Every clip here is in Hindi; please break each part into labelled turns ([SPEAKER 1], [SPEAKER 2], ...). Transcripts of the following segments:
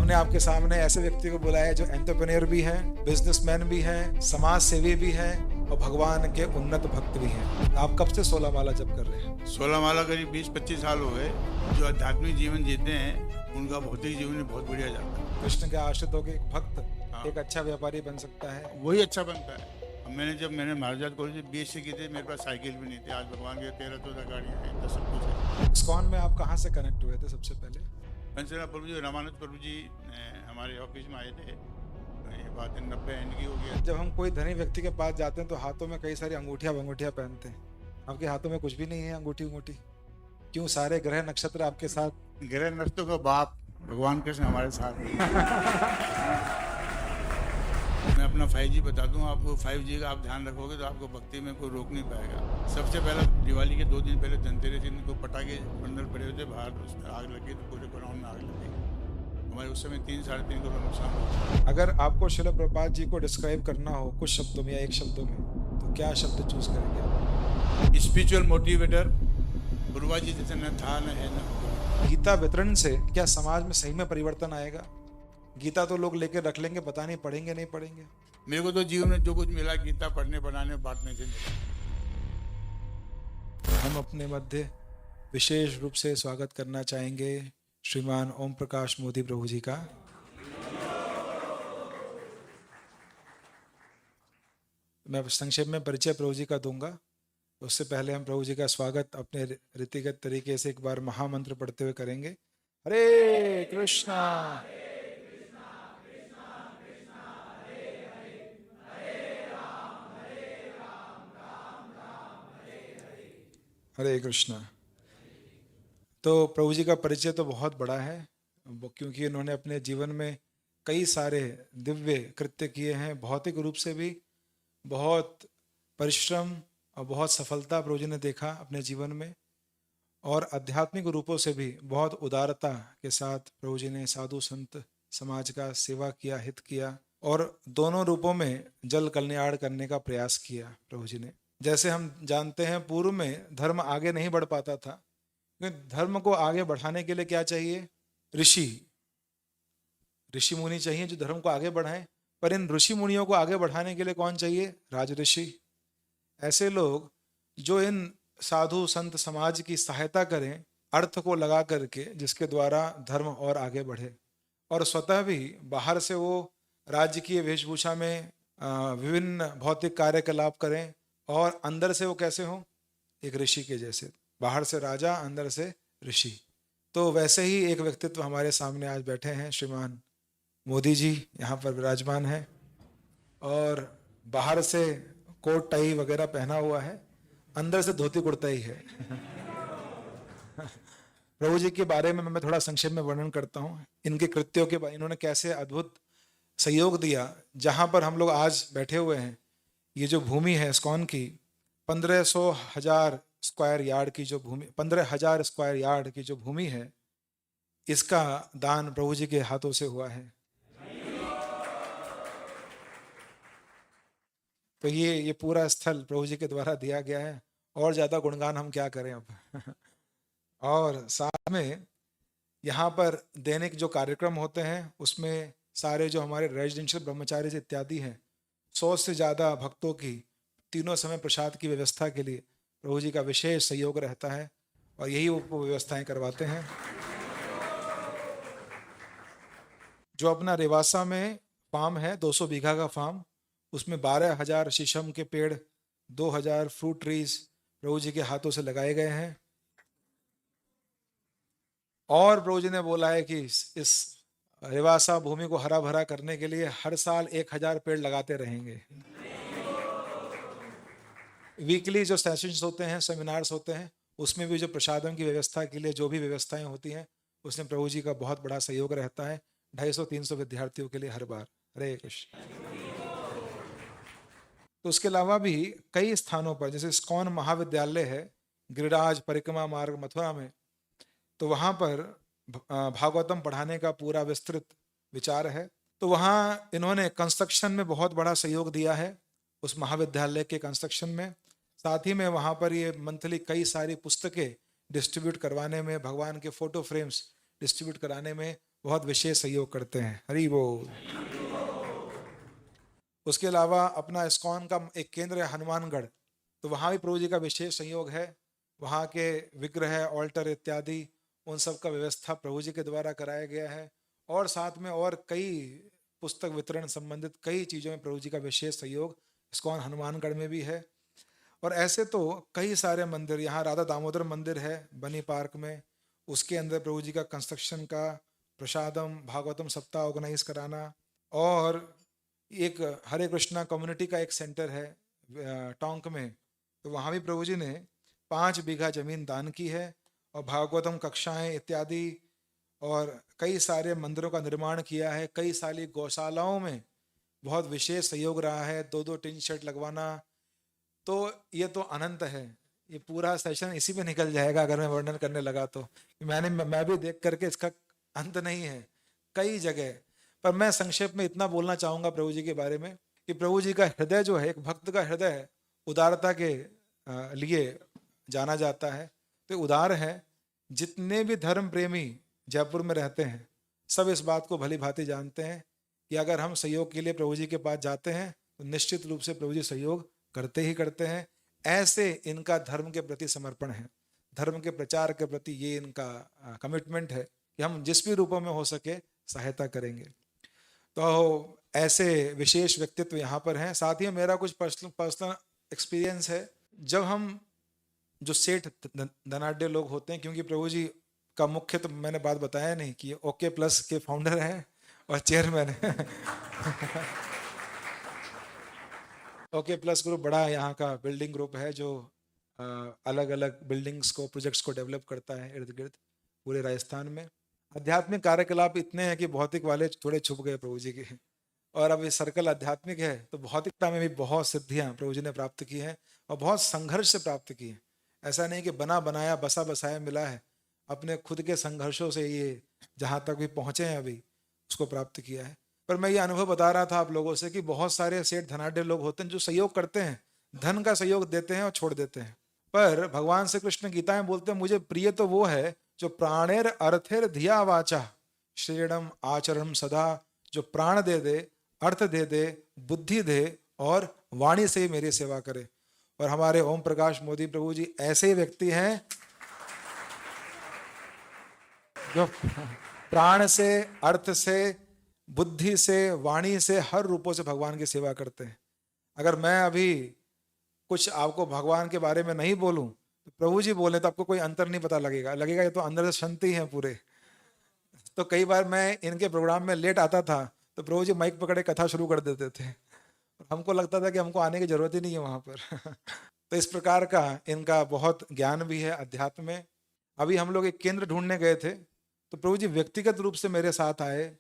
[SPEAKER 1] हमने आपके सामने ऐसे व्यक्ति को बुलाया है जो एंटरप्रेन्योर भी है, बिजनेसमैन भी है, समाज सेवी भी है और भगवान के उन्नत भक्त भी हैं। आप कब से 16 माला जप कर रहे हैं?
[SPEAKER 2] 16 माला करीब 20-25 साल हो गए। जो आध्यात्मिक जीवन जीते हैं उनका भौतिक जीवन भी बहुत बढ़िया जाता है।
[SPEAKER 1] कृष्ण के आश्रित होकर एक भक्त एक अच्छा व्यापारी बन सकता है।
[SPEAKER 2] वही अच्छा बनता है। जब मैंने महाराज कॉलेज में BSc की थी, मेरे पास साइकिल भी नहीं थी। आज भगवान के 13-14 गाड़ियाँ हैं, तो सब कुछ है।
[SPEAKER 1] इस्कॉन में आप कहाँ से कनेक्ट हुए थे सबसे पहले?
[SPEAKER 2] पंचनाथ प्रभु जी, रामानुज प्रभु जी हमारे ऑफिस में आए थे। ये बात 90 एंड की हो गया।
[SPEAKER 1] जब हम कोई धनी व्यक्ति के पास जाते हैं तो हाथों में कई सारी अंगूठियां पहनते हैं। आपके हाथों में कुछ भी नहीं है अंगूठी? क्यों? सारे ग्रह नक्षत्र आपके साथ?
[SPEAKER 2] ग्रह नक्षत्रों का बाप भगवान कृष्ण हमारे साथ है। मैं अपना 5G बता दूं आपको। 5G का आप ध्यान रखोगे तो आपको भक्ति में कोई रोक नहीं पाएगा। सबसे पहला दिवाली के 2 दिन पहले धनतेरस दिन को पटाखे बंडल पड़े होते बाहर, उसमें आग लगी तो पूरे ग्राउंड में आग लगी। हमारे उस समय 3-3.5 करोड़ नुकसान हुआ।
[SPEAKER 1] अगर आपको श्रील प्रभुपाद जी को डिस्क्राइब करना हो कुछ शब्दों में या एक शब्दों में, तो क्या शब्द चूज करेंगे आप?
[SPEAKER 2] Spiritual motivator. गुरुवा जी जैसे न था न है न होगा।
[SPEAKER 1] गीता वितरण से क्या समाज में सही में परिवर्तन आएगा? गीता तो लोग लेके रख लेंगे, पता नहीं पढ़ेंगे नहीं पढ़ेंगे।
[SPEAKER 2] मेरे को तो जीवन में जो कुछ मिला गीता पढ़ने, बनाने, बांटने से मिला।
[SPEAKER 1] हम अपने मध्य विशेष रूप से स्वागत करना चाहेंगे श्रीमान ओम प्रकाश मोदी प्रभु जी का। मैं संक्षेप में परिचय प्रभु जी का दूंगा। उससे पहले हम प्रभु जी का स्वागत अपने रीतिगत तरीके से एक बार महामंत्र पढ़ते हुए करेंगे। हरे कृष्णा हरे कृष्णा। तो प्रभु जी का परिचय तो बहुत बड़ा है, क्योंकि इन्होंने अपने जीवन में कई सारे दिव्य कृत्य किए हैं। भौतिक रूप से भी बहुत परिश्रम और बहुत सफलता प्रभु जी ने देखा अपने जीवन में, और आध्यात्मिक रूपों से भी बहुत उदारता के साथ प्रभु जी ने साधु संत समाज का सेवा किया, हित किया, और दोनों रूपों में जल कल्याण करने का प्रयास किया प्रभु जी ने। जैसे हम जानते हैं पूर्व में धर्म आगे नहीं बढ़ पाता था, क्योंकि धर्म को आगे बढ़ाने के लिए क्या चाहिए? ऋषि मुनि चाहिए जो धर्म को आगे बढ़ाएं। पर इन ऋषि मुनियों को आगे बढ़ाने के लिए कौन चाहिए? राजऋषि। ऐसे लोग जो इन साधु संत समाज की सहायता करें अर्थ को लगा करके, जिसके द्वारा धर्म और आगे बढ़े, और स्वतः भी बाहर से वो राज्य की वेशभूषा में विभिन्न भौतिक कार्यकलाप करें, और अंदर से वो कैसे हो? एक ऋषि के जैसे। बाहर से राजा, अंदर से ऋषि। तो वैसे ही एक व्यक्तित्व हमारे सामने आज बैठे हैं, श्रीमान मोदी जी यहाँ पर विराजमान है, और बाहर से कोट टाई वगैरह पहना हुआ है, अंदर से धोती कुर्ता ही है। प्रभु जी के बारे में मैं थोड़ा संक्षेप में वर्णन करता हूँ, इनके कृत्यों के बारे, इन्होंने कैसे अद्भुत सहयोग दिया। जहाँ पर हम लोग आज बैठे हुए हैं, ये जो भूमि है इस्कॉन की, 1500 स्क्वायर यार्ड की जो भूमि, 15,000 स्क्वायर यार्ड की जो भूमि है, इसका दान प्रभु जी के हाथों से हुआ है। तो ये पूरा स्थल प्रभु जी के द्वारा दिया गया है, और ज्यादा गुणगान हम क्या करें अब। और साथ में यहाँ पर दैनिक जो कार्यक्रम होते हैं, उसमें सारे जो हमारे रेजिडेंशियल ब्रह्मचारी इत्यादि हैं, 100 से ज्यादा भक्तों की तीनों समय प्रसाद की व्यवस्था के लिए प्रभु जी का विशेष सहयोग रहता है, और यही वो व्यवस्थाएं करवाते हैं। जो अपना रेवासा में फार्म है, 200 बीघा का फार्म, उसमें 12,000 शीशम के पेड़, 2,000 फ्रूट ट्रीज प्रभु जी के हाथों से लगाए गए हैं। और प्रभु जी ने बोला है कि इस रेवासा भूमि को हरा भरा करने के लिए हर साल 1,000 पेड़ लगाते रहेंगे। वीकली जो सेशंस होते हैं, सेमिनार्स होते हैं, उसमें भी जो प्रसादों की व्यवस्था के लिए जो भी व्यवस्थाएं होती हैं, उसमें प्रभु जी का बहुत बड़ा सहयोग रहता है। 250-300 विद्यार्थियों के लिए हर बार। हरे कृष्ण। तो उसके अलावा भी कई स्थानों पर, जैसे इस्कॉन महाविद्यालय है गिरिराज परिक्रमा मार्ग मथुरा में, तो वहाँ पर भागवतम पढ़ाने का पूरा विस्तृत विचार है। तो वहाँ इन्होंने कंस्ट्रक्शन में बहुत बड़ा सहयोग दिया है, उस महाविद्यालय के कंस्ट्रक्शन में। साथ ही में वहाँ पर ये मंथली कई सारी पुस्तकें डिस्ट्रीब्यूट करवाने में, भगवान के फोटो फ्रेम्स डिस्ट्रीब्यूट कराने में बहुत विशेष सहयोग करते हैं। हरि बोल। उसके अलावा अपना इस्कॉन का एक केंद्र है हनुमानगढ़, तो वहाँ भी प्रभु जी का विशेष संयोग है। वहाँ के विग्रह, ऑल्टर इत्यादि उन सब का व्यवस्था प्रभु जी के द्वारा कराया गया है। और साथ में और कई पुस्तक वितरण संबंधित कई चीज़ों में प्रभु जी का विशेष सहयोग इस्कॉन हनुमानगढ़ में भी है। और ऐसे तो कई सारे मंदिर, यहाँ राधा दामोदर मंदिर है बनी पार्क में, उसके अंदर प्रभु जी का कंस्ट्रक्शन का, प्रसादम भागवतम सप्ताह ऑर्गेनाइज कराना, और एक हरे कृष्णा कम्युनिटी का एक सेंटर है टोंक में, तो वहाँ भी प्रभु जी ने 5 बीघा जमीन दान की है, और भागवतम कक्षाएं इत्यादि और कई सारे मंदिरों का निर्माण किया है। कई सारी गौशालाओं में बहुत विशेष सहयोग रहा है, 2-2 टिन शेड लगवाना। तो ये तो अनंत है, ये पूरा सेशन इसी पे निकल जाएगा अगर मैं वर्णन करने लगा तो। मैं भी देख करके इसका अंत नहीं है कई जगह। पर मैं संक्षेप में इतना बोलना चाहूंगा प्रभु जी के बारे में कि प्रभु जी का हृदय जो है, एक भक्त का हृदय उदारता के लिए जाना जाता है। तो उदार है। जितने भी धर्म प्रेमी जयपुर में रहते हैं सब इस बात को भली भांति जानते हैं कि अगर हम सहयोग के लिए प्रभु जी के पास जाते हैं तो निश्चित रूप से प्रभु जी सहयोग करते ही करते हैं। ऐसे इनका धर्म के प्रति समर्पण है, धर्म के प्रचार के प्रति ये इनका कमिटमेंट है कि हम जिस भी रूपों में हो सके सहायता करेंगे। तो ऐसे विशेष व्यक्तित्व यहाँ पर हैं। साथ ही मेरा कुछ पर्सनल एक्सपीरियंस है। जब हम जो सेठ धनाढ्य लोग होते हैं, क्योंकि प्रभु जी का मुख्य तो मैंने बात बताया नहीं कि ओके प्लस के फाउंडर हैं और चेयरमैन है। ओके प्लस ग्रुप बड़ा यहाँ का बिल्डिंग ग्रुप है जो अलग अलग बिल्डिंग्स को, प्रोजेक्ट्स को डेवलप करता है इर्द गिर्द पूरे राजस्थान में। आध्यात्मिक कार्यकलाप इतने हैं कि भौतिक वाले थोड़े छुप गए प्रभु जी के, और अब ये सर्कल आध्यात्मिक है तो भौतिकता में भी बहुत सिद्धियां प्रभु जी ने प्राप्त की हैं और बहुत संघर्ष से प्राप्त की हैं। ऐसा नहीं कि बना बनाया बसा बसाया मिला है, अपने खुद के संघर्षों से ये जहाँ तक भी पहुँचे हैं अभी उसको प्राप्त किया है। पर मैं ये अनुभव बता रहा था आप लोगों से कि बहुत सारे सेठ धनाढ्य लोग होते हैं जो सहयोग करते हैं, धन का सहयोग देते हैं और छोड़ देते हैं। पर भगवान श्री कृष्ण गीता में बोलते हैं मुझे प्रिय तो वो है जो प्राणेर अर्थेर धिया वाचा श्रेणम आचरणम सदा, जो प्राण दे दे, अर्थ दे दे, बुद्धि दे और वाणी से मेरी सेवा करे। और हमारे ओम प्रकाश मोदी प्रभु जी ऐसे ही व्यक्ति हैं जो प्राण से, अर्थ से, बुद्धि से, वाणी से, हर रूपों से भगवान की सेवा करते हैं। अगर मैं अभी कुछ आपको भगवान के बारे में नहीं बोलूं तो प्रभु जी बोले तो आपको कोई अंतर नहीं पता लगेगा ये तो अंदर से शांति है पूरे। तो कई बार मैं इनके प्रोग्राम में लेट आता था तो प्रभु जी माइक पकड़े कथा शुरू कर देते थे, हमको लगता था कि हमको आने की जरूरत ही नहीं है वहां पर। तो इस प्रकार का इनका बहुत ज्ञान भी है अध्यात्म में। अभी हम लोग एक केंद्र ढूंढने गए थे तो प्रभु जी व्यक्तिगत रूप से मेरे साथ आए,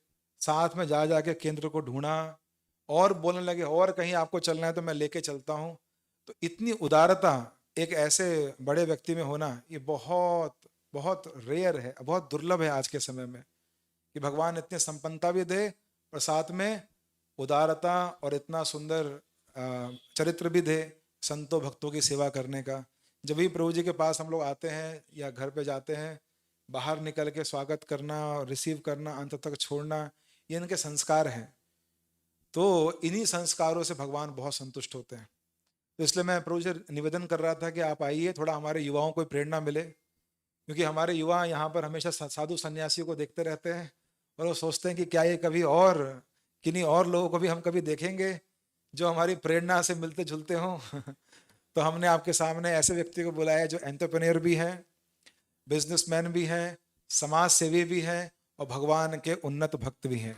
[SPEAKER 1] साथ में जा जाके केंद्र को ढूंढा और बोलने लगे और कहीं आपको चलना है तो मैं लेके चलता हूँ। तो इतनी उदारता एक ऐसे बड़े व्यक्ति में होना ये बहुत बहुत रेयर है, बहुत दुर्लभ है आज के समय में कि भगवान इतनी संपन्नता भी दे और साथ में उदारता और इतना सुंदर चरित्र भी दे संतों भक्तों की सेवा करने का। जब भी प्रभु जी के पास हम लोग आते हैं या घर पे जाते हैं, बाहर निकल के स्वागत करना, रिसीव करना, अंत तक छोड़ना, ये इनके संस्कार हैं। तो इन्हीं संस्कारों से भगवान बहुत संतुष्ट होते हैं। तो इसलिए मैं प्रभु से निवेदन कर रहा था कि आप आइए, थोड़ा हमारे युवाओं को प्रेरणा मिले, क्योंकि हमारे युवा यहाँ पर हमेशा साधु सन्यासियों को देखते रहते हैं और वो सोचते हैं कि क्या ये कभी और किन्हीं और लोगों को भी हम कभी देखेंगे जो हमारी प्रेरणा से मिलते जुलते हों। तो हमने आपके सामने ऐसे व्यक्ति को बुलाया जो एंटरप्रेन्योर भी हैं, बिजनेसमैन भी हैं, समाज सेवी भी हैं और भगवान के उन्नत भक्त भी हैं।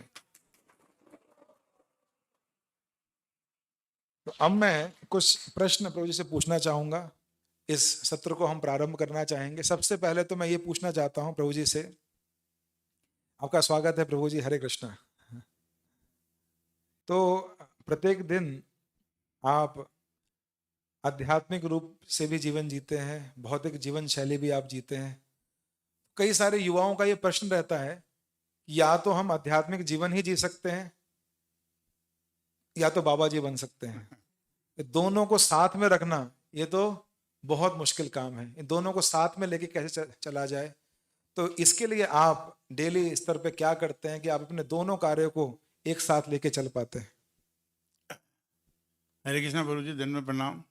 [SPEAKER 1] तो अब मैं कुछ प्रश्न प्रभु जी से पूछना चाहूंगा। इस सत्र को हम प्रारंभ करना चाहेंगे। सबसे पहले तो मैं ये पूछना चाहता हूं प्रभु जी से, आपका स्वागत है प्रभु जी, हरे कृष्णा। तो प्रत्येक दिन आप आध्यात्मिक रूप से भी जीवन जीते हैं, भौतिक जीवन शैली भी आप जीते हैं। कई सारे युवाओं का ये प्रश्न रहता है या तो हम आध्यात्मिक जीवन ही जी सकते हैं या तो बाबा जी बन सकते हैं। दोनों को साथ में रखना ये तो बहुत मुश्किल काम है। इन दोनों को साथ में लेके कैसे चला जाए। तो इसके लिए आप डेली स्तर पे क्या करते हैं कि आप अपने दोनों कार्यों को एक साथ लेके चल पाते हैं?
[SPEAKER 2] हरे कृष्णा प्रभु जी, दिन में प्रणाम।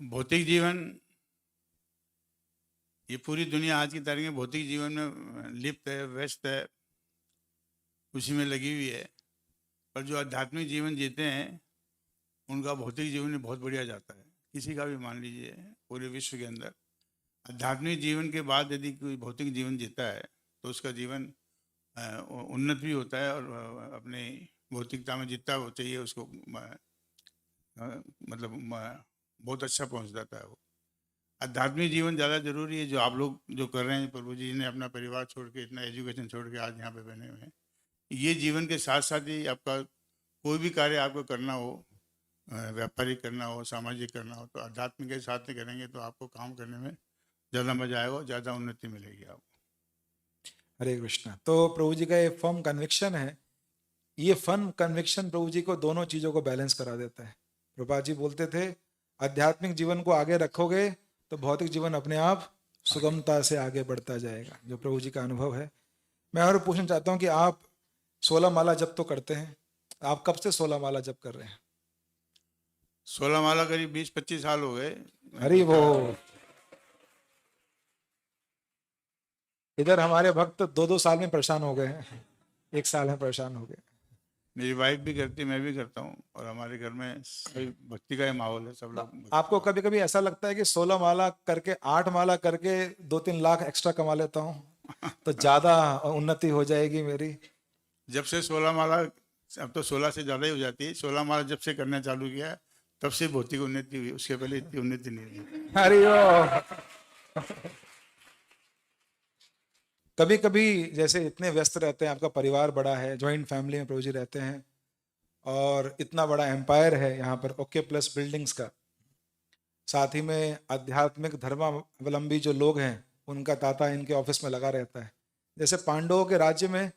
[SPEAKER 2] भौतिक जीवन, ये पूरी दुनिया आज की तारीख में भौतिक जीवन में लिप्त है, व्यस्त है, उसी में लगी हुई है। पर जो आध्यात्मिक जीवन जीते हैं उनका भौतिक जीवन में बहुत बढ़िया जाता है। किसी का भी मान लीजिए पूरे विश्व के अंदर आध्यात्मिक जीवन के बाद यदि कोई भौतिक जीवन जीता है तो उसका जीवन उन्नत भी होता है और अपनी भौतिकता में जितना वो चाहिए उसको बहुत अच्छा पहुंच जाता है वो। आध्यात्मिक जीवन ज़्यादा जरूरी है, जो आप लोग जो कर रहे हैं। प्रभु जी ने अपना परिवार छोड़ के, इतना एजुकेशन छोड़ के आज यहाँ पे बने हुए हैं। ये जीवन के साथ साथ ही आपका कोई भी कार्य आपको करना हो, व्यापारिक करना हो, सामाजिक करना हो, तो अध्यात्म के साथ में करेंगे तो आपको काम करने में ज़्यादा मजा आएगा, ज़्यादा उन्नति मिलेगी आपको।
[SPEAKER 1] हरे कृष्णा। तो प्रभु जी का ये फर्म कन्विक्शन है, ये फर्म कन्विक्शन प्रभु जी को दोनों चीजों को बैलेंस करा देता है। प्रभुपाद जी बोलते थे आध्यात्मिक जीवन को आगे रखोगे तो भौतिक जीवन अपने आप सुगमता से आगे बढ़ता जाएगा, जो प्रभु जी का अनुभव है। मैं और पूछना चाहता हूँ कि आप 16 माला जप तो करते हैं, आप कब से 16 माला जप कर रहे हैं?
[SPEAKER 2] 16 माला करीब 20-25 साल हो गए।
[SPEAKER 1] अरे वो इधर हमारे भक्त 2-2 साल में परेशान हो गए हैं, 1 साल में परेशान हो गए।
[SPEAKER 2] मेरी वाइफ भी करती है, मैं भी करता हूँ, और हमारे घर में सभी भक्ति का ही माहौल है, सब लोग।
[SPEAKER 1] आपको कभी कभी ऐसा लगता है कि 16 माला करके 8 माला करके 2-3 लाख एक्स्ट्रा कमा लेता हूँ तो ज्यादा उन्नति हो जाएगी मेरी?
[SPEAKER 2] जब से 16 माला, अब तो 16 से ज़्यादा ही हो जाती है, 16 माला जब से करना चालू किया तब से भौतिक उन्नति हुई, उसके पहले इतनी उन्नति नहीं हुई।
[SPEAKER 1] अरे कभी कभी जैसे इतने व्यस्त रहते हैं, आपका परिवार बड़ा है, जॉइंट फैमिली में प्रभु जी रहते हैं, और इतना बड़ा एम्पायर है यहाँ पर ओके प्लस बिल्डिंग्स का, साथ ही में आध्यात्मिक धर्मावलंबी जो लोग हैं उनका तांता इनके ऑफिस में लगा रहता है। जैसे पांडवों के राज्य में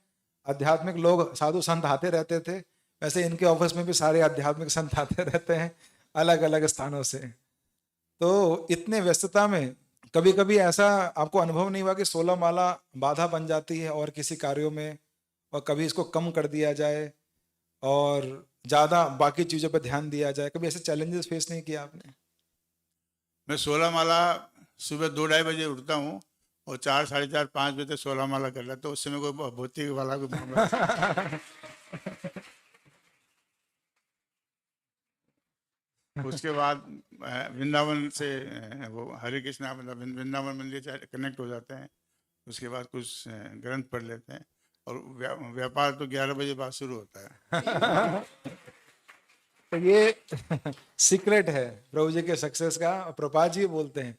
[SPEAKER 1] आध्यात्मिक लोग साधु संत आते रहते थे, वैसे इनके ऑफिस में भी सारे आध्यात्मिक संत आते रहते हैं अलग अलग स्थानों से। तो इतने व्यस्तता में कभी कभी ऐसा आपको अनुभव नहीं हुआ कि 16 माला बाधा बन जाती है और किसी कार्यों में, और कभी इसको कम कर दिया जाए और ज्यादा बाकी चीजों पर ध्यान दिया जाए? कभी ऐसे चैलेंजेस फेस नहीं किया आपने?
[SPEAKER 2] मैं 16 माला सुबह 2-2:30 बजे उठता हूँ और 4, 4:30, 5 बजे तक 16 माला कर लेता हूँ। उससे मैं कोई भौतिक वाला कोई मामला उसके बाद वृंदावन से वो हरे कृष्णा, मतलब वृंदावन मंदिर से कनेक्ट हो जाते हैं। उसके बाद कुछ ग्रंथ पढ़ लेते हैं, और व्यापार तो 11 बजे बाद शुरू होता है।
[SPEAKER 1] तो ये सीक्रेट है प्रभु जी के सक्सेस का। प्रभुपाद जी बोलते हैं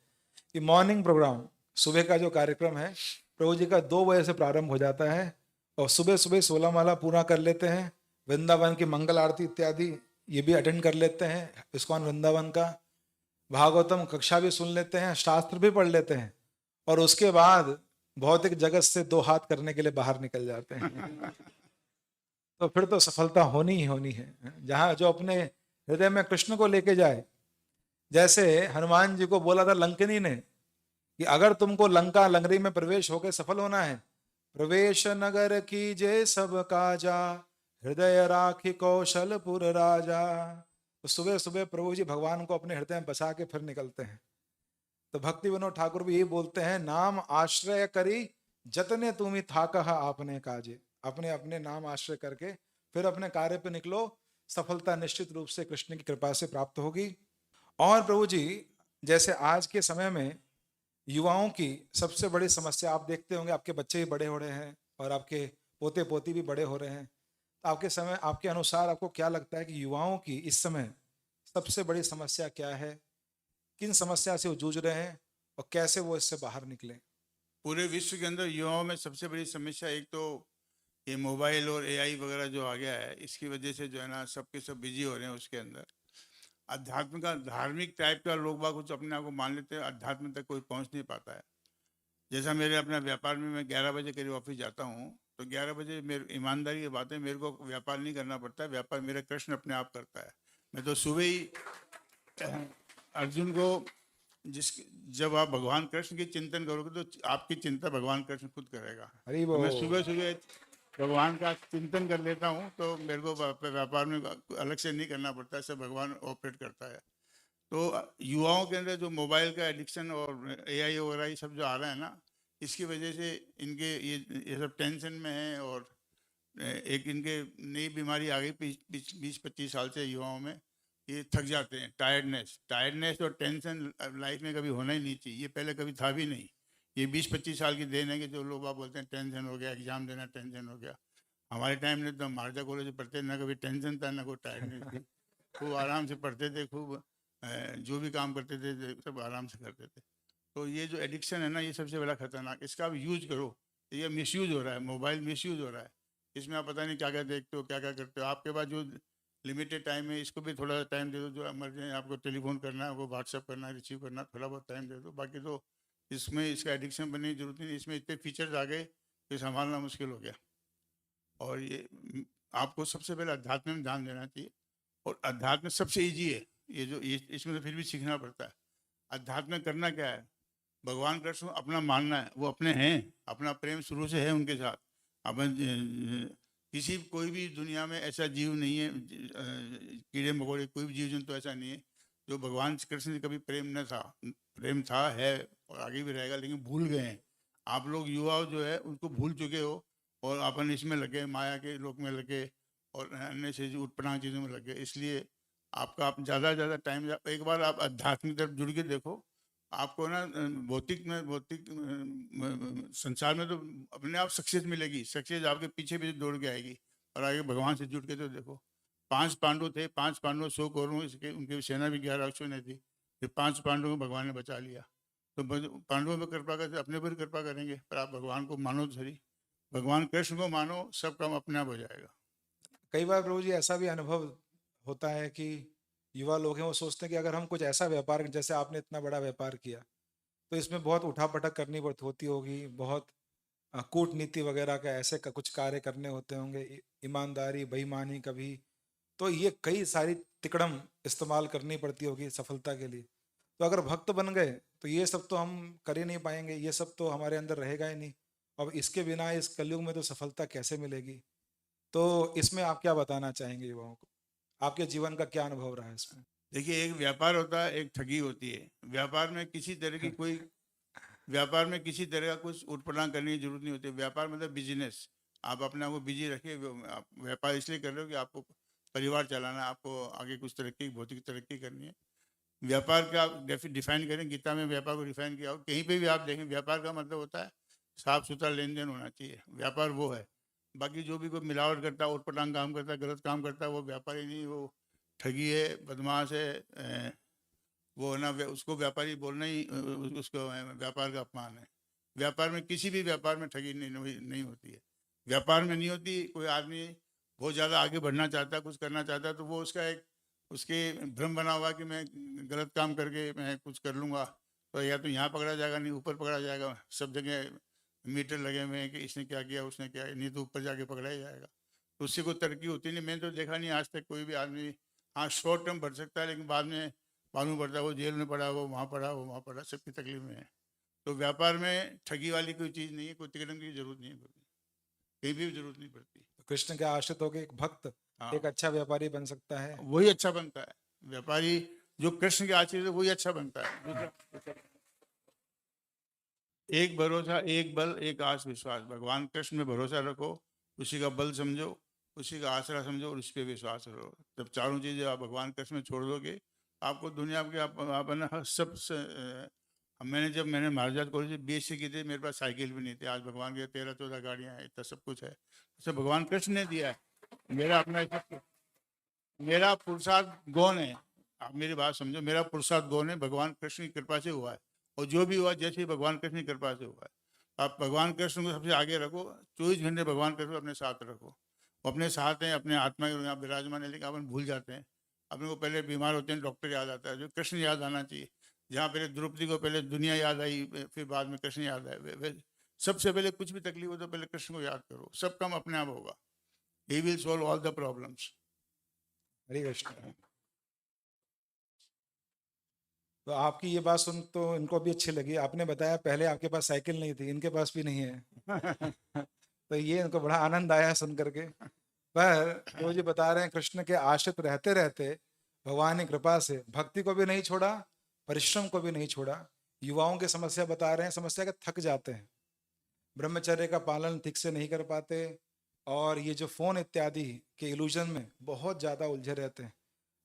[SPEAKER 1] कि मॉर्निंग प्रोग्राम, सुबह का जो कार्यक्रम है प्रभु जी का 2 बजे से प्रारंभ हो जाता है, और सुबह सुबह 16 माला पूरा कर लेते हैं। वृंदावन की मंगल आरती इत्यादि ये भी अटेंड कर लेते हैं, इस्कॉन वृंदावन का भागवतम कक्षा भी सुन लेते हैं, शास्त्र भी पढ़ लेते हैं, और उसके बाद भौतिक जगत से 2 हाथ करने के लिए बाहर निकल जाते हैं। तो फिर तो सफलता होनी ही होनी है। जहां जो अपने हृदय में कृष्ण को लेके जाए, जैसे हनुमान जी को बोला था लंकिनी ने कि अगर तुमको लंका लंगरी में प्रवेश होकर सफल होना है, प्रवेश नगर कीजे सब काजा, हृदय राखी कौशलपुर राजा। तो सुबह सुबह प्रभु जी भगवान को अपने हृदय में बसा के फिर निकलते हैं। तो भक्ति विनोद ठाकुर भी यही बोलते हैं, नाम आश्रय करी जतने तुम्ही था कहा आपने काजे। अपने अपने नाम आश्रय करके फिर अपने कार्य पे निकलो, सफलता निश्चित रूप से कृष्ण की कृपा से प्राप्त होगी। और प्रभु जी जैसे आज के समय में युवाओं की सबसे बड़ी समस्या आप देखते होंगे, आपके बच्चे भी बड़े हो रहे हैं और आपके पोते पोती भी बड़े हो रहे हैं, तो आपके अनुसार आपको क्या लगता है कि युवाओं की इस समय सबसे बड़ी समस्या क्या है? किन समस्या से वो जूझ रहे हैं और कैसे वो इससे बाहर निकले?
[SPEAKER 2] पूरे विश्व के अंदर युवाओं में सबसे बड़ी समस्या एक तो ये मोबाइल और एआई वगैरह जो आ गया है, इसकी वजह से जो है ना सबके सब बिजी हो रहे हैं। उसके अंदर अध्यात्म का, धार्मिक टाइप का लोग बाग कुछ अपने आप को मान लेते हैं, अध्यात्म तक कोई पहुंच नहीं पाता है। जैसा मेरे अपना व्यापार में मैं 11 बजे करीब ऑफिस जाता हूँ, तो 11 बजे मेरे ईमानदारी की बात है, मेरे को व्यापार नहीं करना पड़ता है, व्यापार मेरा कृष्ण अपने आप करता है। मैं तो सुबह ही अर्जुन को जिस जब आप भगवान कृष्ण की चिंतन करोगे तो आपकी चिंता भगवान कृष्ण खुद करेगा।
[SPEAKER 1] हरी
[SPEAKER 2] तो मैं
[SPEAKER 1] बोल।
[SPEAKER 2] सुबह सुबह भगवान का चिंतन कर लेता हूँ, तो मेरे को व्यापार में अलग से नहीं करना पड़ता है, सब भगवान ऑपरेट करता है। तो युवाओं के अंदर जो मोबाइल का एडिक्शन और एआई वगैरह ये सब जो आ रहा है ना, इसकी वजह से इनके ये सब टेंशन में है। और एक इनके नई बीमारी आ गई 20-25 साल से युवाओं में, ये थक जाते हैं। टायर्डनेस और टेंशन लाइफ में कभी होना ही नहीं चाहिए, ये पहले कभी था भी नहीं। ये 20-25 साल की देन है कि जो लोग आप बोलते हैं टेंशन हो गया, एग्जाम देना टेंशन हो गया। हमारे टाइम में तो मारजा कॉलेज में पढ़ते ना कभी टेंशन था ना कोई टायर्डनेस थी, खूब आराम से पढ़ते थे, खूब जो भी काम करते थे सब आराम से करते थे। तो ये जो एडिक्शन है ना, ये सबसे बड़ा खतरनाक। इसका आप यूज करो, ये मिसयूज हो रहा है, मोबाइल मिसयूज हो रहा है। इसमें आप पता नहीं क्या क्या देखते हो, क्या क्या करते हो। आपके पास जो लिमिटेड टाइम है, इसको भी थोड़ा सा टाइम दे दो। जो इमरजेंसी आपको टेलीफोन करना है, वो व्हाट्सअप करना है, रिसीव करना है, थोड़ा बहुत टाइम दे दो। बाकी तो इसमें इसका एडिक्शन बनने की जरूरत नहीं। इसमें इतने फीचर्स आ गए कि संभालना मुश्किल हो गया। और ये आपको सबसे पहले अध्यात्म में ध्यान देना चाहिए। और अध्यात्म सबसे ईजी है, ये इसमें तो फिर भी सीखना पड़ता है। अध्यात्म करना क्या है? भगवान कृष्ण अपना मानना है, वो अपने हैं, अपना प्रेम शुरू से है उनके साथ। अपन किसी कोई भी दुनिया में ऐसा जीव नहीं है, कीड़े मकोड़े कोई भी जीव जंतु ऐसा नहीं है जो भगवान कृष्ण से कभी प्रेम न था। प्रेम था, है और आगे भी रहेगा, लेकिन भूल गए हैं। आप लोग युवा जो है उनको भूल चुके हो, और अपन इसमें लगे, माया के लोक में लगे, और अन्य से उठपटांग चीज़ों में लगे। इसलिए आपका आप ज़्यादा से ज़्यादा टाइम, एक बार आप आध्यात्मिक तरफ जुड़ के देखो, आपको ना भौतिक संसार में तो अपने आप सक्सेस मिलेगी। सक्सेस आपके पीछे पीछे दौड़ के आएगी। और आगे भगवान से जुड़ के तो देखो, 5 पांडु थे, 5 पांडु 100 कौरवों इसके, उनकी सेना भी 11 अक्षों ने थी। फिर 5 पांडुओं को भगवान ने बचा लिया। तो पांडवों पर कृपा करते अपने पर कृपा करेंगे, पर आप भगवान को मानो तो सही, भगवान कृष्ण को मानो, सब काम अपने आप हो जाएगा।
[SPEAKER 1] कई बार प्रभु जी ऐसा भी अनुभव होता है कि युवा लोग हैं वो सोचते हैं कि अगर हम कुछ ऐसा व्यापार, जैसे आपने इतना बड़ा व्यापार किया, तो इसमें बहुत उठापटक करनी पड़ती होती होगी, बहुत कूटनीति वगैरह का ऐसे कुछ कार्य करने होते होंगे, ईमानदारी बेईमानी कभी, तो ये कई सारी तिकड़म इस्तेमाल करनी पड़ती होगी सफलता के लिए। तो अगर भक्त बन गए तो ये सब तो हम कर ही नहीं पाएंगे, ये सब तो हमारे अंदर रहेगा ही नहीं। अब इसके बिना इस कलयुग में तो सफलता कैसे मिलेगी? तो इसमें आप क्या बताना चाहेंगे युवाओं को? आपके जीवन का क्या अनुभव रहा है इसमें?
[SPEAKER 2] देखिए, एक व्यापार होता है, एक ठगी होती है। व्यापार में किसी तरह का कुछ उठपटांग करने की जरूरत नहीं होती। व्यापार मतलब बिजनेस। आप अपने आप को बिजी रखिए। आप व्यापार इसलिए कर रहे हो कि आपको परिवार चलाना है, आपको आगे कुछ तरक्की, भौतिक तरक्की करनी है। व्यापार का आप डिफाइन करें, गीता में व्यापार को डिफाइन किया हो, कहीं पे भी आप देखें, व्यापार का मतलब होता है साफ सुथरा लेन देन होना चाहिए। व्यापार वो है। बाकी जो भी कोई मिलावट करता है, उठपटांग काम करता है, गलत काम करता है, वो व्यापार ही नहीं, वो ठगी है, बदमाश है। वो ना उसको व्यापारी बोलना ही उसको व्यापार का अपमान है। व्यापार में, किसी भी व्यापार में ठगी नहीं होती है। व्यापार में नहीं होती। कोई आदमी बहुत ज़्यादा आगे बढ़ना चाहता है, कुछ करना चाहता है, तो वो उसका एक उसके भ्रम बना हुआ कि मैं गलत काम करके मैं कुछ कर लूँगा, तो या तो यहाँ पकड़ा जाएगा, नहीं ऊपर पकड़ा जाएगा। सब जगह मीटर लगे हुए हैं कि इसने क्या किया, उसने क्या किया, नहीं तो ऊपर जाके पकड़ा ही जाएगा। तो उससे कोई तरक्की होती नहीं। मैंने तो देखा नहीं आज तक कोई भी आदमी, हाँ शॉर्ट टर्म बढ़ सकता है, लेकिन बाद में मालूम पड़ता है वो जेल में पड़ा, वो वहाँ पड़ा, वो वहाँ पड़ा, सबकी तकलीफ में है। तो व्यापार में ठगी वाली कोई चीज़ नहीं है, कोई तिकड़म की जरूरत नहीं है, कहीं भी जरूरत नहीं पड़ती।
[SPEAKER 1] तो कृष्ण के आश्रित होकर एक भक्त
[SPEAKER 2] हाँ,
[SPEAKER 1] एक अच्छा व्यापारी बन सकता है।
[SPEAKER 2] वही अच्छा बनता है। व्यापारी जो कृष्ण के आश्रित है वही अच्छा बनता है। दूसरा, एक भरोसा, एक बल, एक आस विश्वास। भगवान कृष्ण में भरोसा रखो, उसी का बल समझो, उसी का आसरा समझो, और उस पर विश्वास करो। जब चारों चीज़ें आप भगवान कृष्ण में छोड़ दोगे, आपको दुनिया के आप ना सब मैंने महाराज कॉलेज में BSc की थी, मेरे पास साइकिल भी नहीं थी। आज भगवान के 13-14 गाड़ियाँ हैं, इतना सब कुछ है, सब भगवान कृष्ण ने दिया है। मेरा अपना मेरा पुरुषार्थ गौण है। आप मेरी बात समझो, मेरा पुरुषार्थ गौण है, भगवान कृष्ण की कृपा से हुआ है। और जो भी हुआ जैसे भगवान कृष्ण की कृपा से हुआ है। आप भगवान कृष्ण को सबसे आगे रखो, 24 घंटे भगवान कृष्ण को अपने साथ रखो। वो अपने साथ हैं, अपने आत्मा के यहाँ विराजमान है, लेकिन अपन भूल जाते हैं। अपने को पहले बीमार होते हैं, डॉक्टर याद आता है, जो कृष्ण याद आना चाहिए। जहाँ पहले द्रौपदी को पहले दुनिया याद आई, फिर बाद में कृष्ण याद आए। सबसे पहले कुछ भी तकलीफ हो तो पहले कृष्ण को याद करो, सब काम अपने आप होगा। He will solve all the problems.
[SPEAKER 1] Hare Krishna. तो आपकी ये बात सुन तो इनको भी अच्छी लगी। आपने बताया पहले आपके पास साइकिल नहीं थी, इनके पास भी नहीं है। तो ये इनको बड़ा आनंद आया सुन करके। पर वो जी बता रहे हैं कृष्ण के आश्रित रहते रहते भगवान की कृपा से भक्ति को भी नहीं छोड़ा, परिश्रम को भी नहीं छोड़ा। युवाओं की समस्या बता रहे हैं, समस्या के थक जाते हैं, ब्रह्मचर्य का पालन ठीक से नहीं कर पाते, और ये जो फोन इत्यादि के इल्यूजन में बहुत ज्यादा उलझे रहते हैं।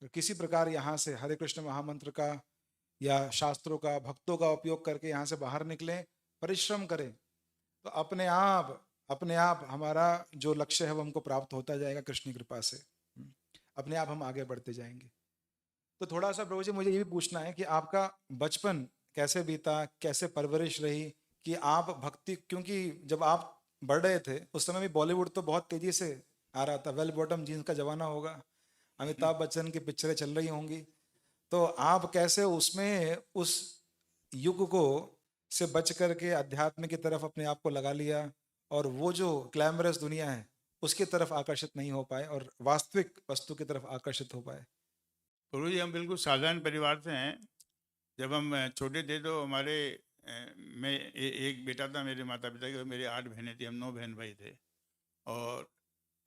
[SPEAKER 1] तो किसी प्रकार यहाँ से हरे कृष्ण महामंत्र का या शास्त्रों का, भक्तों का उपयोग करके यहाँ से बाहर निकलें, परिश्रम करें, तो अपने आप हमारा जो लक्ष्य है वो हमको प्राप्त होता जाएगा कृष्ण की कृपा से। अपने आप हम आगे बढ़ते जाएंगे। तो थोड़ा सा प्रभु जी मुझे ये भी पूछना है कि आपका बचपन कैसे बीता, कैसे परवरिश रही कि आप भक्ति, क्योंकि जब आप बढ़ रहे थे उस समय भी बॉलीवुड तो बहुत तेजी से आ रहा था, वेल बॉटम जीन्स का जमाना होगा, अमिताभ बच्चन की पिक्चरें चल रही होंगी, तो आप कैसे उसमें उस युग को से बच करके अध्यात्म की तरफ अपने आप को लगा लिया, और वो जो ग्लैमरस दुनिया है उसकी तरफ आकर्षित नहीं हो पाए और वास्तविक वस्तु की तरफ आकर्षित हो पाए?
[SPEAKER 2] गुरु जी, हम बिल्कुल साधारण परिवार से हैं। जब हम छोटे थे तो हमारे एक बेटा था मेरे माता पिता के, और मेरी 8 बहनें थी, हम 9 बहन भाई थे। और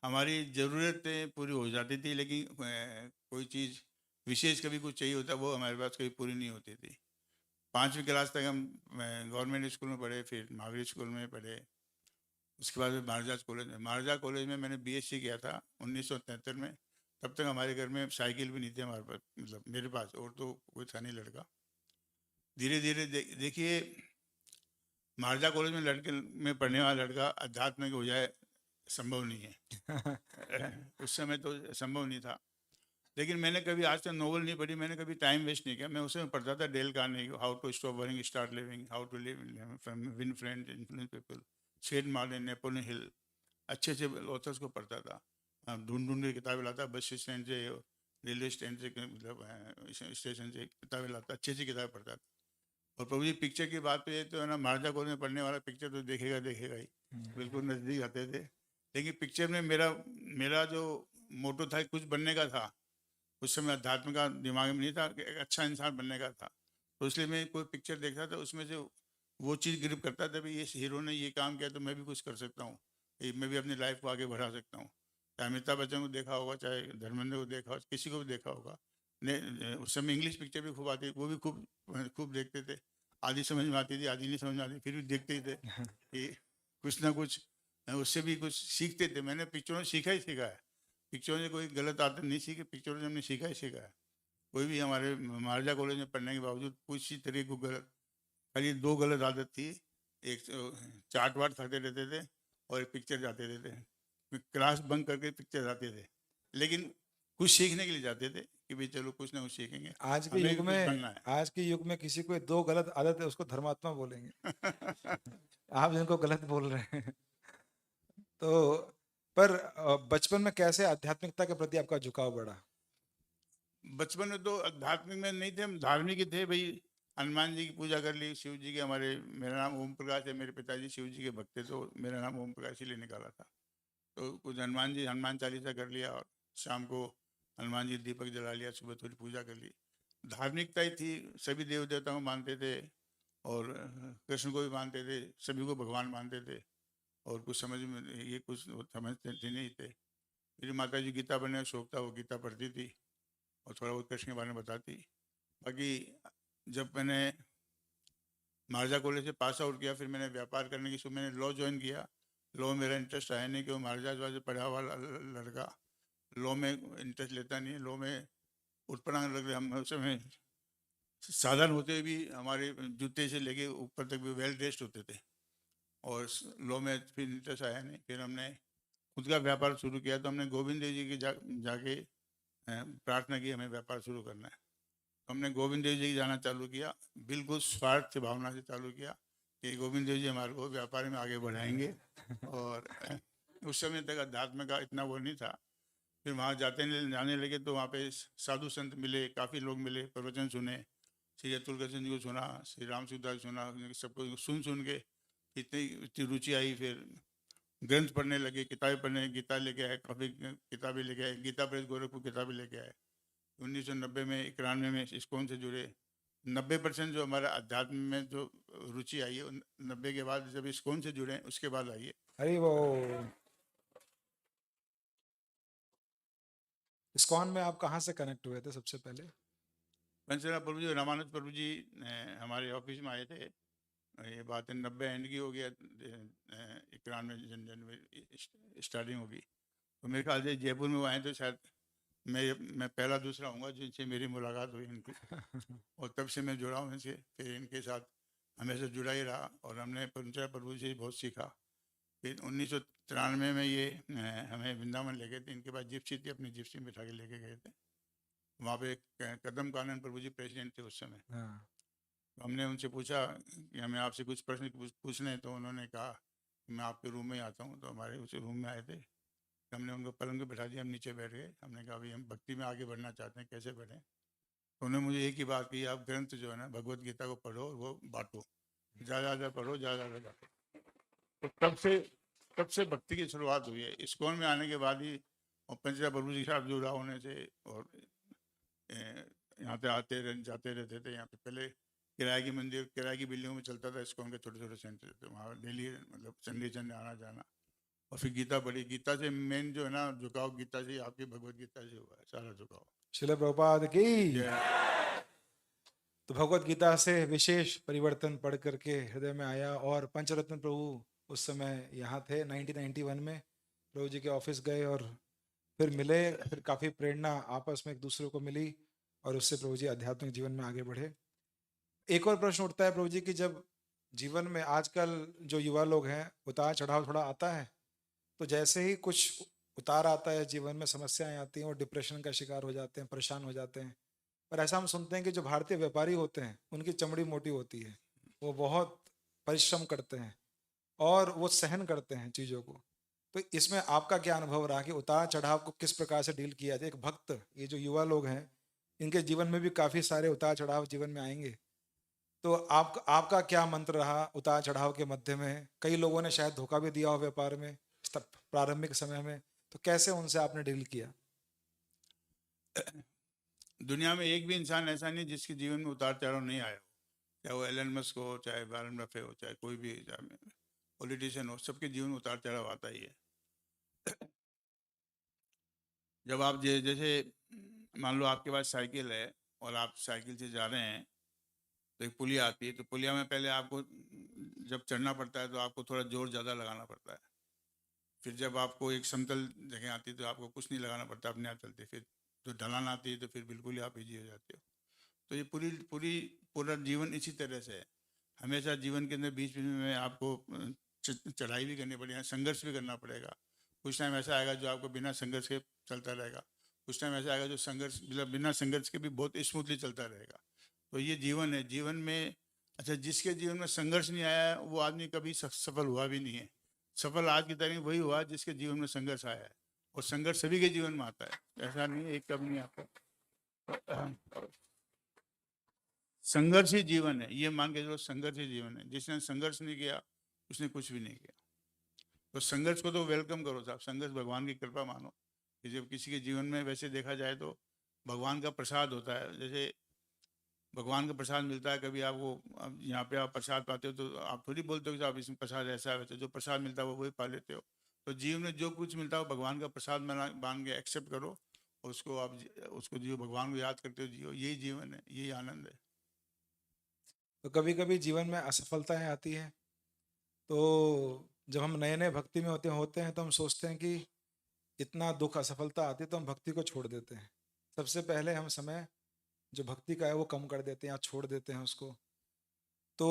[SPEAKER 2] हमारी ज़रूरतें पूरी हो जाती थी, लेकिन कोई चीज़ विशेष कभी कुछ चाहिए होता वो हमारे पास कभी पूरी नहीं होती थी। 5वीं क्लास तक हम गवर्नमेंट स्कूल में पढ़े, फिर महावीर स्कूल में पढ़े। उसके बाद महाराजा कॉलेज में मैंने बीएससी किया था 1973 में। तब तक हमारे घर में साइकिल भी नहीं थी हमारे पास, मतलब मेरे पास, और तो कोई था नहीं लड़का। धीरे धीरे देखिए, महाराजा कॉलेज में लड़के में पढ़ने वाला लड़का अध्यात्म हो जाए, संभव नहीं है। उस समय तो संभव नहीं था। लेकिन मैंने कभी आज तक नोवेल नहीं पढ़ी, मैंने कभी टाइम वेस्ट नहीं किया। मैं उस समय पढ़ता था Dale Carnegie, how to stop worrying start living, how to live win friend influence people, Swett Marden, Napoleon Hill, अच्छे अच्छे ऑथर्स को पढ़ता था। ढूंढ ढूंढ के किताबें लाता, बस स्टैंड से, रेलवे स्टैंड से, मतलब स्टेशन से किताबें लाता, अच्छी अच्छी किताबें पढ़ता था। और प्रभु जी, पिक्चर की बात पे तो है ना, महाराजा कॉलेज में पढ़ने वाला पिक्चर तो देखेगा देखेगा ही, बिल्कुल नज़दीक आते थे। लेकिन पिक्चर में मेरा मेरा जो मोटो था, कुछ बनने का था। उस समय अध्यात्म का दिमाग में नहीं था कि एक अच्छा इंसान बनने का था। तो इसलिए मैं कोई पिक्चर देखता था, उसमें से वो चीज़ ग्रिप करता था, भाई ये हीरो ने ये काम किया तो मैं भी कुछ कर सकता हूँ, मैं भी अपनी लाइफ को आगे बढ़ा सकता हूँ। चाहे अमिताभ बच्चन को देखा होगा, चाहे धर्मेंद्र को देखा होगा, किसी को भी देखा होगा। ने उस समय इंग्लिश पिक्चर भी खूब आती, वो भी खूब खूब देखते थे। आधी समझ में आती थी, आधी नहीं समझ में आती, फिर भी देखते ही थे कि कुछ ना कुछ उससे भी कुछ सीखते थे। मैंने पिक्चरों से सीखा ही सीखा है। पिक्चरों से कोई गलत आदत नहीं सीखी, पिक्चरों से हमने सीखा ही सीखा है। कोई भी हमारे महाराजा कॉलेज में पढ़ने के बावजूद कुछ ही तरीके को गलत, खाली 2 गलत आदत थी। एक चाट वाट खाते रहते थे, और एक पिक्चर जाते रहते थे। क्लास बंक करके पिक्चर जाते थे, लेकिन कुछ सीखने के लिए जाते थे कि भाई चलो कुछ ना कुछ सीखेंगे, हमें भी कुछ बनना है।
[SPEAKER 1] आज के युग में किसी को 2 गलत आदत है उसको धर्मात्मा बोलेंगे। आप जिनको गलत बोल रहे हैं। तो पर बचपन में कैसे आध्यात्मिकता के प्रति आपका झुकाव बढ़ा?
[SPEAKER 2] बचपन में तो आध्यात्मिक में नहीं थे, हम धार्मिक ही थे भाई। हनुमान जी की पूजा कर ली, शिव जी के, हमारे, मेरा नाम ओम प्रकाश है, मेरे पिताजी शिव जी के भक्त थे, तो मेरा नाम ओम प्रकाश इसलिए निकाला था। तो कुछ हनुमान चालीसा कर लिया, और शाम को हनुमान जी दीपक जला लिया, सुबह थोड़ी पूजा कर ली। धार्मिकता ही थी, सभी देव देवताओं को मानते थे, और कृष्ण को भी मानते थे, सभी को भगवान मानते थे। और कुछ समझ में ये कुछ समझते नहीं थे। मेरी माता जी गीता पढ़ने का शौक था, वो गीता पढ़ती थी और थोड़ा बहुत कृष्ण के बारे में बताती। बाकी जब मैंने महाराजा कॉलेज से पास आउट किया, फिर मैंने व्यापार करने की, मैंने लॉ ज्वाइन किया। लॉ मेरा इंटरेस्ट आया नहीं, क्योंकि महाराजा से पढ़ा हुआ लड़का लॉ में इंटरेस्ट लेता नहीं है। लॉ में उठपटांग लग रहे, हम उस समय साधारण होते भी, हमारे जूते से लेके ऊपर तक भी वेल ड्रेस्ड होते थे, और लॉ में फिर इंटरेस्ट आया नहीं। फिर हमने खुद का व्यापार शुरू किया, तो हमने गोविंद देव जी के जाके प्रार्थना की, हमें व्यापार शुरू करना है। तो हमने गोविंद देव जी की जाना चालू किया, बिल्कुल स्वार्थ भावना से चालू किया कि गोविंद देव जी हमारे को व्यापार में आगे बढ़ाएंगे। और उस समय तक अध्यात्म का इतना वो नहीं था। फिर वहाँ जाने लगे, तो वहाँ पे साधु संत मिले, काफ़ी लोग मिले, प्रवचन सुने, श्री अतुल कृष्ण जी को सुना, श्री राम सुखदास सुना, सबको सुन के इतनी रुचि आई। फिर ग्रंथ पढ़ने लगे, किताबें पढ़ने, गीता लेके आए, काफ़ी किताबें लेके आए, गीता प्रेस गोरखपुर किताबें लेके आए। 1990 में 91 में इस्कॉन से जुड़े, 90% जो हमारा अध्यात्म में जो रुचि आई है 90 के बाद जब इस्कॉन से जुड़े हैं, उसके बाद आई है।
[SPEAKER 1] अरे वो इस्कॉन में आप कहाँ से कनेक्ट हुए थे सबसे पहले?
[SPEAKER 2] पंचनाथ प्रभु जी, रामानुज प्रभु जी हमारे ऑफिस में आए थे। ये बात है 90 एंड की हो गया, 91 जनवरी स्टार्टिंग होगी। तो मेरे ख्याल से जयपुर में वो आए तो शायद मैं पहला दूसरा हूँगा जिनसे मेरी मुलाकात हुई इनकी। और तब से मैं जुड़ा हूँ इनसे, फिर इनके साथ हमेशा जुड़ा ही रहा और हमने पंचनाथ प्रभु जी से बहुत सीखा। फिर 1993 में ये हमें वृंदावन ले गए थे, इनके पास जिप्सी थी, अपनी जिप्सी में बिठा के लेके गए थे। वहाँ पे कदम कानन प्रभु जी प्रेसिडेंट थे उस समय।
[SPEAKER 1] हाँ।
[SPEAKER 2] तो हमने उनसे पूछा कि हमें आपसे कुछ प्रश्न पूछने हैं, तो उन्होंने कहा कि मैं आपके रूम में आता हूँ। तो हमारे उस रूम में आए थे, तो हमने उनको पलंग पे बैठा दिया, हम नीचे बैठ गए। हमने कहा भाई हम भक्ति में आगे बढ़ना चाहते हैं, कैसे बढ़ें? तो उन्होंने मुझे एक ही बात की, आप ग्रंथ जो है ना भगवत गीता को पढ़ो और वो बांटो, ज़्यादा ज़्यादा पढ़ो, ज़्यादा ज़्यादा बांटो। तो तब से भक्ति की शुरुआत हुई है। इस्कॉन में आने के बाद ही और पंचनाथ प्रभु जी के साथ जुड़ा होने से, और यहाँ पे जाते रहते थे। यहाँ पे पहले किराए की मंदिर, किराए की बिल्डिंगों में चलता था इस्कॉन के छोटे छोटे सेंटर थे, वहाँ डेली मतलब संडे संडे आना जाना। और फिर गीता पढ़ी। गीता से मेन जो है ना झुकाव, गीता से आपकी भगवत गीता से हुआ है सारा झुकाव।
[SPEAKER 1] शिल प्रभुपाद की।
[SPEAKER 2] जय।
[SPEAKER 1] तो भगवत गीता से विशेष परिवर्तन पढ़ करके हृदय में आया। और पंचरत्न प्रभु उस समय यहाँ थे 1991 में, प्रभु जी के ऑफिस गए और फिर मिले। फिर काफी प्रेरणा आपस में एक दूसरे को मिली और उससे प्रभु जी आध्यात्मिक जीवन में आगे बढ़े। एक और प्रश्न उठता है प्रभु जी की, जब जीवन में आजकल जो युवा लोग हैं, उतार चढ़ाव थोड़ा आता है, तो जैसे ही कुछ उतार आता है जीवन में, समस्याएं आती हैं और डिप्रेशन का शिकार हो जाते हैं, परेशान हो जाते हैं। पर ऐसा हम सुनते हैं कि जो भारतीय व्यापारी होते हैं उनकी चमड़ी मोटी होती है, वो बहुत परिश्रम करते हैं और वो सहन करते हैं चीज़ों को। तो इसमें आपका क्या अनुभव रहा कि उतार चढ़ाव को किस प्रकार से डील किया जाए? एक भक्त, ये जो युवा लोग हैं, इनके जीवन में भी काफ़ी सारे उतार चढ़ाव जीवन में आएंगे, तो आपका क्या मंत्र रहा उतार चढ़ाव के मध्य में? कई लोगों ने शायद धोखा भी दिया हो व्यापार में प्रारंभिक समय में, तो कैसे उनसे आपने डील किया?
[SPEAKER 2] दुनिया में एक भी इंसान ऐसा नहीं जिसके जीवन में उतार चढ़ाव नहीं आया हो, चाहे वो एलन मस्क हो, चाहे वारेन बफे हो, चाहे कोई भी पॉलिटिशियन हो, सबके जीवन में उतार चढ़ाव आता ही है। जब आप जैसे मान लो आपके पास साइकिल है और आप साइकिल से जा रहे हैं, तो एक पुलिया आती है, तो पुलिया में पहले आपको जब चढ़ना पड़ता है तो आपको थोड़ा जोर ज़्यादा लगाना पड़ता है। फिर जब आपको एक समतल जगह आती है तो आपको कुछ नहीं लगाना पड़ता, अपने आप चलते। फिर जो ढलान आती है तो फिर बिल्कुल ही आप इजी हो जाते हो। तो ये पूरा जीवन इसी तरह से है। हमेशा जीवन के अंदर बीच बीच में आपको चढ़ाई भी करनी पड़ेगी, संघर्ष भी करना पड़ेगा। कुछ टाइम ऐसा आएगा जो आपको बिना संघर्ष के चलता रहेगा, कुछ टाइम ऐसा आएगा जो संघर्ष मतलब बिना संघर्ष के भी बहुत स्मूथली चलता रहेगा। तो ये जीवन है। जीवन में अच्छा, जिसके जीवन में संघर्ष नहीं आया है वो आदमी कभी सफल हुआ भी नहीं है। सफल आज की तारीख वही हुआ जिसके जीवन में संघर्ष आया है, और संघर्ष सभी के जीवन में आता है, ऐसा नहीं है एक कभी नहीं आता। संघर्ष ही जीवन है, ये मान के चलो संघर्ष ही जीवन है। जिसने संघर्ष नहीं किया उसने कुछ भी नहीं किया। तो संघर्ष को तो वेलकम करो साहब, संघर्ष भगवान की कृपा मानो कि जब किसी के जीवन में वैसे देखा जाए तो भगवान का प्रसाद होता है। जैसे भगवान का प्रसाद मिलता है, कभी आपको यहाँ पे आप प्रसाद पाते हो तो आप थोड़ी बोलते हो कि आप इसमें प्रसाद ऐसा है वैसे, जो प्रसाद मिलता है वो वही पा लेते हो। तो जीवन में जो कुछ मिलता है वो भगवान का प्रसाद मान के एक्सेप्ट करो, और उसको आप उसको जियो, भगवान को याद करते हो जियो। यही जीवन है, यही आनंद है।
[SPEAKER 1] तो कभी कभी जीवन में असफलताएं आती हैं, तो जब हम नए नए भक्ति में होते हैं तो हम सोचते हैं कि इतना दुख असफलता आती है तो हम भक्ति को छोड़ देते हैं। सबसे पहले हम समय जो भक्ति का है वो कम कर देते हैं या छोड़ देते हैं उसको। तो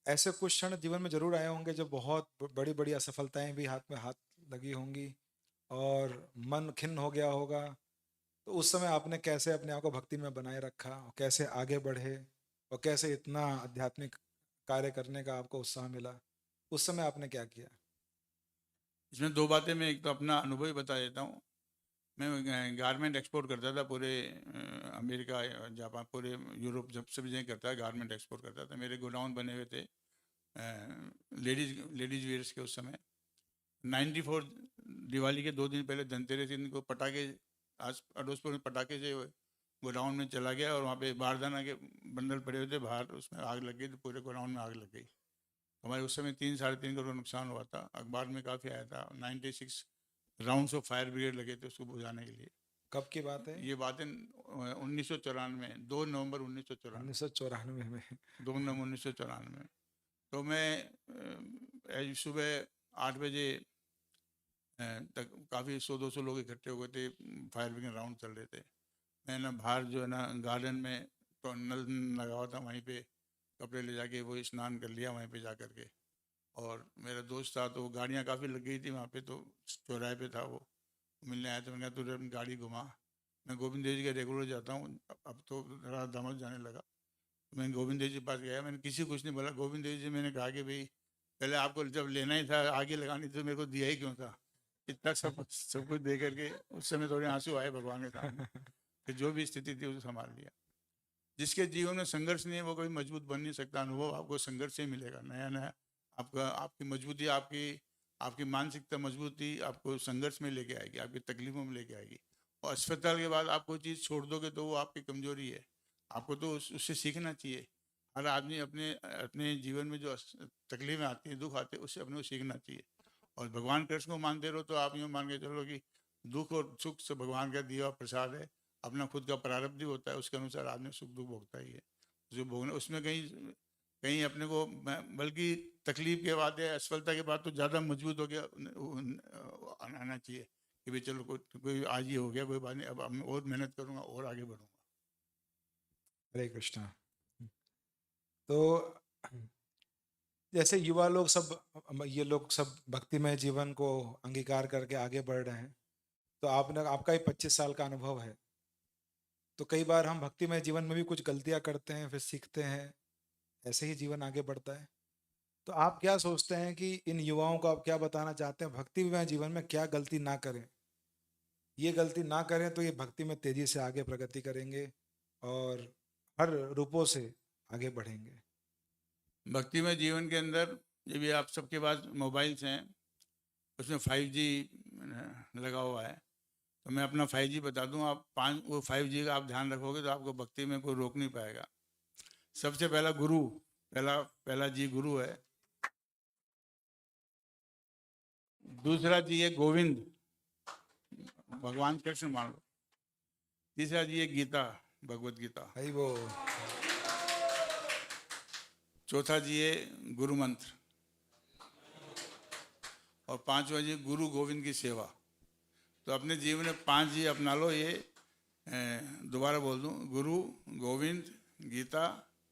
[SPEAKER 1] ऐसे कुछ क्षण जीवन में जरूर आए होंगे जब बहुत बड़ी बड़ी असफलताएं भी हाथ में हाथ लगी होंगी और मन खिन्न हो गया होगा। तो उस समय आपने कैसे अपने आप को भक्ति में बनाए रखा और कैसे आगे बढ़े और कैसे इतना आध्यात्मिक कार्य करने का आपको उत्साह मिला? उस समय आपने क्या किया?
[SPEAKER 2] इसमें दो बातें मैं एक तो अपना अनुभव ही बता देता हूँ। मैं गारमेंट एक्सपोर्ट करता था पूरे अमेरिका, जापान, पूरे यूरोप, जब सभी जगह करता है गारमेंट एक्सपोर्ट करता था। मेरे गोडाउन बने हुए थे लेडीज वेयर्स के। उस समय 94 दिवाली के 2 दिन पहले धनतेरस दिन को पटाखे, आज अड़ोस पड़ोस में पटाखे से गोडाउन में चला गया और वहाँ पे बारदाना के बंडल पड़े हुए थे बाहर, उसमें आग लग गई तो पूरे गोडाउन में आग लग गई। हमारे उस समय 3-3.5 करोड़ नुकसान हुआ था। अखबार में काफ़ी आया था। 96 राउंड्स ऑफ फायर ब्रिगेड लगे थे उसको बुझाने के लिए।
[SPEAKER 1] कब की बात है?
[SPEAKER 2] ये बात है 1994, 2 नवंबर 1994,
[SPEAKER 1] 1994 में।
[SPEAKER 2] 2 नवंबर 1994। तो मैं सुबह 8 बजे तक काफ़ी 100-200 लोग इकट्ठे हो गए थे, फायर ब्रिगेड राउंड चल रहे थे। मैं ना बाहर जो है ना गार्डन में तो नल लगा हुआ था, वहीं पे कपड़े ले जाके वो स्नान कर लिया वहीं पे जा कर के। और मेरा दोस्त था तो गाड़ियाँ काफ़ी लग गई थी वहाँ पे, तो चौराहे पे था वो, मिलने आया तो मैंने कहा तुझे गाड़ी घुमा। मैं गोविंद देव जी का रेगुलर जाता हूँ, अब तो रात दामद जाने लगा। मैं गोविंद देव जी के पास गया, मैंने किसी को कुछ नहीं बोला। गोविंद देव जी मैंने कहा कि भाई पहले आपको जब लेना ही था आगे लगानी तो मेरे को दिया ही क्यों था, इतना सब कुछ दे करके। उस समय थोड़े आंसू आए भगवान के सामने कि जो भी स्थिति थी उसे संभाल लिया। जिसके जीवन में संघर्ष नहीं है वो कभी मजबूत बन नहीं सकता। अनुभव आपको संघर्ष से ही मिलेगा, नया नया आपका, आपकी मजबूती, आपकी मानसिकता मजबूती आपको संघर्ष में लेके आएगी, आपकी तकलीफों में लेके आएगी। और अस्पताल के बाद आप कोई चीज़ छोड़ दोगे तो वो आपकी कमजोरी है, आपको तो उससे सीखना चाहिए। हर आदमी अपने अपने जीवन में जो तकलीफें आती हैं, दुख आते हैं, उससे अपने को सीखना चाहिए। और भगवान कृष्ण को मानते रहो तो आप यूँ मान के चलो कि दुख और सुख से भगवान का दिया हुआ प्रसाद है। अपना खुद का प्रारब्ध भी होता है, उसके अनुसार आदमी सुख दुख भोगता ही है। जो भोगना उसमें कहीं कहीं अपने को, बल्कि तकलीफ के बाद या असफलता के बाद तो ज़्यादा मजबूत हो गया आना चाहिए कि भाई चलो कोई आज ही हो गया, कोई बात नहीं, अब मैं और मेहनत करूँगा और आगे बढ़ूँगा।
[SPEAKER 1] हरे कृष्णा। तो जैसे युवा लोग सब, ये लोग सब भक्तिमय जीवन को अंगीकार करके आगे बढ़ रहे हैं, तो आपका ही 25 साल का अनुभव है, तो कई बार हम भक्तिमय जीवन में भी कुछ गलतियां करते हैं, फिर सीखते हैं, ऐसे ही जीवन आगे बढ़ता है। तो आप क्या सोचते हैं कि इन युवाओं को आप क्या बताना चाहते हैं, भक्तिमय जीवन में क्या गलती ना करें? ये गलती ना करें तो ये भक्ति में तेजी से आगे प्रगति करेंगे और हर रूपों से आगे बढ़ेंगे।
[SPEAKER 2] भक्ति में जीवन के अंदर जब ये आप सबके पास मोबाइल्स हैं, उसमें 5G लगा हुआ है, तो मैं अपना 5G बता दूं, आप वो 5G का आप ध्यान रखोगे तो आपको भक्ति में कोई रोक नहीं पाएगा। सबसे पहला गुरु, पहला जी गुरु है। दूसरा जी है गोविंद, भगवान कृष्ण मान लो। तीसरा जी है गीता, भगवत गीता।
[SPEAKER 1] भाई वो
[SPEAKER 2] चौथा जी है गुरु मंत्र। और पांचवा जी गुरु गोविंद की सेवा। तो अपने जीवन में 5G अपना लो। ये दोबारा बोल दूं, गुरु गोविंद गीता,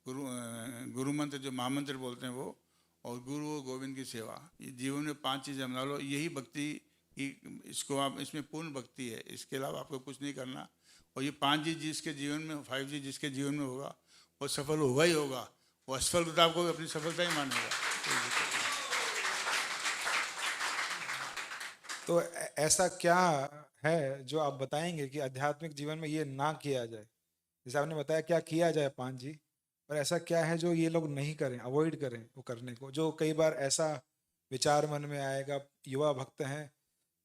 [SPEAKER 2] गुरु मंत्र जो महामंत्र बोलते हैं वो, और गुरु गोविंद की सेवा। ये जीवन में 5 चीज़ अपना लो, यही भक्ति की, इसको आप, इसमें पूर्ण भक्ति है, इसके अलावा आपको कुछ नहीं करना। और ये 5G जिसके जीवन में, 5G जिसके जीवन में होगा वो सफल होगा ही होगा। वो असफलता आपको अपनी सफलता ही मानेगा।
[SPEAKER 1] तो ऐसा क्या है जो आप बताएंगे कि आध्यात्मिक जीवन में ये ना किया जाए? जैसे आपने बताया क्या किया जाए 5G, और ऐसा क्या है जो ये लोग नहीं करें, अवॉइड करें वो करने को? जो कई बार ऐसा विचार मन में आएगा, युवा भक्त हैं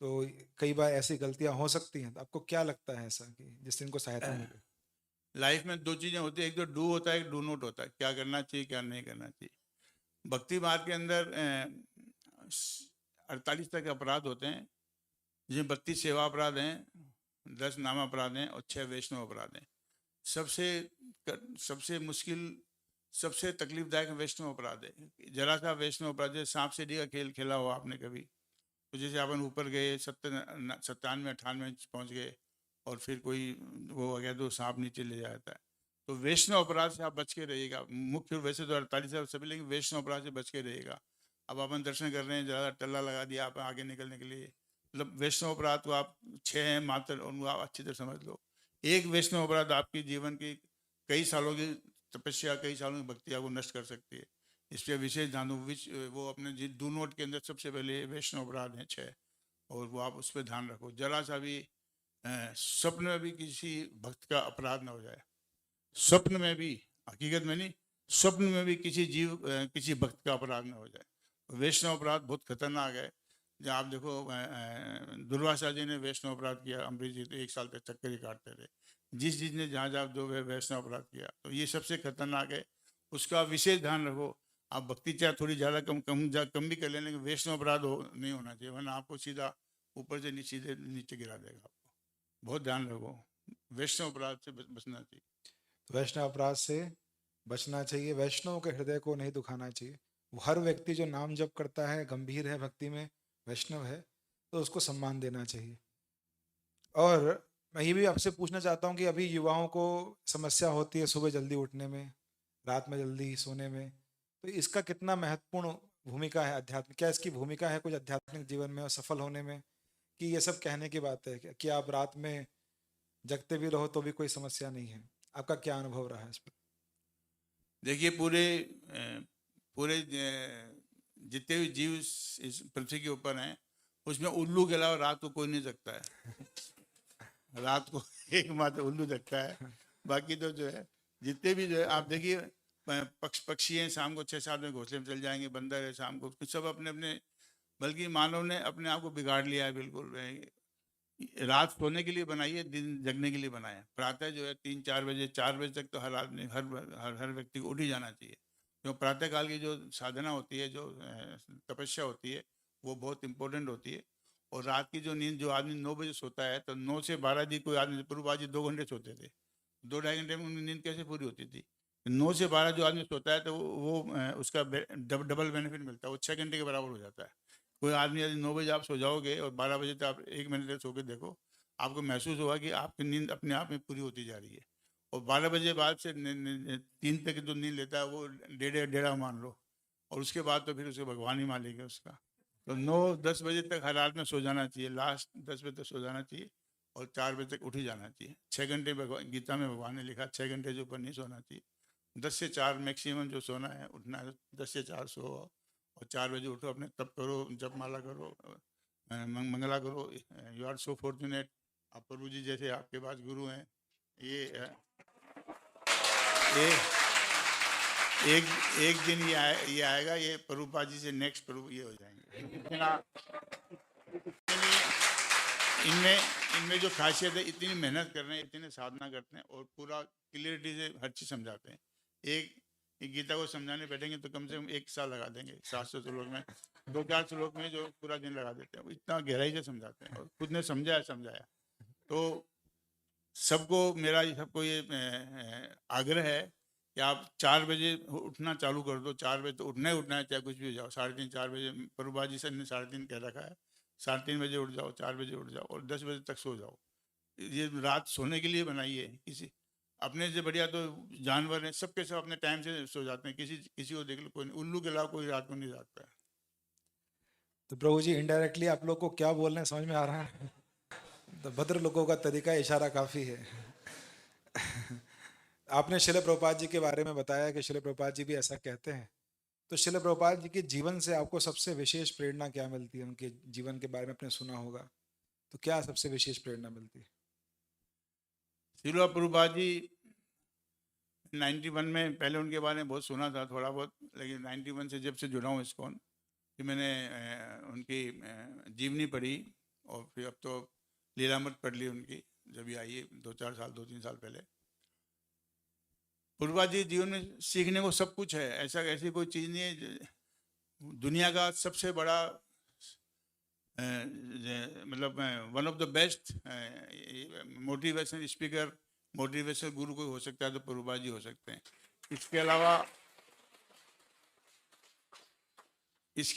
[SPEAKER 1] तो कई बार ऐसी गलतियां हो सकती हैं, तो आपको क्या लगता है ऐसा कि जिससे इनको सहायता मिले?
[SPEAKER 2] लाइफ में 2 चीज़ें होती है, एक तो डू होता है, एक डू नोट होता है, क्या करना चाहिए क्या नहीं करना चाहिए। भक्ति मार्ग के अंदर 48 तरह के अपराध होते हैं, जिसमें 32 सेवा अपराध हैं, 10 नाम अपराध हैं और 6 वैष्णव अपराध हैं। सबसे मुश्किल, सबसे तकलीफदायक वैष्णव अपराध है। जरा सा वैष्णव अपराध है, सांप सीढ़ी का खेल खेला हो आपने कभी, तो जैसे अपन ऊपर गए 97-98 पहुँच गए और फिर कोई वो हो गया तो सांप नीचे ले जाता है। तो वैष्णव अपराध से आप बच के रहिएगा। मुख्य वैसे तो 48 सभी, लेकिन वैष्णव अपराध से बच के रहिएगा। अब अपन दर्शन कर रहे हैं, ज़्यादा टल्ला लगा दिया आप आगे निकलने के लिए, मतलब वैष्णव अपराध तो आप 6 हैं मात्र, उनको आप अच्छी तरह समझ लो। एक वैष्णव अपराध आपकी जीवन की कई सालों की तपस्या, कई सालों की भक्ति आपको नष्ट कर सकती है। इस पर विशेष ध्यान दो। वो अपने डू नोट के अंदर सबसे पहले वैष्णव अपराध हैं 6, और वो आप उस पर ध्यान रखो। जरा सा भी स्वप्न में भी किसी भक्त का अपराध ना हो जाए। स्वप्न में भी, हकीकत में नहीं, स्वप्न में भी किसी भक्त का अपराध ना हो जाए। वैष्णव अपराध बहुत खतरनाक है। जब आप देखो दुर्वासा जी ने वैष्णव अपराध किया, अम्बरीश जी तो 1 साल तक चक्कर ही काटते थे। जिस चीज ने जहाँ जहाँ जो वैष्णव अपराध किया, तो ये सबसे खतरनाक है। उसका विशेष ध्यान रखो। आप भक्ति चाहे थोड़ी ज्यादा कम भी कर लें, लेकिन वैष्णव अपराध नहीं होना चाहिए, वरना आपको सीधा ऊपर से सीधे नीचे गिरा देगा आपको। बहुत ध्यान रखो, वैष्णव अपराध से बचना चाहिए।
[SPEAKER 1] तो वैष्णव अपराध से बचना चाहिए, वैष्णव के हृदय को नहीं दुखाना चाहिए। वो हर व्यक्ति जो नाम जप करता है, गंभीर है भक्ति में, वैष्णव है, तो उसको सम्मान देना चाहिए। और मैं ये भी आपसे पूछना चाहता हूँ कि अभी युवाओं को समस्या होती है सुबह जल्दी उठने में, रात में जल्दी सोने में, तो इसका कितना महत्वपूर्ण भूमिका है अध्यात्म, क्या इसकी भूमिका है कुछ आध्यात्मिक जीवन में और सफल होने में, कि ये सब कहने की बात है कि आप रात में जगते भी रहो तो भी कोई समस्या नहीं है? आपका क्या अनुभव रहा है इस पर?
[SPEAKER 2] देखिए, पूरे जितने भी जीव इस पृथ्वी के ऊपर हैं, उसमें उल्लू के अलावा रात को कोई नहीं जगता है। रात को एकमात्र उल्लू जगता है, बाकी तो जो है जितने भी जो है, आप देखिए पक्षी हैं, शाम को 6-7 में घोंसले में चल जाएंगे, बंदर है शाम को, सब अपने अपने, बल्कि मानव ने अपने आप को बिगाड़ लिया है बिल्कुल। रात सोने के लिए बनाई है, दिन जगने के लिए बनाया है। प्रातः जो है 3-4 बजे 4 बजे तक तो हर आदमी हर व्यक्ति को उठ ही जाना चाहिए। जो प्रातः काल की जो साधना होती है, जो तपस्या होती है, वो बहुत इंपॉर्टेंट होती है। और रात की जो नींद, जो आदमी 9 बजे सोता है, तो 9 से 12 जी कोई आदमी, पूर्वज जी 2 घंटे सोते थे, 2-2.5 घंटे में उनकी नींद कैसे पूरी होती थी? 9 से 12 जो आदमी सोता है, तो वो उसका डबल बेनिफिट मिलता है, वो 6 घंटे के बराबर हो जाता है। कोई आदमी यदि 9 बजे आप सो जाओगे और 12 बजे तक आप 1 मिनट तक सो के देखो, आपको महसूस होगा कि आपकी नींद अपने आप में पूरी होती जा रही है। और 12 बजे बाद से 3 तक जो नींद लेता है, वो डेढ़ा मान लो, और उसके बाद तो फिर उसे भगवान ही मालिक है उसका। तो 9-10 बजे तक हर आदमी सो जाना चाहिए, लास्ट 10 बजे तक सो जाना चाहिए, और 4 बजे तक उठ ही जाना चाहिए। 6 घंटे भगवान, गीता में भगवान ने लिखा 6 घंटे से ऊपर नहीं सोना चाहिए। 10 से 4 मैक्सिमम जो सोना है, उठना है 10 से 4 सो, और 4 बजे उठो, अपने तप करो, जप माला करो, मंगला करो। यू आर सो फॉर्चुनेट, आप प्रभु जी जैसे आपके पास गुरु हैं। ये एक एक दिन ये आएगा, ये प्रभुपाद जी से नेक्स्ट प्रभु ये हो जाएंगे। इनमें जो खासियत है, इतनी मेहनत कर रहे हैं, इतने साधना करते हैं, और पूरा क्लियरिटी से हर चीज समझाते हैं। एक गीता को समझाने बैठेंगे तो कम से कम 1 साल लगा देंगे। 700 श्लोक में 2-4 श्लोक में जो पूरा दिन लगा देते हैं, इतना गहराई से समझाते हैं, और खुद ने समझाया। तो सबको ये आग्रह है कि आप 4 बजे उठना चालू कर दो। 4 बजे तो उठना ही उठना है, चाहे कुछ भी हो जाओ। 3:30-4 बजे प्रभुपा जी सर ने 3:30 कह रखा है। 3:30 बजे उठ जाओ, 4 बजे उठ जाओ, और 10 बजे तक सो जाओ। ये रात सोने के लिए बनाई है। किसी अपने से बढ़िया तो जानवर हैं, सबके सब अपने टाइम से सो जाते हैं। किसी को देख लो, कोई उल्लू के अलावा कोई रात को नहीं जागता है।
[SPEAKER 1] तो प्रभु जी इनडायरेक्टली आप लोग को क्या बोल रहे हैं समझ में आ रहा है? तो भद्र लोगों का तरीका इशारा काफी है। आपने शिल प्रभुपाद जी के बारे में बताया कि शिल प्रभुपाद जी भी ऐसा कहते हैं, तो शिल प्रभुपाद जी के जीवन से आपको सबसे विशेष प्रेरणा क्या मिलती है? उनके जीवन के बारे में आपने सुना होगा, तो क्या सबसे विशेष प्रेरणा मिलती है?
[SPEAKER 2] शिल प्रभुपाद जी 91 में, पहले उनके बारे में बहुत सुना था थोड़ा बहुत, लेकिन 91 से जब से जुड़ा हूँ इस्कॉन, कि मैंने उनकी जीवनी पढ़ी, और फिर अब तो लीलामृत पढ़ ली उनकी, जब ये आई है 2-3 साल पहले। पूर्वा जी जीवन में सीखने को सब कुछ है, ऐसी कोई चीज़ नहीं है। दुनिया का सबसे बड़ा मतलब one of the best motivation speaker, motivation गुरु कोई हो सकता है तो प्रभुपाद जी हो सकते हैं। इसके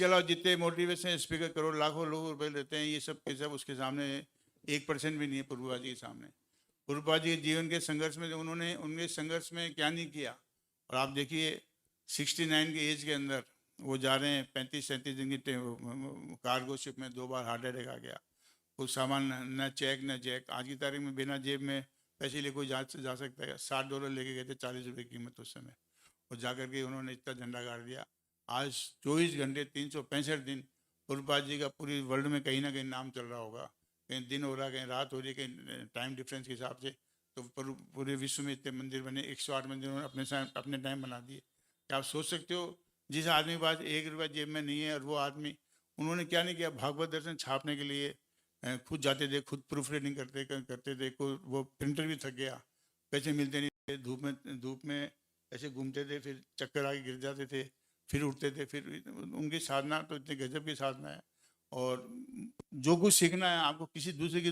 [SPEAKER 2] अलावा जितने मोटिवेशन स्पीकर करोड़ लाखों लोग रुपए लेते हैं, ये सब के सब उसके सामने 1% भी नहीं है प्रभुपाद जी के सामने। प्रभुपाद जी के जीवन के संघर्ष में उन्होंने उनके संघर्ष में क्या नहीं किया। और आप देखिए 69 के एज के अंदर वो जा रहे हैं, 35-37 दिन की कार्गो शिप में 2 बार हार्ट अटैक आ गया। कुछ सामान न चेक न जैक, आज की तारीख में बिना जेब में पैसे ले कोई जा सकता है। $60 लेके गए थे, 40 रुपये कीमत उस समय, और जाकर के उन्होंने इतना झंडा गाड़ दिया। आज 24 घंटे 365 दिन प्रभुपाद जी का पूरी वर्ल्ड में कहीं ना कहीं नाम चल रहा होगा। कहीं दिन हो रहा है, कहीं रात हो रही है, कहीं टाइम डिफरेंस के हिसाब से। तो पूरे विश्व में इतने मंदिर बने, 108 मंदिर उन्होंने अपने टाइम बना दिए। क्या आप सोच सकते हो, जिस आदमी के पास 1 रुपया जेब में नहीं है, और वो आदमी उन्होंने क्या नहीं किया, भागवत दर्शन छापने के लिए खुद जाते थे, खुद प्रूफ रीडिंग करते थे। कोई वो प्रिंटर भी थक गया, पैसे मिलते नहीं थे, धूप में ऐसे घूमते थे, फिर चक्कर आके गिर जाते थे, फिर उठते थे। फिर उनकी साधना तो इतने गजब की साधना है। और जो कुछ सीखना है आपको किसी दूसरे की,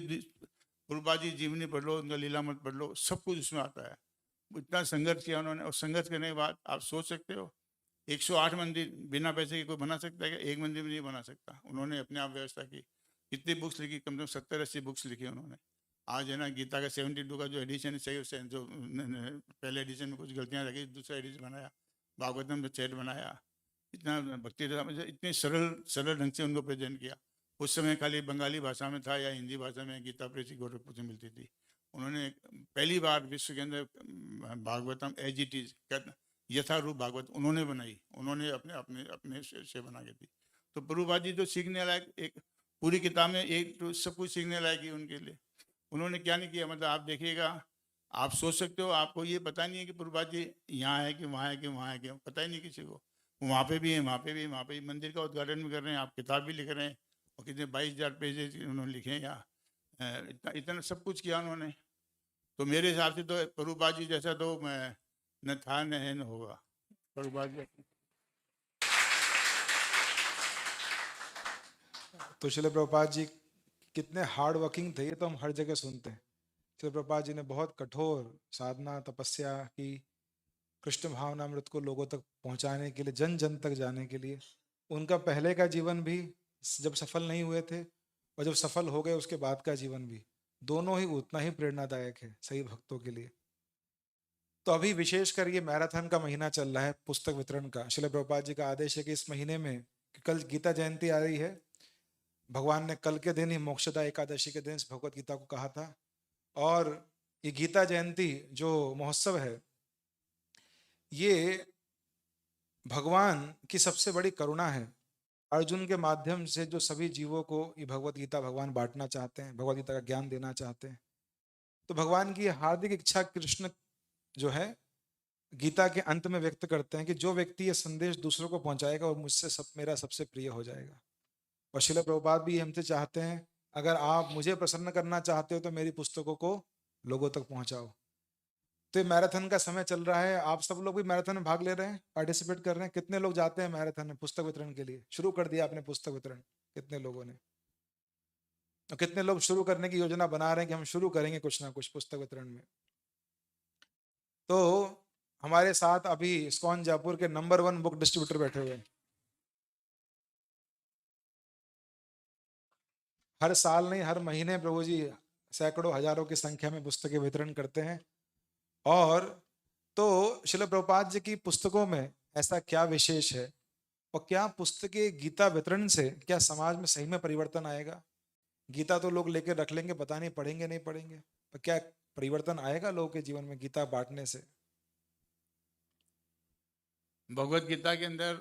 [SPEAKER 2] प्रभुपाद जी जीवनी पढ़ लो, उनका लीलामृत पढ़ लो, सब कुछ उसमें आता है। इतना संघर्ष किया उन्होंने, और संघर्ष करने के बाद आप सोच सकते हो 108 मंदिर बिना पैसे के कोई बना सकता है क्या? एक मंदिर भी नहीं बना सकता। उन्होंने अपने आप व्यवस्था की। कितनी बुक्स लिखी? कम से कम 70-80 बुक्स लिखी उन्होंने। आज है ना, गीता का 72 का जो एडिशन है, सही उससे जो पहले एडिशन में कुछ गलतियां रखी, दूसरा एडिशन बनाया, भागवतम में चैट बनाया। इतना भक्ति इतने सरल सरल ढंग से उनको प्रेजेंट किया। उस समय खाली बंगाली भाषा में था या हिंदी भाषा में गीता प्रेस गोरखपुर से मिलती थी। उन्होंने पहली बार विश्व के अंदर भागवतम एज इट इज यथारूप भागवत उन्होंने बनाई। उन्होंने अपने अपने अपने से बना के दी। तो प्रभुपाद जी तो सीखने लायक, एक पूरी किताब में एक तो सब कुछ सीखने लायक ही उनके लिए। उन्होंने क्या नहीं किया, मतलब आप देखिएगा, आप सोच सकते हो, आपको ये पता नहीं है कि प्रभुपाद जी यहाँ है कि वहाँ है कि वहाँ है कि, पता ही नहीं किसी को। वहाँ पे भी है, वहाँ पे भी, वहाँ पे मंदिर का उद्घाटन भी कर रहे हैं, आप किताब भी लिख रहे हैं, और कितने 22,000 पेजेज उन्होंने लिखे हैं यहाँ। इतना इतना सब कुछ किया उन्होंने। तो मेरे हिसाब से तो प्रभुपाद जी जैसा तो मैं न था न है न होगा। प्रभुपाद जी
[SPEAKER 1] तो श्रील प्रभुपाद जी कितने हार्ड वर्किंग थे, ये तो हम हर जगह सुनते हैं। श्रील प्रभुपाद जी ने बहुत कठोर साधना तपस्या की, कृष्ण भावनामृत को लोगों तक पहुंचाने के लिए, जन जन तक जाने के लिए। उनका पहले का जीवन भी जब सफल नहीं हुए थे, और जब सफल हो गए उसके बाद का जीवन भी, दोनों ही उतना ही प्रेरणादायक है सही भक्तों के लिए। तो अभी विशेषकर ये मैराथन का महीना चल रहा है पुस्तक वितरण का। श्रील प्रभुपाद जी का आदेश है कि इस महीने में, कल गीता जयंती आ रही है, भगवान ने कल के दिन ही मोक्षदा एकादशी के दिन इस भगवत गीता को कहा था। और ये गीता जयंती जो महोत्सव है, ये भगवान की सबसे बड़ी करुणा है। अर्जुन के माध्यम से जो सभी जीवों को ये भगवत गीता भगवान बांटना चाहते हैं, भगवत गीता का ज्ञान देना चाहते हैं। तो भगवान की हार्दिक इच्छा कृष्ण जो है गीता के अंत में व्यक्त करते हैं कि जो व्यक्ति ये संदेश दूसरों को पहुंचाएगा वो मुझसे मेरा सबसे प्रिय हो जाएगा। और श्रील प्रभुपाद भी हमसे चाहते हैं, अगर आप मुझे प्रसन्न करना चाहते हो तो मेरी पुस्तकों को लोगों तक पहुंचाओ। तो मैराथन का समय चल रहा है, आप सब लोग भी मैराथन में भाग ले रहे हैं, पार्टिसिपेट कर रहे हैं। कितने लोग जाते हैं मैराथन में पुस्तक वितरण के लिए? शुरू कर दिया आपने पुस्तक वितरण कितने लोगों ने? और कितने लोग शुरू करने की योजना बना रहे हैं कि हम शुरू करेंगे कुछ ना कुछ पुस्तक वितरण में? तो हमारे साथ अभी इस्कॉन जयपुर के नंबर 1 बुक डिस्ट्रीब्यूटर बैठे हुए हैं। हर साल नहीं, हर महीने प्रभु जी सैकड़ों हजारों की संख्या में पुस्तकें वितरण करते हैं। और तो श्रील प्रभुपाद जी की पुस्तकों में ऐसा क्या विशेष है, और क्या पुस्तकें गीता वितरण से क्या समाज में सही में परिवर्तन आएगा? गीता तो लोग लेकर रख लेंगे, पता नहीं पढ़ेंगे नहीं पढ़ेंगे, पर क्या परिवर्तन आएगा लोगों के जीवन में गीता बांटने से?
[SPEAKER 2] भगवत गीता के अंदर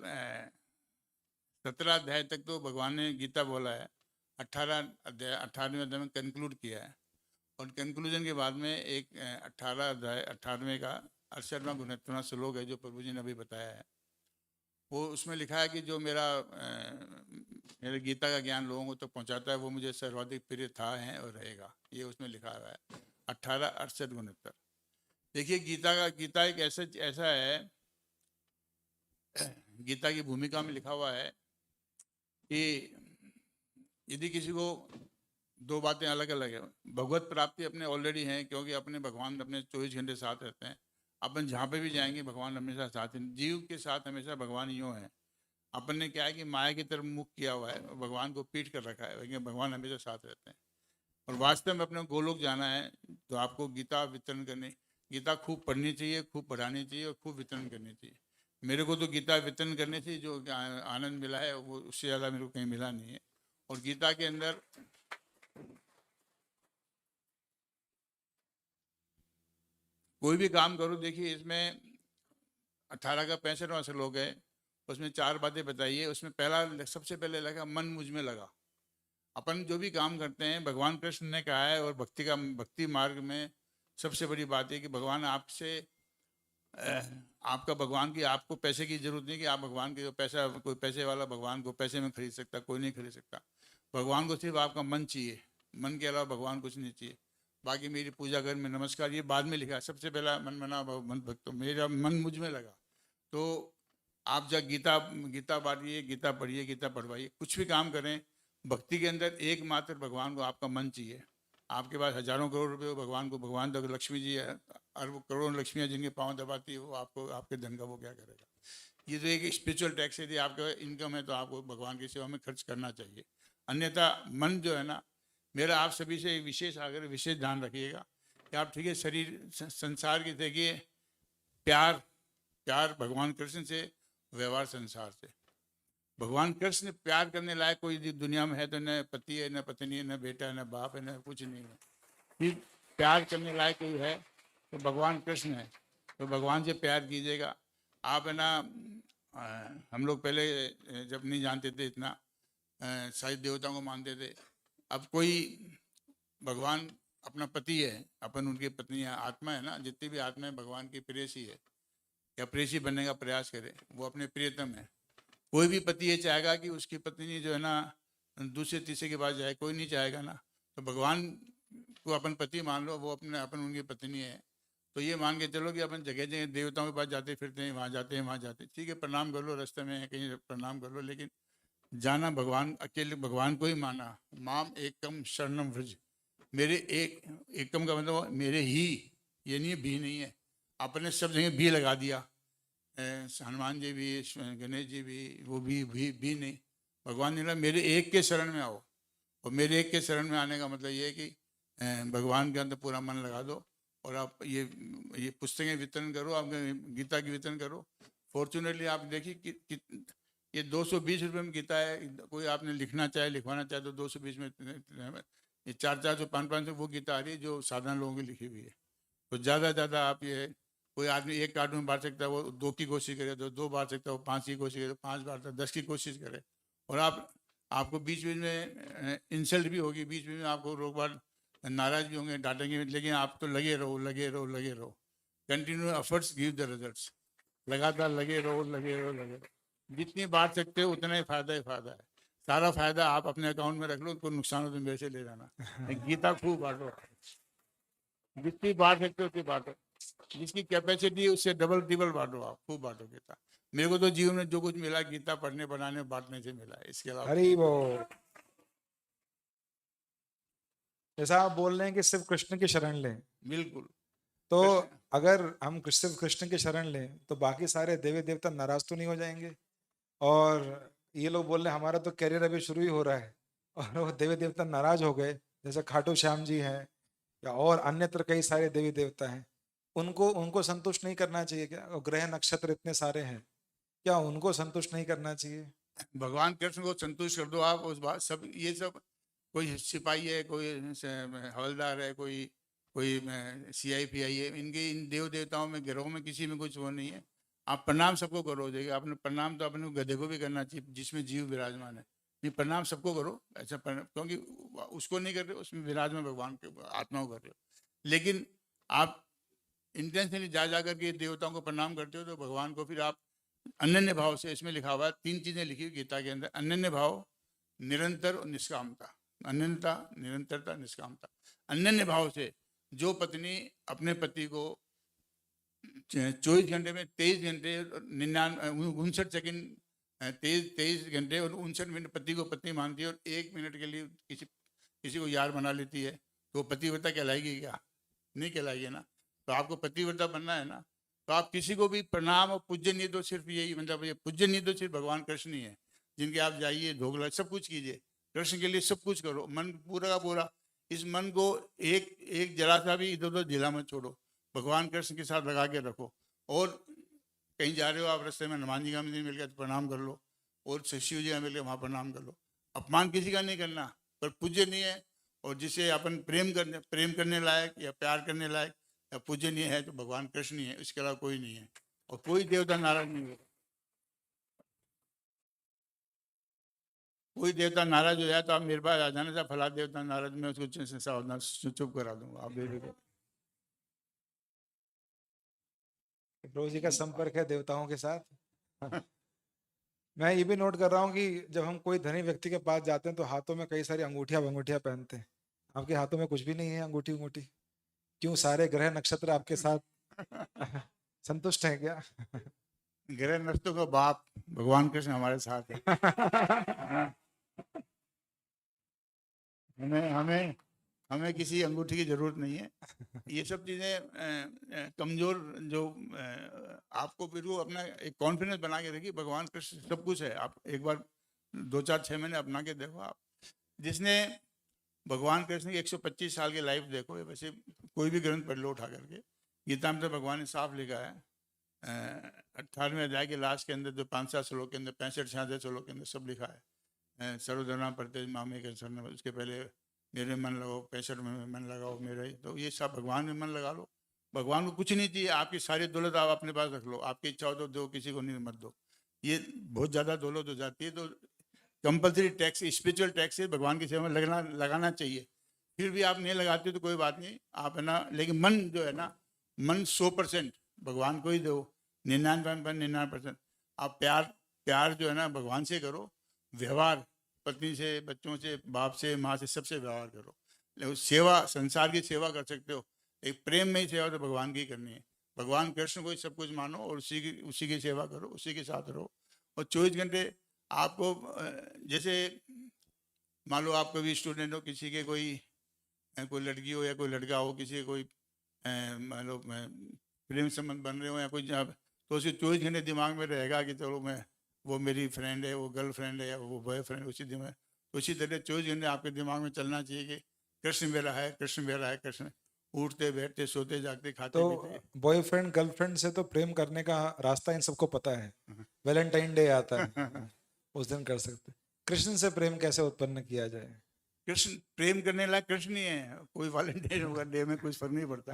[SPEAKER 2] 17 अध्याय तक तो भगवान ने गीता बोला है। 18वें अध्याय में कंक्लूड किया है, और कंक्लूजन के बाद में एक 18वें का 68वां 69वां श्लोक है जो प्रभु जी ने अभी बताया है। वो उसमेमें लिखा है कि जो मेरे गीता का ज्ञान लोगों को तक पहुंचाता है वो मुझे सर्वाधिक प्रिय था, है और रहेगा। ये उसमें लिखा हुआ है 18, 68, 69। देखिए गीता एक ऐसा है, गीता की भूमिका में लिखा हुआ है कि यदि किसी को दो बातें अलग अलग है, भगवत प्राप्ति अपने ऑलरेडी है, क्योंकि अपने भगवान अपने 24 घंटे साथ रहते हैं। अपन जहाँ पे भी जाएंगे भगवान हमेशा साथ हैं। जीव के साथ हमेशा भगवान यूँ है। अपन ने क्या है कि माया की तरफ मुख किया हुआ है, भगवान को पीट कर रखा है, लेकिन भगवान हमेशा साथ रहते हैं। और वास्तव में अपने गोलोक जाना है तो आपको गीता वितरण करनी, गीता खूब पढ़नी चाहिए, खूब पढ़ानी चाहिए और खूब वितरण करनी चाहिए। मेरे को तो गीता वितरण करने से जो आनंद मिला है वो उससे ज़्यादा मेरे को कहीं मिला नहीं है। और गीता के अंदर कोई भी काम करो, देखिए इसमें 18 का 65वां श्लोक है, उसमें 4 बातें बताइए। उसमें सबसे पहले लगा मन मुझ में लगा। अपन जो भी काम करते हैं भगवान कृष्ण ने कहा है, और भक्ति मार्ग में सबसे बड़ी बात है कि भगवान आपका भगवान की, आपको पैसे की जरूरत नहीं कि आप भगवान के पैसा, कोई पैसे वाला भगवान को पैसे में खरीद सकता, कोई नहीं खरीद सकता। भगवान को सिर्फ आपका मन चाहिए, मन के अलावा भगवान कुछ नहीं चाहिए। बाकी मेरी पूजा घर में नमस्कार ये बाद में लिखा है, सबसे पहला मन मना मन भक्तो, मेरा मन मुझ में लगा। तो आप जब गीता गीता बांटिए, गीता पढ़िए, गीता पढ़वाइए, कुछ भी काम करें, भक्ति के अंदर एकमात्र भगवान को आपका मन चाहिए। आपके पास हजारों करोड़ रुपए हो, भगवान को, भगवान तो लक्ष्मी जी है, अरबों करोड़ों लक्ष्मियाँ जिनके पाँव दबाती है, वो आपको, आपके धन का वो क्या करेगा। ये तो एक स्पिरिचुअल टैक्स है, यदि आपका इनकम है तो आपको भगवान की सेवा में खर्च करना चाहिए। अन्यथा मन जो है ना, मेरा आप सभी से एक विशेष आग्रह, विशेष ध्यान रखिएगा कि आप ठीक है शरीर संसार की देखिए, प्यार प्यार भगवान कृष्ण से, व्यवहार संसार से। भगवान कृष्ण प्यार करने लायक कोई दुनिया में है तो न पति है, न पत्नी है, न बेटा है, न बाप है, न कुछ नहीं है। फिर प्यार करने लायक कोई है तो भगवान कृष्ण है। तो भगवान से प्यार कीजिएगा आप, है ना। हम लोग पहले जब नहीं जानते थे इतना, सारी देवताओं को मानते थे। अब कोई भगवान अपना पति है, अपन उनकी पत्नी है, आत्मा है ना, जितनी भी आत्मा है भगवान की प्रेयसी है या प्रेयसी बनने का प्रयास करे, वो अपने प्रियतम है। कोई भी पति ये चाहेगा कि उसकी पत्नी जो है ना दूसरे तीसरे के पास जाए, कोई नहीं चाहेगा ना। तो भगवान को अपन पति मान लो, वो अपने अपन उनकी पत्नी है। तो ये मान के चलो कि अपन जगह जगह देवताओं के पास जाते फिरते हैं, वहाँ जाते हैं, वहाँ जाते हैं, ठीक है, प्रणाम कर लो, रास्ते में कहीं प्रणाम कर लो, लेकिन जाना भगवान, अकेले भगवान को ही माना। माम एकम शरणम व्रज, मेरे एकम का मतलब मेरे ही, ये नहीं है भी नहीं है। आपने सब जगह भी लगा दिया, हनुमान जी भी, गणेश जी भी, वो भी नहीं। भगवान ने कहा मेरे एक के शरण में आओ। और मेरे एक के शरण में आने का मतलब ये है कि भगवान के अंदर पूरा मन लगा दो, और आप ये पुस्तकें वितरण करो, आप गीता की वितरण करो। फॉर्चुनेटली आप देखिए कि ये 220 रुपये में गीता है। कोई आपने लिखना चाहे, लिखवाना चाहे तो 220 में, ये 400 500 वो गीता आ रही है जो साधारण लोगों की लिखी हुई है। तो ज़्यादा से ज़्यादा आप ये, कोई आदमी एक कार्टून बांट सकता है, वो 2 की कोशिश करे, तो 2 बांट सकता है, वो 5 की कोशिश करे, 5 बांटता है, 10 की कोशिश करे। और आपको बीच बीच में इंसल्ट भी होगी, बीच बीच में आपको लोग बार नाराज भी होंगे, डांटेंगे, लेकिन आप तो लगे रहो, लगे रहो, लगे रहो। Continue efforts give the results. लगातार लगे रहो, लगे रहो, लगे रहो। जितनी बांट सकते हो उतना ही फायदा है। सारा फायदा आप अपने अकाउंट में रख लो, उनको नुकसान हो तो मेरे से ले जाना। गीता खूब बांटो, जितनी बांट सकते हो उतनी बांटो, जिसकी कैपेसिटी है उससे डबल ट्रिपल बांटो, आप खूब बांटो गीता। मेरे को तो जीवन में जो कुछ मिला गीता पढ़ने, बनाने, बांटने से मिला है, इसके अलावा।
[SPEAKER 1] हरी वो, जैसा आप बोल रहे हैं कि सिर्फ कृष्ण की शरण लें,
[SPEAKER 2] बिल्कुल।
[SPEAKER 1] तो अगर हम सिर्फ कृष्ण की शरण लें तो बाकी सारे देवी देवता नाराज तो नहीं हो जाएंगे? और ये लोग बोल रहे हैं हमारा तो करियर अभी शुरू ही हो रहा है और वो देवी देवता नाराज हो गए, जैसे खाटू श्याम जी हैं या और अन्यत्र कई सारे देवी देवता हैं, उनको उनको संतुष्ट नहीं करना चाहिए क्या? और ग्रह नक्षत्र इतने सारे हैं, क्या उनको संतुष्ट नहीं करना चाहिए?
[SPEAKER 2] भगवान कृष्ण को संतुष्ट कर दो आप, उस बात सब, ये सब, कोई सिपाही है, कोई हवलदार है, कोई CI है, इनके इन देव देवताओं में, ग्रहों में किसी में कुछ वो नहीं है। आप प्रणाम सबको करो। देखिए आपने प्रणाम तो अपने गधे को भी करना चाहिए जिसमें जीव विराजमान है। नहीं, प्रणाम सबको करो ऐसा, क्योंकि उसको नहीं कर रहे हो, उसमें विराजमान भगवान के आत्मा को कर रहे हो। लेकिन आप इंटेंशनली जा करके देवताओं को प्रणाम करते हो तो भगवान को फिर आप अनन्य भाव से, इसमें लिखा हुआ है 3 चीजें लिखी हुई गीता के अंदर, अनन्य भाव, निरंतर और निष्कामता। अनन्यता, निरंतरता, निष्कामता। अनन्य भाव से जो पत्नी अपने पति को 24 घंटे में 23 घंटे 59 सेकंड, 23 घंटे और 59 मिनट पति को पत्नी मानती है और 1 मिनट के लिए किसी को यार बना लेती है, तो पतिव्रता कहलाएगी क्या? नहीं कहलाएगी ना। तो आपको पतिव्रता बनना है ना, तो आप किसी को भी प्रणाम और पूज्य नहीं दो, सिर्फ यही मतलब, ये पूज्य नहीं दो सिर्फ भगवान कृष्ण ही है जिनके आप जाइए, ढोकला सब कुछ कीजिए, कृष्ण के लिए सब कुछ करो, मन पूरा का पूरा। इस मन को एक जरा सा भी इधर उधर ढीला मत छोड़ो, भगवान कृष्ण के साथ लगा के रखो। और कहीं जा रहे हो आप, रास्ते में हनुमान जी का मंदिर मिल गया तो प्रणाम कर लो, और शिव जी का मिल गया वहाँ प्रणाम कर लो। अपमान किसी का नहीं करना, पर पूज्य नहीं है और जिसे अपन प्रेम करने लायक या प्यार करने लायक या पूजनीय है तो भगवान कृष्ण ही है, इसके अलावा कोई नहीं है। और कोई देवता नाराज नहीं होगा। कोई देवता नाराज हो जाए तो आप मेरे पास आ जाना, था फला देवता नाराज, मैं उसको सावधान चुप करा दूंगा, आप बेफिक्र।
[SPEAKER 1] प्रभु जी का संपर्क है देवताओं के साथ। मैं ये भी नोट कर रहा हूँ कि जब हम कोई धनी व्यक्ति के पास जाते हैं तो हाथों में कई सारी अंगूठियां वंगूठियां पहनते हैं। आपके हाथों में कुछ भी नहीं है अंगूठी अंगूठी? क्यों, सारे ग्रह नक्षत्र आपके साथ संतुष्ट हैं क्या?
[SPEAKER 2] ग्रह नस्तों का बाप भगवान कृष्ण हमारे साथ है। हमें हमें हमें किसी अंगूठी की जरूरत नहीं है। ये सब चीजें कमजोर जो आपको फिर वो अपना एक कॉन्फिडेंस बना के रखिए। भगवान कृष्ण सब कुछ है। आप एक बार 2 4 6 महीने अपना के देखो। आप जिसने भगवान कृष्ण की 125 साल की लाइफ देखो, वैसे कोई भी ग्रंथ पढ़ लो उठा करके, गीता में तो भगवान ने साफ लिखा है 18वें अध्याय के लास्ट के अंदर जो 5-7 श्लोक के अंदर 65-66 श्लोक के अंदर सब लिखा है। सर्वधर्मा प्रत्यय मामे के शरण, उसके पहले मेरे मन लगाओ, 65 में मन लगाओ मेरे। तो ये सब भगवान में मन लगा लो। भगवान को कुछ नहीं चाहिए, आपकी सारी दौलत आप अपने पास रख लो, आपकी इच्छा हो तो दो, किसी को नहीं मत दो। ये बहुत ज्यादा दौलत हो जाती है तो कंपल्सरी टैक्स, स्पिरिचुअल टैक्स भगवान की सेवा में लगाना चाहिए। फिर भी आप नहीं लगाते तो कोई बात नहीं, आप है ना। लेकिन मन जो है ना, मन 100% भगवान को ही दो, 99.99%। आप प्यार जो है ना भगवान से करो। व्यवहार पत्नी से, बच्चों से, बाप से, माँ से, सबसे व्यवहार करो। लेकिन सेवा, संसार की सेवा कर सकते हो, एक प्रेम में ही सेवा तो भगवान की करनी है। भगवान कृष्ण को ही सब कुछ मानो और उसी की सेवा करो, उसी के साथ रहो। और 24 घंटे आपको जैसे मान लो आप कभी स्टूडेंट हो, किसी के कोई लड़की हो या कोई लड़का हो, किसी के कोई मान लो प्रेम संबंध बन रहे हो या कोई, तो उसके 24 घंटे दिमाग में रहेगा कि चलो मैं, वो मेरी फ्रेंड है, वो गर्लफ्रेंड है, वो बॉयफ्रेंड, उसी दिमाग, उसी तरह 24 घंटे आपके दिमाग में चलना चाहिए कि कृष्ण मेरा है, कृष्ण मेरा है, कृष्ण। उठते बैठते सोते जागते खाते
[SPEAKER 1] तो
[SPEAKER 2] पीते।
[SPEAKER 1] बॉयफ्रेंड गर्लफ्रेंड से तो प्रेम करने का रास्ता इन सबको पता है। वैलेंटाइन डे आता है, उस दिन कर सकते। कृष्ण से प्रेम कैसे उत्पन्न किया जाए?
[SPEAKER 2] कृष्ण प्रेम करने लायक कृष्ण नहीं है, कोई वॉलेंटाइन होगा डे में कुछ फर्क नहीं पड़ता।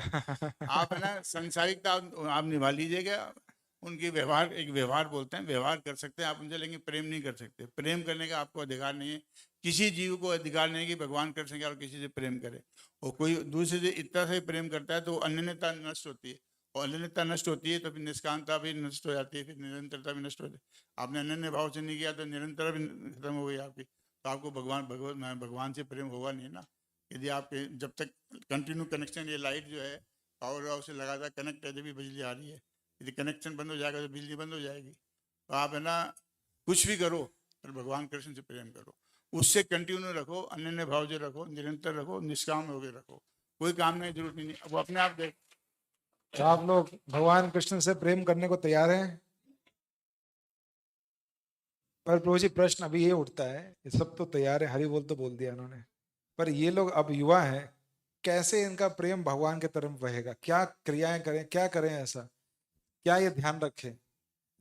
[SPEAKER 2] आप है ना सांसारिकता आप निभा लीजिएगा। उनकी व्यवहार, एक व्यवहार बोलते हैं, व्यवहार कर सकते हैं आप उनसे, लेकिन प्रेम नहीं कर सकते। प्रेम करने का आपको अधिकार नहीं है। किसी जीव को अधिकार नहीं है कि भगवान कृष्ण के और किसी से प्रेम करे। और कोई दूसरे से इतना से प्रेम करता है तो अनन्यता नष्ट होती है, और अनन्यता नष्ट होती है तो फिर निष्कामता भी नष्ट हो जाती है, फिर निरंतरता भी नष्ट हो जाती है। आपने अनन्य भाव से नहीं किया तो निरंतर भी खत्म हो गई आपकी। तो आपको भगवान से प्रेम होगा नहीं ना। यदि आपके जब तक कंटिन्यू कनेक्शन, ये लाइट जो है पावर हाउस से लगातार कनेक्ट है, जब भी बिजली आ रही है। यदि कनेक्शन बंद हो जाएगा तो बिजली बंद हो जाएगी। तो आप है ना कुछ भी करो पर भगवान कृष्ण से प्रेम करो, उससे कंटिन्यू रखो, अनन्य भाव से रखो, निरंतर रखो, निष्काम होकर रखो। कोई काम नहीं, जरूरत नहीं, वो अपने आप देख।
[SPEAKER 1] तो आप लोग भगवान कृष्ण से प्रेम करने को तैयार हैं? पर प्रभु जी प्रश्न अभी ये उठता है, ये सब तो तैयार है, हरि बोल तो बोल दिया उन्होंने, पर ये लोग अब युवा हैं, कैसे इनका प्रेम भगवान के तरफ बहेगा? क्या क्रियाएं करें, क्या करें ऐसा? क्या ये ध्यान रखें?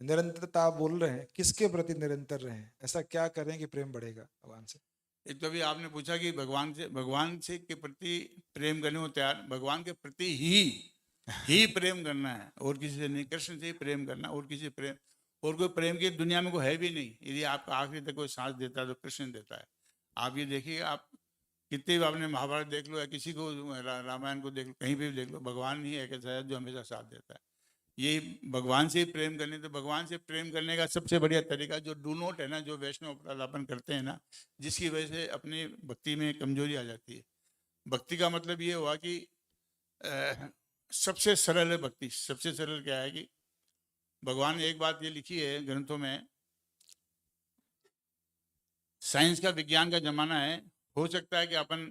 [SPEAKER 1] निरंतरता आप बोल रहे हैं, किसके प्रति निरंतर रहें? ऐसा क्या करें कि प्रेम बढ़ेगा भगवान से?
[SPEAKER 2] एक तो अभी आपने पूछा कि भगवान से के प्रति प्रेम करने को तैयार, भगवान के प्रति ही प्रेम करना है, और किसी से नहीं। कृष्ण से ही प्रेम करना, और किसी से प्रेम, और कोई प्रेम की दुनिया में कोई है भी नहीं। यदि आपका आखिरी तक कोई सांस देता है तो कृष्ण देता है। आप ये देखिए, आप कितने भी आपने महाभारत देख लो या किसी को रामायण को देख लो, कहीं भी देख लो, भगवान ही एक ऐसा है जो हमेशा साथ देता है। ये भगवान से ही प्रेम करने, तो भगवान से प्रेम करने का सबसे बढ़िया तरीका जो डू नॉट है ना, जो वैष्णव अपराधापन करते हैं ना, जिसकी वजह से अपनी भक्ति में कमजोरी आ जाती है। भक्ति का मतलब ये हुआ कि सबसे सरल है भक्ति। सबसे सरल क्या है कि भगवान ने एक बात ये लिखी है ग्रंथों में, साइंस का, विज्ञान का जमाना है, हो सकता है कि अपन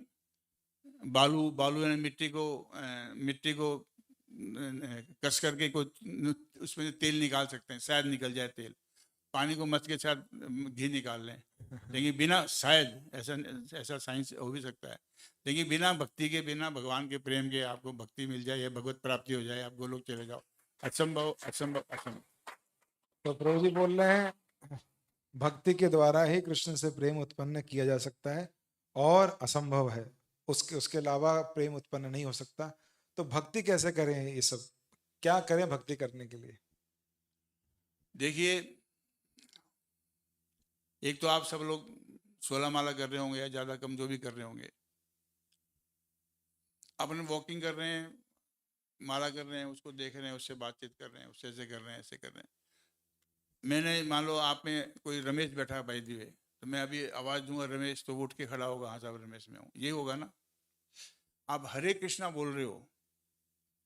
[SPEAKER 2] बालू यानी मिट्टी को कस करके कोई उसमें तेल निकाल सकते हैं, शायद निकल जाए तेल। पानी को मथ के साथ घी निकाल लें, लेकिन बिना, शायद ऐसा साइंस हो भी सकता है, लेकिन बिना भक्ति के, बिना भगवान के प्रेम के आपको भक्ति मिल जाए या भगवत प्राप्ति हो जाए, आप गोलोक चले जाओ, असंभव असंभव असंभव।
[SPEAKER 1] तो प्रभु जी बोल रहे हैं भक्ति के द्वारा ही कृष्ण से प्रेम उत्पन्न किया जा सकता है, और असंभव है, उसके अलावा प्रेम उत्पन्न नहीं हो सकता। तो भक्ति कैसे करें? ये सब क्या करें भक्ति करने के लिए?
[SPEAKER 2] देखिए, एक तो आप सब लोग 16 माला कर रहे होंगे या ज्यादा कम जो भी कर रहे होंगे, अपन वॉकिंग कर रहे हैं, माला कर रहे हैं, उसको देख रहे हैं, उससे बातचीत कर रहे हैं, उससे ऐसे कर रहे हैं, ऐसे कर रहे हैं। मैंने मान लो आप में कोई रमेश बैठा है भाई दिवे, तो मैं अभी आवाज़ दूंगा रमेश, तो वो उठ के खड़ा होगा, हाँ साहब रमेश में हूँ, ये होगा ना। आप हरे कृष्णा बोल रहे हो,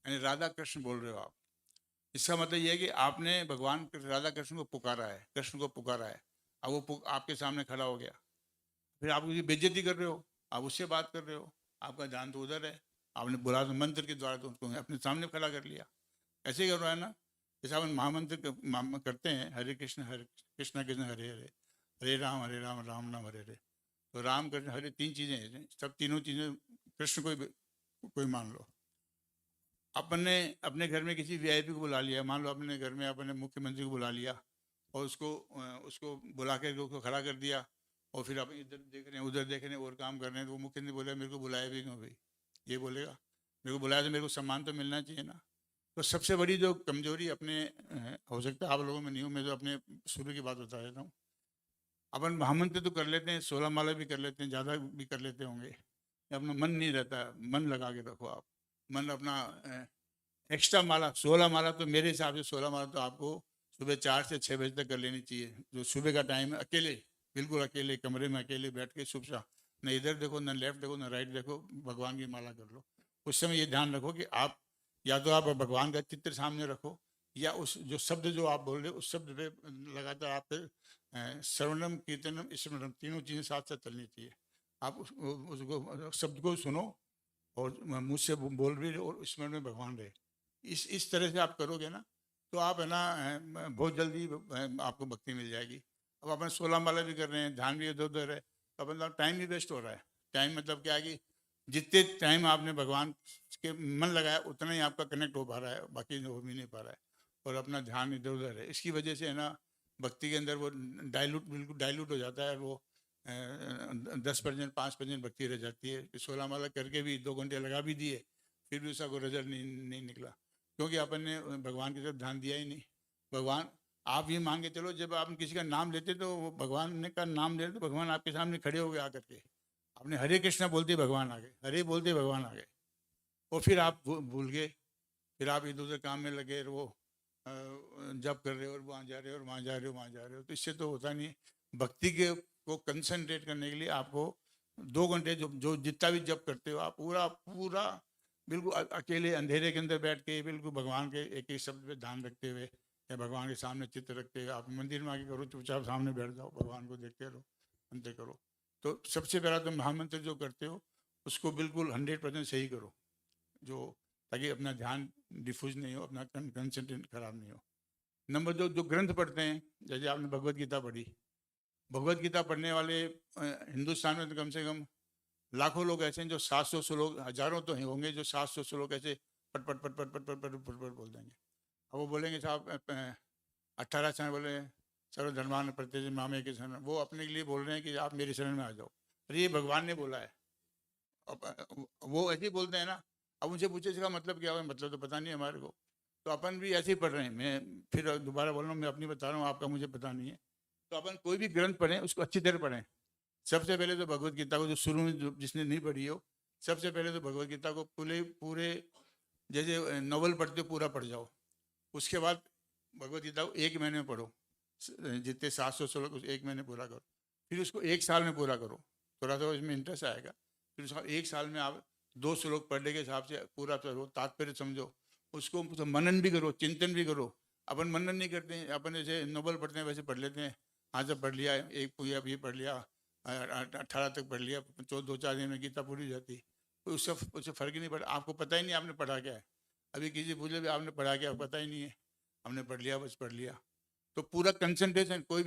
[SPEAKER 2] यानी राधा कृष्ण बोल रहे हो आप, इसका मतलब ये है कि आपने भगवान राधा कृष्ण को पुकारा है, कृष्ण को पुकारा है। अब वो आपके सामने खड़ा हो गया, फिर आप उसकी बेइज्जती कर रहे हो, आप उससे बात कर रहे हो, आपका ध्यान तो उधर है। आपने बोला तो मंत्र के द्वारा तो उसको अपने सामने खड़ा कर लिया, ऐसे ही कर रहा है ना। जैसे अपन महामंत्र करते हैं, हरे कृष्ण कृष्ण हरे हरे, हरे राम राम राम हरे हरे। तो राम कृष्ण हरे तीन चीज़ें हैं, सब तीनों चीज़ें कृष्ण कोई मान लो। अपन ने अपने घर में किसी वीआईपी को बुला लिया, मान लो अपने घर में अपने मुख्यमंत्री को बुला लिया और उसको बुला कर उसको खड़ा कर दिया, और फिर आप इधर देख रहे हैं उधर देख रहे हैं और काम कर रहे हैं, तो वो मुख्यमंत्री बोले मेरे को बुलाया भी क्यों भाई, ये बोलेगा मेरे को बुलाया तो मेरे को सम्मान तो मिलना चाहिए ना। तो सबसे बड़ी जो कमजोरी अपने हो सकता है आप लोगों में नहीं हो, मैं तो अपने शुरू की बात बता देता हूँ। अपन महामंत्र तो कर लेते हैं, 16 माला भी कर लेते हैं, ज़्यादा भी कर लेते होंगे, अपना मन नहीं रहता, मन लगा के रखो आप, मन अपना एक्स्ट्रा माला 16 माला तो मेरे हिसाब से 16 माला तो आपको सुबह 4 से 6 बजे तक कर लेनी चाहिए, जो सुबह का टाइम है, अकेले, बिल्कुल अकेले कमरे में अकेले बैठ के चुपचाप, न इधर देखो न लेफ्ट देखो न राइट देखो, भगवान की माला कर लो। उस समय ये ध्यान रखो कि आप या तो आप भगवान का चित्र सामने रखो, या उस जो शब्द जो आप बोल रहे हो उस शब्द पे लगातार आप श्रवणम कीर्तनम स्मरणम तीनों चीज़ें साथ साथ चलनी चाहिए। आप उसको शब्द को सुनो और मुझसे बोल भी रहे और स्मरण में भगवान रहे, इस तरह से आप करोगे ना, तो आप है ना बहुत जल्दी आपको भक्ति मिल जाएगी। अब अपन 16 माला भी कर रहे हैं, ध्यान भी इधर उधर है, तो अपन टाइम भी वेस्ट हो रहा है। टाइम मतलब क्या है कि जितने टाइम आपने भगवान के मन लगाया उतना ही आपका कनेक्ट हो पा रहा है, बाकी हो भी नहीं पा रहा है, और अपना ध्यान इधर उधर है। इसकी वजह से है ना भक्ति के अंदर वो बिल्कुल डाइल्यूट हो जाता है, वो 10% 5% भक्ति रह जाती है। 16 माला करके भी 2 घंटे लगा भी दिए, फिर भी उसका कोई रिजल्ट नहीं निकला, क्योंकि अपन ने भगवान की तरफ ध्यान दिया ही नहीं। भगवान आप ये मान के चलो, जब आप किसी का नाम लेते तो भगवान ने का नाम ले तो भगवान आपके सामने खड़े हो गए आकर के, आपने हरे कृष्णा बोलते भगवान आ गए, हरे बोलते भगवान आ गए, और फिर आप भूल गए, फिर आप इधर उधर काम में लगे, वो जब कर रहे हो और वहाँ जा रहे हो और वहाँ जा रहे हो वहाँ जा रहे हो, तो इससे तो होता नहीं। भक्ति के को कंसंट्रेट करने के लिए आपको 2 घंटे जो जितना भी जप करते हो आप पूरा बिल्कुल अकेले अंधेरे के अंदर बैठ के बिल्कुल भगवान के एक एक शब्द पे ध्यान रखते हुए, या भगवान के सामने चित्र रखते हुए आप मंदिर में आके करो, चुपचाप सामने बैठ जाओ, भगवान को देखते रहो, अंत करो। तो सबसे पहला तो महामंत्र जो करते हो उसको बिल्कुल 100% सही करो, जो ताकि अपना ध्यान डिफ्यूज नहीं हो, अपना कंसंट्रेट खराब नहीं हो। नंबर 2, जो ग्रंथ पढ़ते हैं, जैसे आपने भगवत गीता पढ़ी, भगवत गीता पढ़ने वाले हिंदुस्तान में तो कम से कम लाखों लोग ऐसे हैं जो 700 श्लोक, हजारों तो होंगे जो 700 श्लोक ऐसे पट पट पट पट पट पट पट पट पट बोल देंगे। अब वो बोलेंगे साहब 18 शरण बोले सर्वधर्मान प्रत्येक मामे के शरण, वो अपने के लिए बोल रहे हैं कि आप मेरे शरण में आ जाओ, अरे ये भगवान ने बोला है। अब वो ऐसे ही बोलते हैं ना, अब उनसे पूछे इसका मतलब क्या है, मतलब तो पता नहीं हमारे को, तो अपन भी ऐसे ही पढ़ रहे हैं। मैं फिर दोबारा बोल रहा हूँ, मैं अपनी बता रहा हूँ, आपका मुझे पता नहीं है। तो अपन कोई भी ग्रंथ पढ़ें उसको अच्छी तरह पढ़ें। सबसे पहले तो भगवत गीता को जो शुरू में जिसने नहीं पढ़ी हो, सबसे पहले तो भगवत गीता को पूरे जैसे नॉवल पढ़ते हो पूरा पढ़ जाओ। उसके बाद भगवत गीता को 1 महीने में पढ़ो, जितने 700 श्लोक उस 1 महीने पूरा करो, फिर उसको 1 साल में पूरा करो, थोड़ा सा इसमें इंटरेस्ट आएगा। फिर उसका 1 साल में आप 2 श्लोक पढ़ने के हिसाब से पूरा करो, तात्पर्य समझो, उसको मनन भी करो, चिंतन भी करो। अपन मनन नहीं करते हैं, अपन जैसे नॉवल पढ़ते हैं वैसे पढ़ लेते हैं, हाँ जब पढ़ लिया एक पूरा भी पढ़ लिया, 18 तक पढ़ लिया, 2-4 दिन में गीता पूरी हो जाती, तो उससे फर्क ही नहीं पड़ा। आपको पता ही नहीं आपने पढ़ा क्या है, अभी किसी पूछे भी आपने पढ़ा क्या, पता ही नहीं है, हमने पढ़ लिया बस पढ़ लिया। तो पूरा कंसंट्रेशन, कोई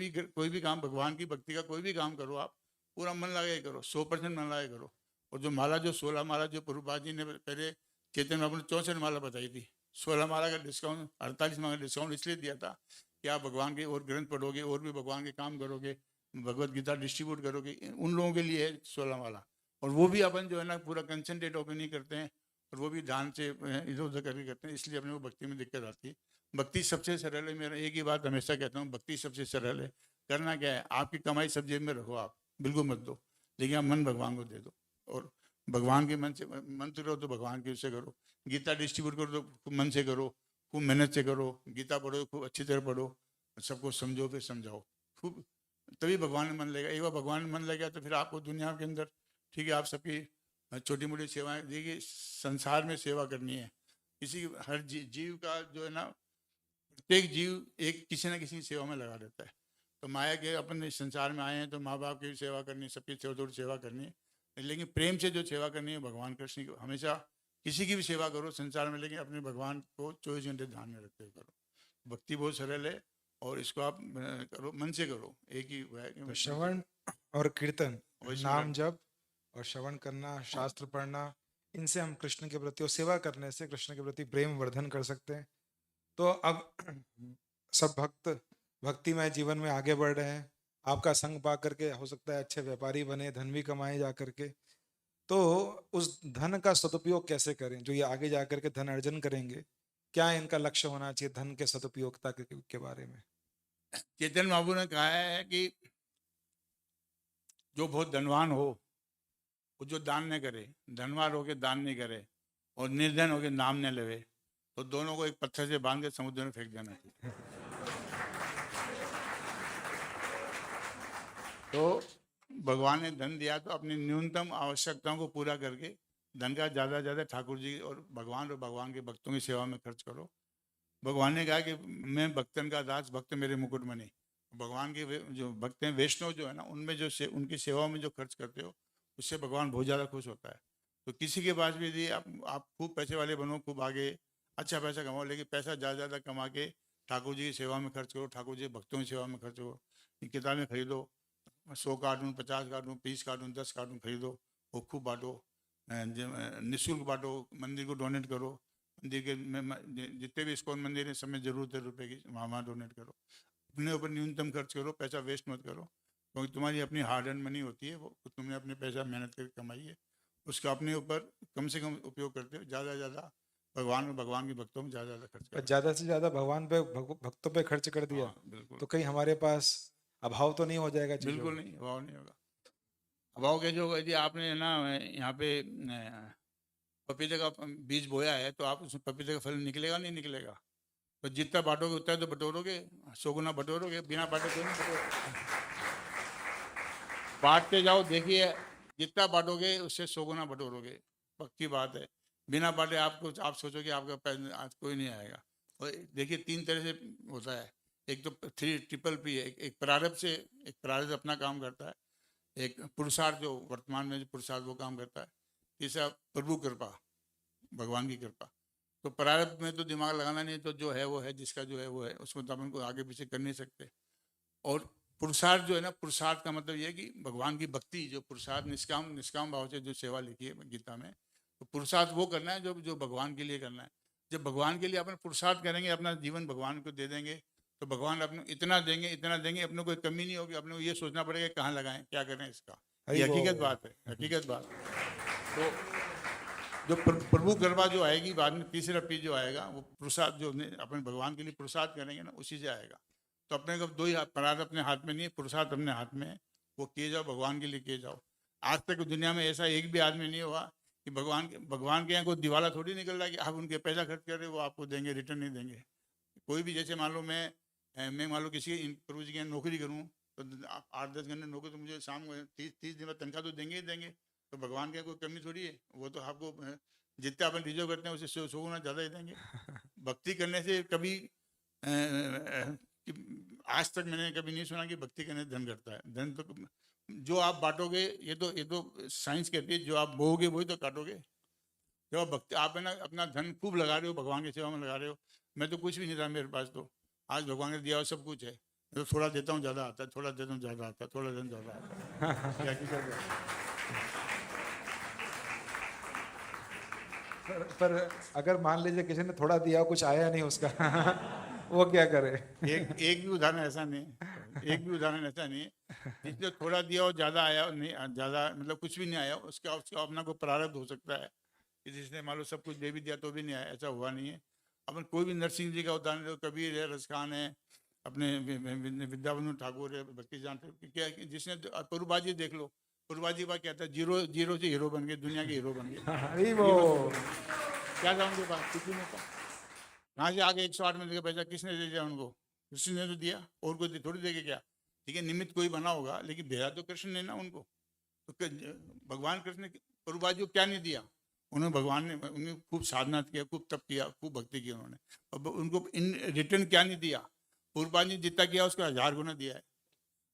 [SPEAKER 2] भी काम, भगवान की भक्ति का कोई भी काम करो आप पूरा मन लगा के करो, 100% मन लगा के करो। और जो माला, जो 16 माला जो प्रभुपाद जी ने पहले चेतन बाबू ने 64 माला बताई थी, 16 माला का डिस्काउंट 48 माला का डिस्काउंट इसलिए दिया था कि आप भगवान के और ग्रंथ पढ़ोगे और भी भगवान के काम करोगे, भगवत गीता डिस्ट्रीब्यूट करोगे, उन लोगों के लिए है 16 माला। और वो भी अपन जो है ना पूरा कंसंट्रेट होकर नहीं करते हैं, और वो भी ध्यान से इधर उधर करके करते हैं, इसलिए अपने को भक्ति में दिक्कत आती है। भक्ति सबसे सरल है, मेरा एक ही बात हमेशा कहता हूँ, भक्ति सबसे सरल है। करना क्या है, आपकी कमाई सब जेब में रखो, आप बिल्कुल मत दो, लेकिन आप मन भगवान को दे दो, और भगवान के मन से मंत्र करो तो भगवान के उससे करो, गीता डिस्ट्रीब्यूट करो तो खूब मन से करो, खूब मेहनत से करो, गीता पढ़ो खूब अच्छी तरह पढ़ो, सबको समझो फिर समझाओ खूब, तभी भगवान में मन लगेगा। एक बार भगवान में मन लग गया तो फिर आपको दुनिया के अंदर ठीक है आप सबकी छोटी मोटी सेवाएं, देखिए संसार में सेवा करनी है, किसी हर जीव का जो है ना, प्रत्येक जीव एक किसी न किसी सेवा में लगा रहता है। तो माया के अपन इस संसार में आए हैं तो माँ बाप की भी सेवा करनी है, सबकी थोड़ी थोड़ी सेवा करनी है, लेकिन प्रेम से जो सेवा करनी है भगवान कृष्ण की, हमेशा किसी की भी सेवा करो संसार में, लेकिन अपने भगवान को 24 घंटे ध्यान में रखते हुए करो। भक्ति बहुत सरल है और इसको आप करो, मन से करो, एक ही वो है
[SPEAKER 1] तो श्रवण और कीर्तन,
[SPEAKER 2] वैष्णव
[SPEAKER 1] नाम जप और श्रवण करना, शास्त्र पढ़ना, इनसे हम कृष्ण के प्रति और सेवा करने से कृष्ण के प्रति प्रेम वर्धन कर सकते हैं। तो अब सब भक्त भक्तिमय जीवन में आगे बढ़ रहे हैं, आपका संग पा करके हो सकता है अच्छे व्यापारी बने, धन भी कमाए जा करके। तो उस धन का सदुपयोग कैसे करें, जो ये आगे जा करके धन अर्जन करेंगे, क्या इनका लक्ष्य होना चाहिए धन के सदुपयोगता के बारे में?
[SPEAKER 2] चैतन्य बाबू ने कहा है कि जो बहुत धनवान हो वो जो दान न करे, धनवान होके दान नहीं करे और निर्धन होके नाम न लेवे, तो दोनों को एक पत्थर से बांध के समुद्र में फेंक देना चाहिए। तो भगवान ने धन दिया तो अपनी न्यूनतम आवश्यकताओं को पूरा करके धन का ज़्यादा ज़्यादा ठाकुर जी और भगवान के भक्तों की सेवा में खर्च करो। भगवान ने कहा कि मैं भक्तन का दास, भक्त मेरे मुकुटमणि। भगवान के जो भक्त हैं वैष्णव जो है ना, उनमें जो उनकी सेवा में जो खर्च करते हो उससे भगवान बहुत ज़्यादा खुश होता है। तो किसी के पास भी यदि आप खूब पैसे वाले बनो, खूब आगे अच्छा पैसा कमाओ, लेकिन पैसा ज़्यादा ज़्यादा कमा के ठाकुर जी की सेवा में खर्च करो, ठाकुर जी भक्तों की सेवा में खर्च करो। किताबें खरीदो, 100 कार्टून, 50 कार्टून, 20 कार्टून, 10 कार्टून खरीदो, वो खूब बांटो, निःशुल्क बांटो, मंदिर को डोनेट करो, मंदिर के जितने भी इस्कॉन मंदिर हैं सब में जरूरत है रुपए की, वहाँ डोनेट करो। अपने ऊपर न्यूनतम खर्च करो, पैसा वेस्ट मत करो, क्योंकि तुम्हारी अपनी हार्ड एंड मनी होती है, वो तुमने अपने पैसा मेहनत करके कमाई है, उसका अपने ऊपर कम से कम उपयोग करते हो, ज़्यादा से ज़्यादा भगवान और भगवान के भक्तों में ज़्यादा खर्च करो।
[SPEAKER 1] ज्यादा से ज्यादा भगवान पे भक्तों पे खर्च कर दिया,
[SPEAKER 2] हाँ बिल्कुल,
[SPEAKER 1] तो कहीं हमारे पास अभाव तो नहीं हो जाएगा चीजों
[SPEAKER 2] बिल्कुल
[SPEAKER 1] का?
[SPEAKER 2] नहीं, अभाव नहीं होगा। अभाव कैसे होगा? यदि आपने ना यहाँ पे पपीते का बीज बोया है तो आप उसमें पपीते का फल निकलेगा नहीं निकलेगा? तो जितना बांटोगे उतना तो बटोरोगे, 100 गुना बटोरोगे, बिना बांटे कोई नहीं बटोरोगे। बांटते जाओ, देखिए जितना बांटोगे उससे 100 गुना बटोरोगे, पक्की बात है। बिना बांटे आप सोचोगे आपका पैसा आज कोई नहीं आएगा। और देखिए 3 तरह से होता है, एक तो 3PPP है, एक प्रारब्ध से, एक प्रारब्ध अपना काम करता है, एक पुरुषार्थ जो वर्तमान में जो पुरुषार्थ वो काम करता है, तीसरा प्रभु कृपा, भगवान की कृपा। तो प्रारब्ध में तो दिमाग लगाना नहीं, तो जो है वो है, जिसका जो है वो है, उसमें तो अपन को आगे पीछे कर नहीं सकते। और पुरुषार्थ जो है ना, पुरुषार्थ का मतलब ये है कि भगवान की भक्ति, जो पुरुषार्थ निष्काम भाव से जो सेवा लिखी है गीता में, तो पुरुषार्थ वो करना है जो जो भगवान के लिए करना है। जब भगवान के लिए अपन पुरुषार्थ करेंगे, अपना जीवन भगवान को दे देंगे, तो भगवान अपने इतना देंगे, अपने कोई कमी नहीं होगी, अपने को ये सोचना पड़ेगा कहाँ लगाएं, क्या करें इसका। ये हकीकत बात है, हकीकत बात। तो जो प्रभु कृपा जो आएगी बाद में, तीसरा पी जो आएगा, वो पुरुषार्थ जो अपने भगवान के लिए पुरुषार्थ करेंगे ना, उसी से आएगा। तो अपने को दो ही प्रारब्ध अपने हाथ में नहीं है, पुरुषार्थ अपने हाथ में है, वो किए जाओ, भगवान के लिए किए जाओ। आज तक दुनिया में ऐसा एक भी आदमी नहीं हुआ कि भगवान के यहाँ कोई दिवाला थोड़ी निकल रहा है कि आप उनके पैसा खर्च कर रहे हो वो आपको देंगे, रिटर्न नहीं देंगे। कोई भी, जैसे मान लो मैं मान लो किसी प्रभु जी के यहाँ नौकरी करूँ, तो 8-10 घंटे नौकरी, तो मुझे शाम को 30 दिन में तनख्वाह तो देंगे ही देंगे। तो भगवान के कोई कमी थोड़ी है, वो तो आपको जितना अपन रिजर्व करते हैं उससे 100 गुना ज़्यादा ही देंगे। भक्ति करने से कभी आज तक मैंने कभी नहीं सुना कि भक्ति करने से धन घटता है। धन तो जो आप बांटोगे, ये तो साइंस कहती है, जो आप बोओगे वही तो काटोगे। जब आप भक्ति, आप है ना अपना धन खूब लगा रहे हो, भगवान की सेवा में लगा रहे हो। मैं तो कुछ भी नहीं था मेरे पास, तो आज भगवान ने दिया हुआ सब कुछ है। मैं तो थोड़ा देता हूँ ज़्यादा आता है, थोड़ा देता हूँ ज़्यादा आता है, थोड़ा देता हूँ ज़्यादा आता है। क्या की कर रहे हैं?
[SPEAKER 1] पर अगर मान लीजिए किसी ने थोड़ा दिया कुछ आया नहीं उसका वो क्या करे?
[SPEAKER 2] एक भी उदाहरण ऐसा नहीं, एक भी उदाहरण ऐसा नहीं है जिसने थोड़ा दिया और ज़्यादा आया नहीं, ज़्यादा मतलब कुछ भी नहीं आया, उसका अपना कोई प्रारब्ध हो सकता है कि जिसने मान लो सब कुछ दे भी दिया तो भी नहीं आया, ऐसा हुआ नहीं है। अपन कोई भी नरसिंह जी का उदाहरण लो, कबीर है, रसखान है, अपने विद्याबंधु ठाकुर है, भक्ति जान, क्या जिसने परुबाजी देख लो, प्रभुपाद जी का कहता है जीरो जीरो से हीरो बन गए, दुनिया के हीरो बन गए।
[SPEAKER 1] हरी वो
[SPEAKER 2] क्या था उनके पास? कुछ भी नहीं था। कहाँ से आगे 108 मिनट का पैसा किसने दे दिया उनको? कृष्ण ने तो दिया, और कोई थोड़ी देके क्या? ठीक है, निमित्त कोई बना होगा, लेकिन भेजा तो कृष्ण ने ना उनको। तो भगवान कृष्ण ने प्रभुपाद जी को क्या नहीं दिया? उन्होंने भगवान ने उन्हें खूब साधना किया, खूब तप किया, खूब भक्ति की उन्होंने। अब उनको इन रिटर्न क्या नहीं दिया? प्रभुपाद जी जितना किया उसका 1000 गुना दिया है।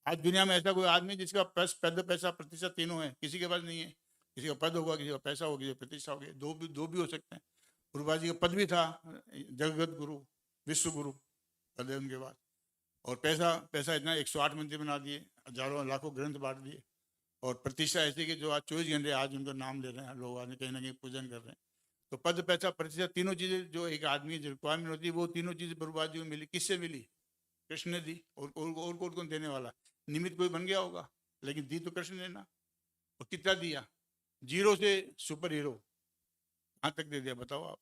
[SPEAKER 2] आज दुनिया में ऐसा कोई आदमी जिसका पैसा प्रतिशत तीनों है, किसी के पास नहीं है। किसी का पद होगा, किसी का पैसा होगा, किसी का प्रतिष्ठा होगी, दो भी हो सकते हैं। प्रभुपाद जी का पद भी था, जगत गुरु, विश्व गुरु पद है उनके पास। और पैसा इतना 108 मंदिर बना दिए, हजारों लाखों ग्रंथ बांट दिए। और प्रतिष्ठा ऐसी कि जो आज 24 घंटे आज उनका नाम ले रहे हैं लोग, आज कहीं ना कहीं पूजन कर रहे हैं। तो पद, पैसा, प्रतिष्ठा, तीनों चीजें जो एक आदमी की रिक्वायरमेंट होती है, वो तीनों चीजें प्रभुपाद जी को मिली। किससे मिली? कृष्ण ने दी। और कौन देने वाला? निमित्त कोई बन गया होगा, लेकिन दी तो कृष्ण ने ना। और कितना दिया? जीरो से सुपर हीरो कहाँ तक दे दिया, बताओ आप।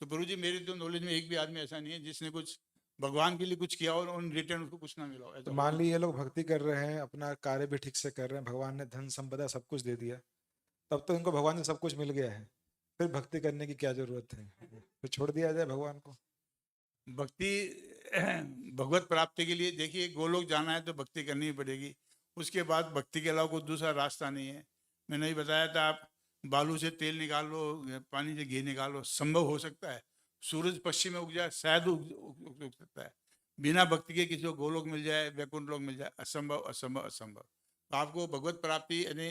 [SPEAKER 2] तो प्रभु जी मेरी तो नॉलेज में एक भी आदमी ऐसा नहीं है जिसने कुछ भगवान के लिए कुछ किया और उन रिटर्न उसको कुछ ना मिला हो।
[SPEAKER 1] तो मान ली ये लोग भक्ति कर रहे हैं, अपना कार्य भी ठीक से कर रहे हैं, भगवान ने धन संपदा सब कुछ दे दिया, तब तो इनको भगवान से सब कुछ मिल गया है, फिर भक्ति करने की क्या जरूरत है? फिर छोड़ दिया जाए भगवान को।
[SPEAKER 2] भक्ति भगवत प्राप्ति के लिए देखिए, गोलोक जाना है तो भक्ति करनी ही पड़ेगी। उसके बाद भक्ति के अलावा कोई दूसरा रास्ता नहीं है। मैंने ही बताया था, आप बालू से तेल निकाल लो, पानी से घी निकाल लो, संभव हो सकता है। सूरज पश्चिम में उग जाए, शायद उग सकता है। बिना भक्ति के किसी को गोलोक मिल जाए, वैकुंठ लोक मिल जाए, असंभव असंभव असंभव। तो आपको भगवत प्राप्ति यानी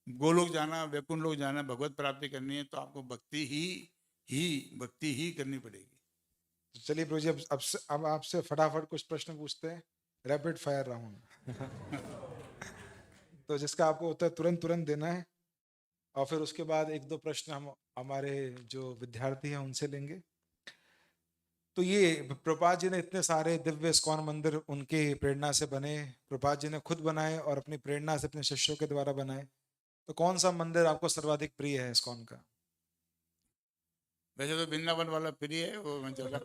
[SPEAKER 2] गोलोक जाना, वैकुंठ लोक जाना, भगवत प्राप्ति करनी है तो आपको भक्ति ही करनी पड़ेगी।
[SPEAKER 1] तो चलिए प्रभु जी, अब आपसे फटाफट कुछ प्रश्न पूछते हैं, रैपिड फायर राउंड। तो जिसका आपको उत्तर तुरंत तुरंत देना है, और फिर उसके बाद एक दो प्रश्न हम हमारे जो विद्यार्थी हैं उनसे लेंगे। तो ये प्रभुपाद जी ने इतने सारे दिव्य इस्कॉन मंदिर उनके प्रेरणा से बने, प्रभुपाद जी ने खुद बनाए और अपनी प्रेरणा से अपने शिष्यों के द्वारा बनाए। तो कौन सा मंदिर आपको सर्वाधिक प्रिय है इस्कॉन का?
[SPEAKER 2] वैसे तो वृंदावन वाला प्रिय है, वो मैं ज्यादा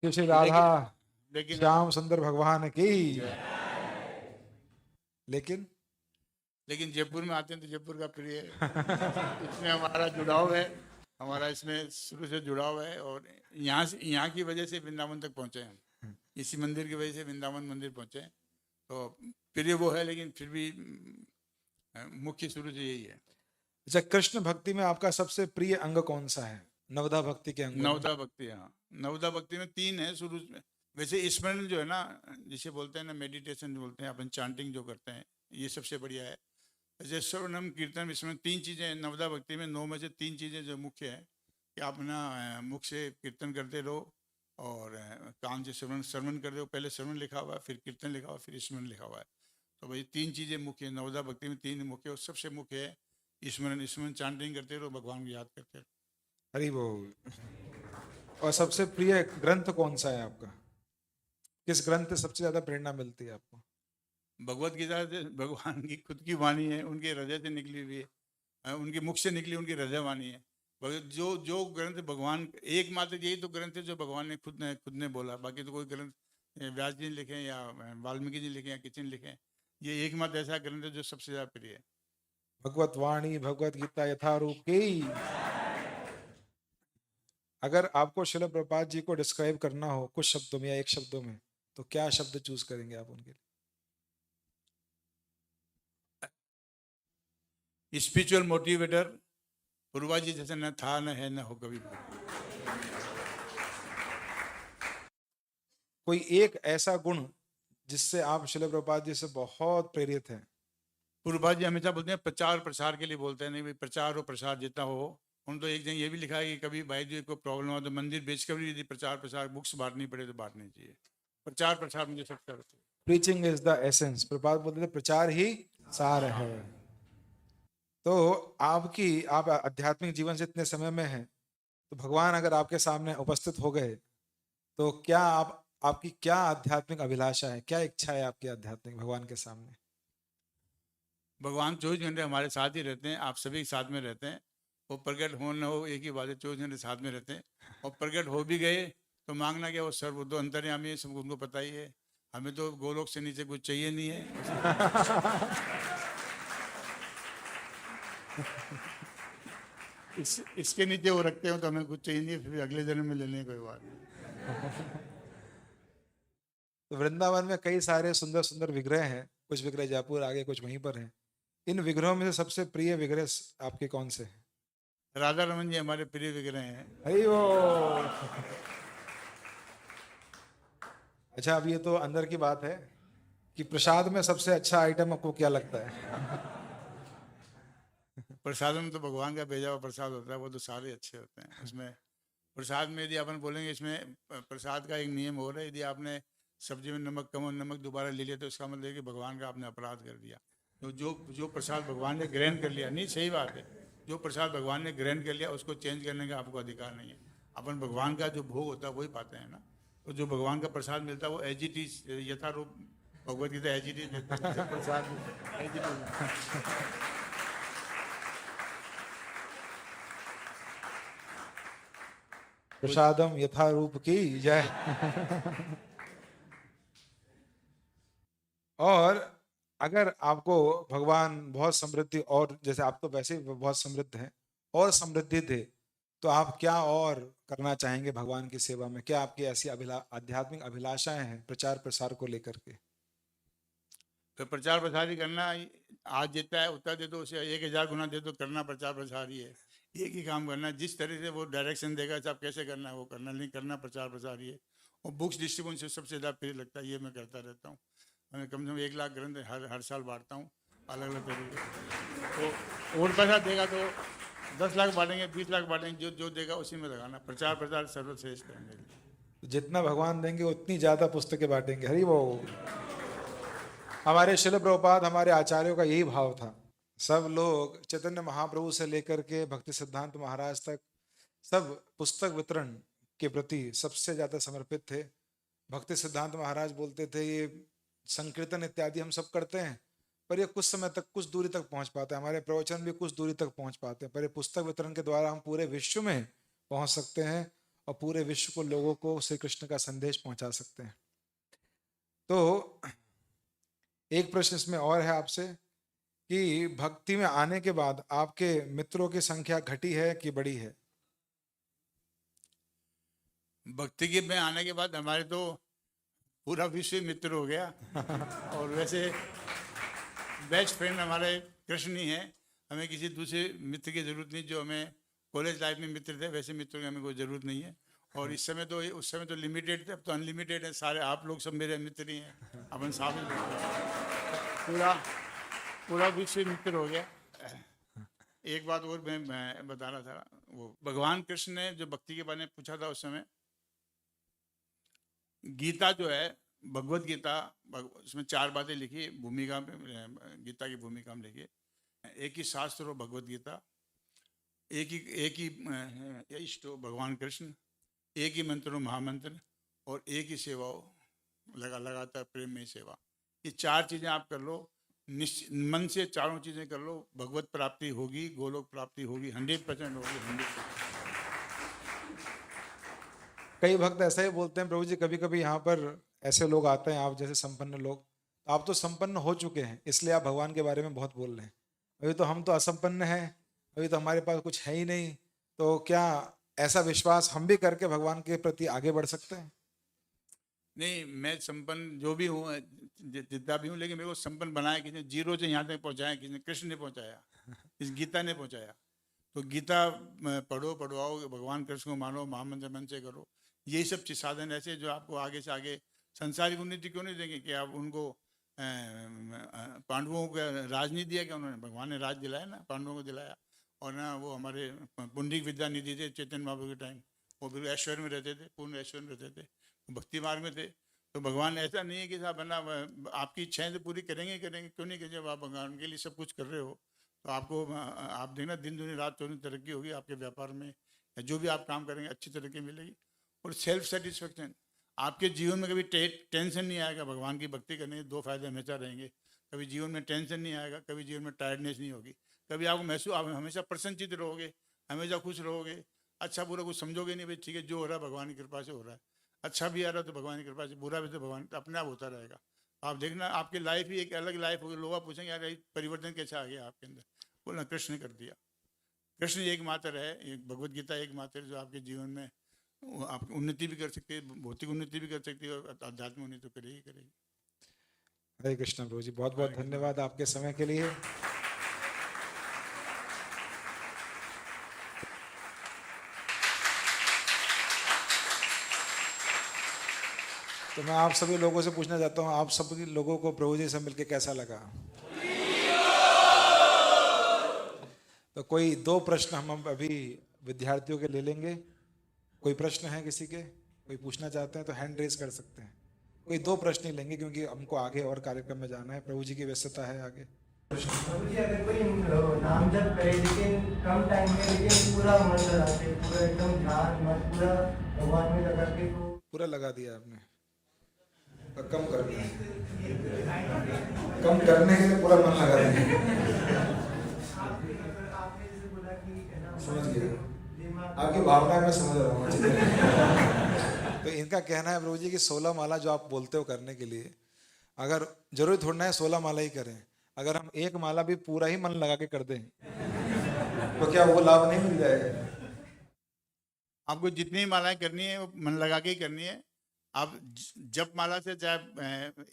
[SPEAKER 1] श्री राधा
[SPEAKER 2] लेकिन
[SPEAKER 1] श्याम सुंदर भगवान की। लेकिन
[SPEAKER 2] जयपुर में आते हैं तो जयपुर का प्रिय है। इसमें हमारा जुड़ाव है, हमारा इसमें शुरू से जुड़ाव है। और यहाँ की वजह से वृंदावन तक पहुँचे हम, इसी मंदिर की वजह से वृंदावन मंदिर पहुँचे। तो प्रिय वो है, लेकिन फिर भी मुख्य शुरू से यही है।
[SPEAKER 1] अच्छा, कृष्ण भक्ति में आपका सबसे प्रिय अंग कौन सा है नवदा भक्ति के अंग?
[SPEAKER 2] नवदा भक्ति, हाँ, नवदा भक्ति में 3 है शुरू में। वैसे स्मरण जो है ना, जिसे बोलते हैं ना मेडिटेशन बोलते हैं अपन, चांटिंग जो करते हैं, ये सबसे बढ़िया है। जैसे श्रवणम कीर्तन इसमें 3 चीज़ें नवदा भक्ति में, 9 में से 3 चीज़ें जो मुख्य है कि आप ना मुख से कीर्तन करते रहो और कान से श्रवण कर रहे हो। पहले श्रवण लिखा हुआ है, फिर कीर्तन लिखा हुआ है, फिर स्मरण लिखा हुआ है। तो भाई 3 चीज़ें मुख्य है नवदा भक्ति में, 3 मुख्य, और सबसे मुख्य है स्मरण चांटिंग करते रहो, भगवान को याद करते रहो।
[SPEAKER 1] हरि बोल। और सबसे प्रिय ग्रंथ कौन सा है आपका? किस ग्रंथ से सबसे ज्यादा प्रेरणा मिलती है आपको?
[SPEAKER 2] भगवत गीता से, भगवान की खुद की वाणी है, उनके हृदय से निकली हुई है, उनके मुख से निकली उनकी हृदय वाणी है। जो ग्रंथ भगवान, एकमात्र यही तो ग्रंथ है जो भगवान ने खुद ने बोला। बाकी तो कोई ग्रंथ व्यास जी ने लिखे या वाल्मीकि जी लिखे या किसी ने लिखे, ये एकमात्र ऐसा ग्रंथ है जो सबसे ज्यादा प्रिय है।
[SPEAKER 1] भगवत वाणी भगवत गीता यथारूप की। अगर आपको श्रील प्रभुपाद जी को डिस्क्राइब करना हो कुछ शब्दों में या एक शब्दों में, तो क्या शब्द चूज करेंगे आप उनके लिए?
[SPEAKER 2] स्पिरिचुअल मोटिवेटर, पूर्वा जी जैसे न था, न है, न हो कभी।
[SPEAKER 1] कोई एक ऐसा गुण जिससे आप श्रील प्रभुपाद जी से बहुत प्रेरित हैं?
[SPEAKER 2] पूर्वा जी हमेशा बोलते हैं प्रचार प्रसार के लिए बोलते हैं, नहीं भाई प्रचार और प्रसार जितना हो। उन तो एक जगह ये भी लिखा है कि कभी भाई जी को प्रॉब्लम हो तो मंदिर बेचकर भी यदि प्रचार प्रसार बुक्स बांटनी पड़े तो बांटनी चाहिए। प्रचार प्रसार मुझे सबसे अच्छा।
[SPEAKER 1] Preaching is the essence. Prabhupada बोलते थे प्रचार ही सार है। तो आप आध्यात्मिक जीवन से इतने समय में हैं, तो भगवान अगर आपके सामने उपस्थित हो गए तो क्या आपकी क्या आध्यात्मिक अभिलाषा है, क्या इच्छा है आपकी आध्यात्मिक भगवान के सामने?
[SPEAKER 2] भगवान 24 घंटे हमारे साथ ही रहते हैं, आप सभी साथ में रहते हैं। वो प्रकट हो न हो एक ही बात है, 24 घंटे साथ में रहते हैं। और प्रकट हो भी गए तो मांगना क्या, वो सर्व तो अंतर्यामी है, सबको उनको पता ही है। हमें तो गोलोक से नीचे कुछ चाहिए नहीं है। इसके नीचे वो रखते हो तो हमें कुछ चाहिए नहीं, फिर अगले जन्म में ले लें, कोई बात नहीं।
[SPEAKER 1] तो वृंदावन में कई सारे सुंदर सुंदर विग्रह हैं, कुछ विग्रह जयपुर आगे, कुछ वहीं पर हैं। इन विग्रहों में से सबसे प्रिय विग्रह आपके कौन से हैं?
[SPEAKER 2] राधा रमन जी हमारे प्रिय विग्रह हैं।
[SPEAKER 1] हरि वो। अच्छा, अब ये तो अंदर की बात है कि प्रसाद में सबसे अच्छा आइटम आपको क्या लगता है?
[SPEAKER 2] प्रसाद में तो भगवान का भेजा हुआ प्रसाद होता है, वो तो सारे अच्छे होते हैं। उसमें प्रसाद में यदि अपन बोलेंगे, इसमें प्रसाद का एक नियम हो रहा है, यदि आपने सब्जी में नमक कम और नमक दोबारा ले लिया तो इसका मतलब है कि भगवान का आपने अपराध कर दिया। तो जो प्रसाद भगवान ने ग्रहण कर लिया, नहीं सही बात है, जो प्रसाद भगवान ने ग्रहण कर लिया उसको चेंज करने का आपको अधिकार नहीं है। अपन भगवान का जो भोग होता है वही पाते हैं ना। तो जो भगवान का प्रसाद मिलता है वो एज इट इज यथारूप, Bhagavad Gita as it is प्रसाद एज इट इज।
[SPEAKER 1] प्रसादम यथारूप की जय। और अगर आपको भगवान बहुत समृद्धि, और जैसे आप तो वैसे ही बहुत समृद्ध हैं, और समृद्धि दे, तो आप क्या और करना चाहेंगे भगवान की सेवा में? क्या आपकी ऐसी आध्यात्मिक अभिलाषाएं हैं प्रचार प्रसार को लेकर के?
[SPEAKER 2] तो प्रचार प्रसार ही करना, आज देता है उतना दे दो, उसे 1000 गुना दे दो, करना प्रचार प्रसार ही है। एक ही काम करना, जिस तरह से वो डायरेक्शन देगा आप कैसे करना है वो करना, नहीं करना प्रचार प्रसार ही है। और बुक्स डिस्ट्रीब्यूशन से सबसे ज़्यादा प्रिय लगता है, ये मैं करता रहता हूँ। मैं कम से कम 1 लाख ग्रंथ हर साल बांटता हूँ अलग अलग तरीके। तो और पैसा देगा तो 10 लाख बांटेंगे, 20 लाख बांटेंगे, जो जो देगा उसी में लगाना। प्रचार प्रसार सर्वश्रेष्ठ है मेरे लिए।
[SPEAKER 1] जितना भगवान देंगे उतनी ज्यादा पुस्तकें बांटेंगे। हरि वो। हमारे शिल प्रभुपाद, हमारे आचार्यों का यही भाव था। सब लोग चैतन्य महाप्रभु से लेकर के भक्ति सिद्धांत महाराज तक सब पुस्तक वितरण के प्रति सबसे ज्यादा समर्पित थे। भक्ति सिद्धांत महाराज बोलते थे ये संकीर्तन इत्यादि हम सब करते हैं, पर ये कुछ समय तक, कुछ दूरी तक पहुंच पाते हैं, हमारे प्रवचन भी कुछ दूरी तक पहुंच पाते हैं, पर ये पुस्तक वितरण के द्वारा हम पूरे विश्व में पहुंच सकते हैं और पूरे विश्व को, लोगों को श्री कृष्ण का संदेश पहुंचा सकते हैं। तो एक प्रश्न इसमें और है आपसे कि भक्ति में आने के बाद आपके मित्रों की संख्या घटी है कि बढ़ी है?
[SPEAKER 2] भक्ति के में आने के बाद हमारे तो पूरा विश्व मित्र हो गया। और वैसे बेस्ट फ्रेंड हमारे कृष्ण ही हैं, हमें किसी दूसरे मित्र की जरूरत नहीं। जो हमें कॉलेज लाइफ में मित्र थे वैसे मित्रों की हमें कोई ज़रूरत नहीं है। और इस समय तो, उस समय तो लिमिटेड थे, अब तो अनलिमिटेड है। सारे आप लोग सब मेरे मित्र ही हैं, अपन साथ में पूरा पूरा विश्व मित्र हो गया। एक बात और मैं बता रहा था, वो भगवान कृष्ण ने जो भक्ति के बारे में पूछा था उस समय, गीता जो है भगवत गीता, उसमें 4 बातें लिखी भूमिका में, गीता की भूमिका में लिखी। एक ही शास्त्र हो भगवत गीता, एक ही इष्ट हो भगवान कृष्ण, एक ही मंत्र हो महामंत्र, और एक ही सेवा हो लगातार प्रेम में सेवा। ये 4 चीज़ें आप कर लो, मन से चारों चीज़ें कर लो, भगवत प्राप्ति होगी, गोलोक प्राप्ति होगी, 100% होगी, 100%।
[SPEAKER 1] कई भक्त ऐसा ही बोलते हैं, प्रभु जी कभी कभी यहाँ पर ऐसे लोग आते हैं, आप जैसे संपन्न लोग, तो आप तो संपन्न हो चुके हैं इसलिए आप भगवान के बारे में बहुत बोल रहे हैं, अभी तो हम तो असंपन्न हैं, अभी तो हमारे पास कुछ है ही नहीं, तो क्या ऐसा विश्वास हम भी करके भगवान के प्रति आगे बढ़ सकते हैं?
[SPEAKER 2] नहीं, मैं संपन्न जो भी हूँ, जितना भी हूँ, लेकिन मेरे को संपन्न बनाया किसने? जीरो से यहाँ तक पहुँचाया किसने? कृष्ण ने पहुँचाया, इस गीता ने पहुँचाया। तो गीता पढ़ो, पढ़वाओ, भगवान कृष्ण को मानो, महामंत्र मन से करो। यही सब चीज साधन ऐसे जो आपको आगे से आगे संसारिक उन्नति क्यों नहीं देंगे? कि आप उनको पांडवों को राज नहीं दिया क्या उन्होंने? भगवान ने राज दिलाया ना, पांडवों को दिलाया। और ना वो हमारे पुंडरीक विद्या निधि थे चैतन्य महाप्रभु के टाइम, वो बिल्कुल ऐश्वर्य में रहते थे, पूर्ण ऐश्वर्य में रहते थे, भक्ति मार्ग में थे। तो भगवान ऐसा नहीं है कि साहब बना आपकी इच्छाएं तो पूरी करेंगे करेंगे, क्यों नहीं? कि जब आप भगवान के लिए सब कुछ कर रहे हो तो आपको, आप देखना दिन दुनी रात चौनी तरक्की होगी आपके व्यापार में, या जो भी आप काम करेंगे अच्छी तरक्की मिलेगी। और सेल्फ सेटिस्फेक्शन, आपके जीवन में कभी टेंशन नहीं आएगा। भगवान की भक्ति करने के 2 फायदे हमेशा रहेंगे, कभी जीवन में टेंशन नहीं आएगा, कभी जीवन में टायर्डनेस नहीं होगी, कभी आपको महसूस, आप हमेशा प्रसन्नचित्त रहोगे, हमेशा खुश रहोगे, अच्छा बुरा कुछ समझोगे नहीं, भाई ठीक है जो हो रहा है भगवान की कृपा से हो रहा है। अच्छा भी आ रहा तो भगवान की कृपा से, बुरा भी तो भगवान अपने आप होता रहेगा। आप देखना आपकी लाइफ ही एक अलग लाइफ होगी, लोग आप पूछेंगे यार ये परिवर्तन कैसा आ गया आपके अंदर, बोलना कृष्ण ने कर दिया। कृष्ण एकमात्र है, एक भगवत गीता एकमात्र है जो आपके जीवन में आप उन्नति भी कर सकती है, भौतिक उन्नति भी कर सकती है और आध्यात्मिक उन्नति तो करेगी करेगी।
[SPEAKER 1] हरे कृष्ण प्रभु जी, बहुत बहुत धन्यवाद आपके समय के लिए। तो मैं आप सभी लोगों से पूछना चाहता हूँ, आप सभी लोगों को प्रभु जी से मिलकर कैसा लगा? तो कोई दो प्रश्न हम अभी विद्यार्थियों के ले लेंगे। कोई प्रश्न है किसी के? कोई पूछना चाहते हैं तो हैंड रेज कर सकते हैं। कोई दो प्रश्न ही लेंगे क्योंकि हमको आगे और कार्यक्रम में जाना है, प्रभु जी की व्यस्तता है आगे।
[SPEAKER 3] प्रभु जी, अगर कोई नाम जप करे लेकिन कम टाइम में, लेकिन पूरा मन लगाते, पूरा एकदम ध्यान मन पूरा भगवान में लगा के, तो
[SPEAKER 1] पूरा लगा दिया आपने, और कम करना है, कम करने के लिए पूरा मन लगा देंगे।
[SPEAKER 3] आपने जैसे बोला कि
[SPEAKER 1] समझ गया, आपकी भावना मैं समझ रहा हूँ। तो इनका कहना है प्रभु जी कि 16 माला जो आप बोलते हो करने के लिए, अगर जरूरी थोड़ा है 16 माला ही करें, अगर हम एक माला भी पूरा ही मन लगा के कर दें तो क्या वो लाभ नहीं मिल जाएगा?
[SPEAKER 2] आपको जितनी मालाएं करनी है वो मन लगा के ही करनी है। आप जप माला से चाहे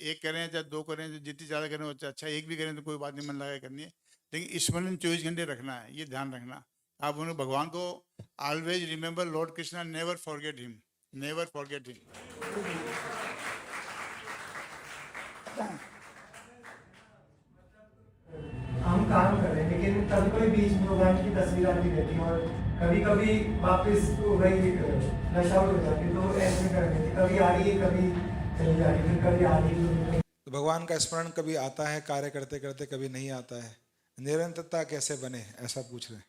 [SPEAKER 2] एक करें चाहे दो करें, जितनी ज़्यादा करें वो अच्छा, एक भी करें तो कोई बात नहीं, मन लगा के करनी है। लेकिन स्मरण 24 घंटे रखना है, ये ध्यान रखना। आप उन्हें भगवान को always remember Lord Krishna, never forget him, never forget him.
[SPEAKER 3] हम काम कर रहे हैं लेकिन कभी कोई बीच में भगवान की तस्वीर आती रहती है, और कभी कभी वापस वही नशा हो जाती है, तो ऐसे कर रहे थे, कभी आ रही है कभी चली जा रही है, फिर कभी आ रही है।
[SPEAKER 1] तो भगवान का स्मरण कभी आता है कार्य करते करते, कभी नहीं आता है, निरंतरता कैसे बने, ऐसा पूछ रहे हैं।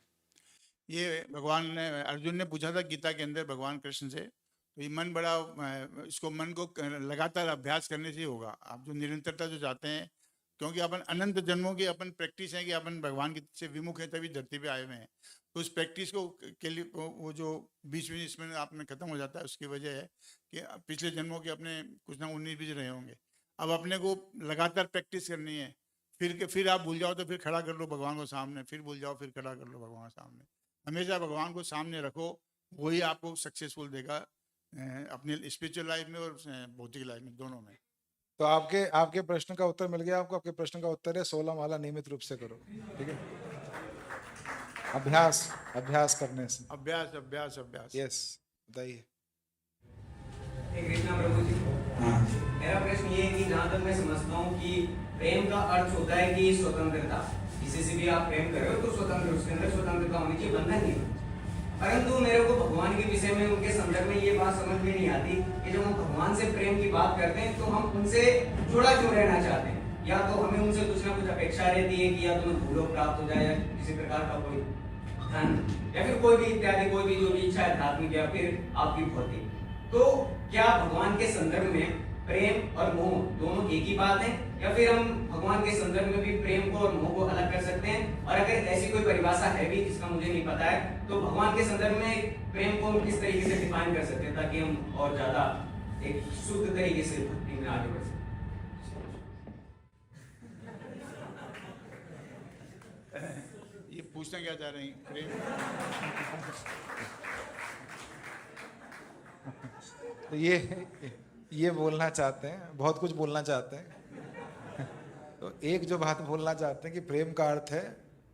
[SPEAKER 2] ये भगवान ने, अर्जुन ने पूछा था गीता के अंदर भगवान कृष्ण से, तो ये मन बड़ा, इसको मन को लगातार अभ्यास करने से ही होगा। आप जो निरंतरता जो चाहते हैं, क्योंकि अपन अनंत जन्मों की अपन प्रैक्टिस है कि अपन भगवान की से विमुख है, तभी धरती पे आए हुए हैं। तो उस प्रैक्टिस को के लिए वो जो बीच में इसमें आपने खत्म हो जाता है, उसकी वजह है कि पिछले जन्मों के अपने कुछ ना 19-20 रहे होंगे। अब अपने को लगातार प्रैक्टिस करनी है, फिर आप भूल जाओ तो फिर खड़ा कर लो भगवान को सामने, फिर भूल जाओ फिर खड़ा कर लो भगवान सामने। हमेशा भगवान को सामने रखो, वही आपको सक्सेसफुल देगा अपनी स्पिरिचुअल लाइफ में और भौतिक लाइफ में, दोनों में।
[SPEAKER 1] तो आपके प्रश्न का उत्तर मिल गया आपको। आपके प्रश्न का उत्तर है 16 माला नियमित रूप से करो, ठीक है? अभ्यास करने से।
[SPEAKER 2] अभ्यास अभ्यास अभ्यास।
[SPEAKER 1] यस, बताइए।
[SPEAKER 4] कृष्णा प्रभु जी, मेरा प्रश्न ये है कि जहाँ तक मैं समझता हूँ कि प्रेम का अर्थ होता है कि स्वतंत्रता, किसी से भी आप प्रेम कर रहे हो तो स्वतंत्र, उसके अंदर स्वतंत्रता होनी चाहिए, बंधन नहीं। परंतु मेरे को भगवान के विषय में, उनके संदर्भ में ये बात समझ में नहीं आती कि जब हम भगवान से प्रेम की बात करते हैं तो हम उनसे जुड़ा क्यों रहना चाहते हैं? या तो हमें उनसे कुछ ना कुछ अपेक्षा रहती है कि या तो भूलोक प्राप्त हो जाए, या किसी प्रकार का कोई धन, या फिर कोई भी इत्यादि, कोई भी जो भी इच्छा है आध्यात्मिक या फिर आपकी भौतिक। तो क्या भगवान के संदर्भ में प्रेम और मोह दोनों एक ही बात है, या फिर हम भगवान के संदर्भ में भी प्रेम को और मोह को अलग कर सकते हैं? और अगर ऐसी कोई परिभाषा है भी जिसका मुझे नहीं पता है, तो भगवान के संदर्भ में प्रेम को हम किस तरीके से डिफाइन कर सकते हैं ताकि हम और ज्यादा एक शुद्ध तरीके से भक्ति में आगे बढ़ सकें?
[SPEAKER 2] ये पूछना क्या चाह रहे हैं? प्रेम
[SPEAKER 1] तो ये बोलना चाहते हैं, बहुत कुछ बोलना चाहते हैं। तो एक जो बात बोलना चाहते हैं कि प्रेम का अर्थ है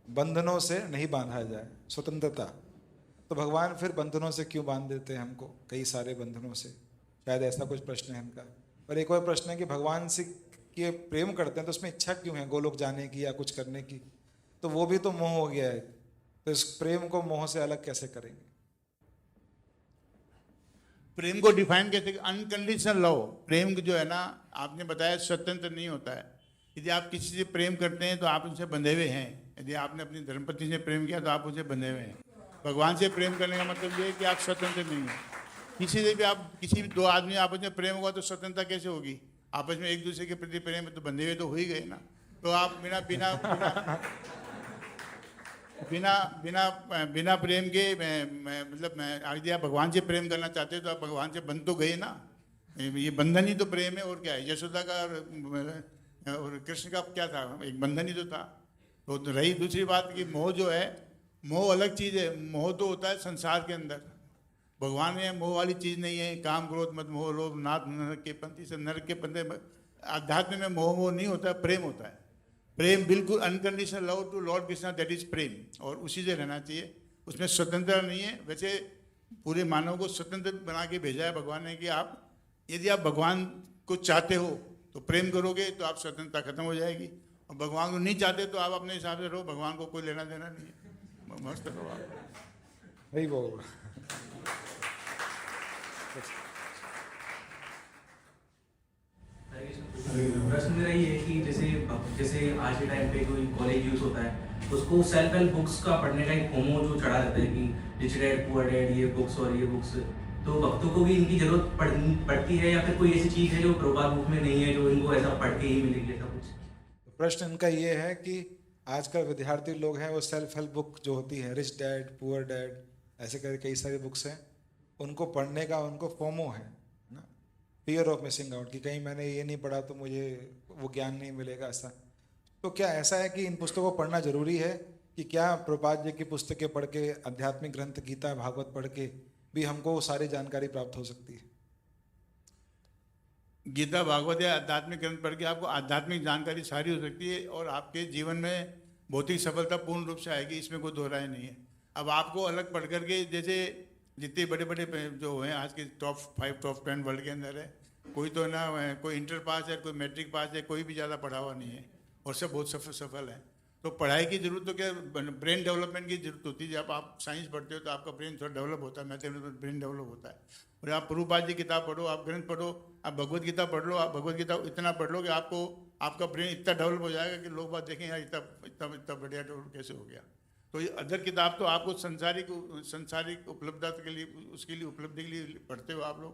[SPEAKER 1] बंधनों से नहीं बांधा जाए, स्वतंत्रता। तो भगवान फिर बंधनों से क्यों बांध देते हैं हमको, कई सारे बंधनों से? शायद ऐसा कुछ प्रश्न है इनका। और एक और प्रश्न है कि भगवान से के प्रेम करते हैं तो उसमें इच्छा क्यों है गोलोक जाने की या कुछ करने की? तो वो भी तो मोह हो गया है। तो इस प्रेम को मोह से अलग कैसे करेंगे?
[SPEAKER 2] प्रेम को डिफाइन कैसे? Unconditional love. प्रेम जो है ना, आपने बताया स्वतंत्र नहीं होता है। यदि आप किसी से प्रेम करते हैं तो आप उनसे बंधे हुए हैं। यदि आपने अपनी धर्मपत्नी से प्रेम किया तो आप उनसे बंधे हुए हैं। भगवान से प्रेम करने का मतलब ये है कि आप स्वतंत्र नहीं हैं। किसी से भी आप, किसी भी दो आदमी आपस में प्रेम होगा तो स्वतंत्रता कैसे होगी? आपस में एक दूसरे के प्रति प्रेम है तो बंधे हुए तो हो ही गए ना। तो आप बिना बिना बिना बिना बिना बिना प्रेम के, मतलब यदि आप भगवान से प्रेम करना चाहते हो तो आप भगवान से बंध तो गए ना। ये बंधन ही तो प्रेम है, और क्या है। यशोदा का और कृष्ण का क्या था, एक बंधन ही तो था। तो रही दूसरी बात कि मोह जो है, मोह अलग चीज़ है। मोह तो होता है संसार के अंदर, भगवान में मोह वाली चीज़ नहीं है। काम क्रोध मत मोह लोभ नाथ नरक के पंथी से, नरक के पंथे। आध्यात्म में मोह नहीं होता है, प्रेम होता है। प्रेम बिल्कुल unconditional love to Lord Krishna, that is प्रेम, और उसी से रहना चाहिए। उसमें स्वतंत्रता नहीं है। वैसे पूरे मानव को स्वतंत्र बना के भेजा है भगवान ने कि आप यदि आप भगवान को चाहते हो तो प्रेम करोगे तो आप स्वतंत्रता खत्म हो जाएगी, और भगवान को नहीं चाहते तो आप अपने हिसाब से रहो, भगवान को कोई लेना देना नहीं है। मस्त रहो आप।
[SPEAKER 1] वही वो
[SPEAKER 5] प्रश्न मेरा ये है कि जैसे आज के टाइम पे कोई कॉलेज यूथ होता है, उसको सेल्फ हेल्प बुक्स का पढ़ने का एक फोमो जो चढ़ा रहता है कि रिच डैड पुअर डैड, ये बुक्स और ये बुक्स, तो भक्तों को भी इनकी जरूरत पड़ती है, या फिर कोई ऐसी चीज है जो प्रभुपाद बुक में नहीं है जो इनको ऐसा पढ़ के ही मिलेगी, ऐसा कुछ?
[SPEAKER 1] प्रश्न इनका ये है कि आजकल विद्यार्थी लोग हैं वो सेल्फ हेल्प बुक जो होती है, रिच डैड पुअर डैड, ऐसे करके कई सारी बुक्स हैं, उनको पढ़ने का उनको फोमो है ना, फियर ऑफ मिसिंग आउट, कि कहीं मैंने ये नहीं पढ़ा तो मुझे वो ज्ञान नहीं मिलेगा ऐसा। तो क्या ऐसा है कि इन पुस्तकों को पढ़ना जरूरी है, कि क्या प्रभुपाद जी की पुस्तकें पढ़ के, आध्यात्मिक ग्रंथ गीता भागवत पढ़ के भी हमको वो सारी जानकारी प्राप्त हो सकती है?
[SPEAKER 2] गीता भागवत या आध्यात्मिक ग्रंथ पढ़ के आपको आध्यात्मिक जानकारी सारी हो सकती है, और आपके जीवन में भौतिक सफलता पूर्ण रूप से आएगी, इसमें कोई दो राय नहीं है। अब आपको अलग पढ़ करके, जैसे जितने बड़े बड़े जो हैं आज के टॉप 5 टॉप 10 वर्ल्ड के अंदर है, कोई तो ना कोई इंटर पास है, कोई मैट्रिक पास है, कोई भी ज़्यादा पढ़ा हुआ नहीं है, और सब बहुत सफल है। तो पढ़ाई की जरूरत तो क्या, ब्रेन डेवलपमेंट की जरूरत होती है। जब आप साइंस पढ़ते हो तो आपका ब्रेन थोड़ा डेवलप होता है, मैथमेटिक्स ब्रेन डेवलप होता है। और आप प्रभुपाद जी किताब पढ़ो, आप ग्रंथ पढ़ो, आप भगवत गीता पढ़ लो, आप भगवत गीता इतना पढ़ लो कि आपको आपका ब्रेन इतना डेवलप हो जाएगा कि लोग बात देखें यार इतना बढ़िया डेवलप कैसे हो गया। तो ये अदर किताब तो आपको संसारिक उपलब्धता के लिए, उसके लिए उपलब्धि के लिए पढ़ते हो आप लोग,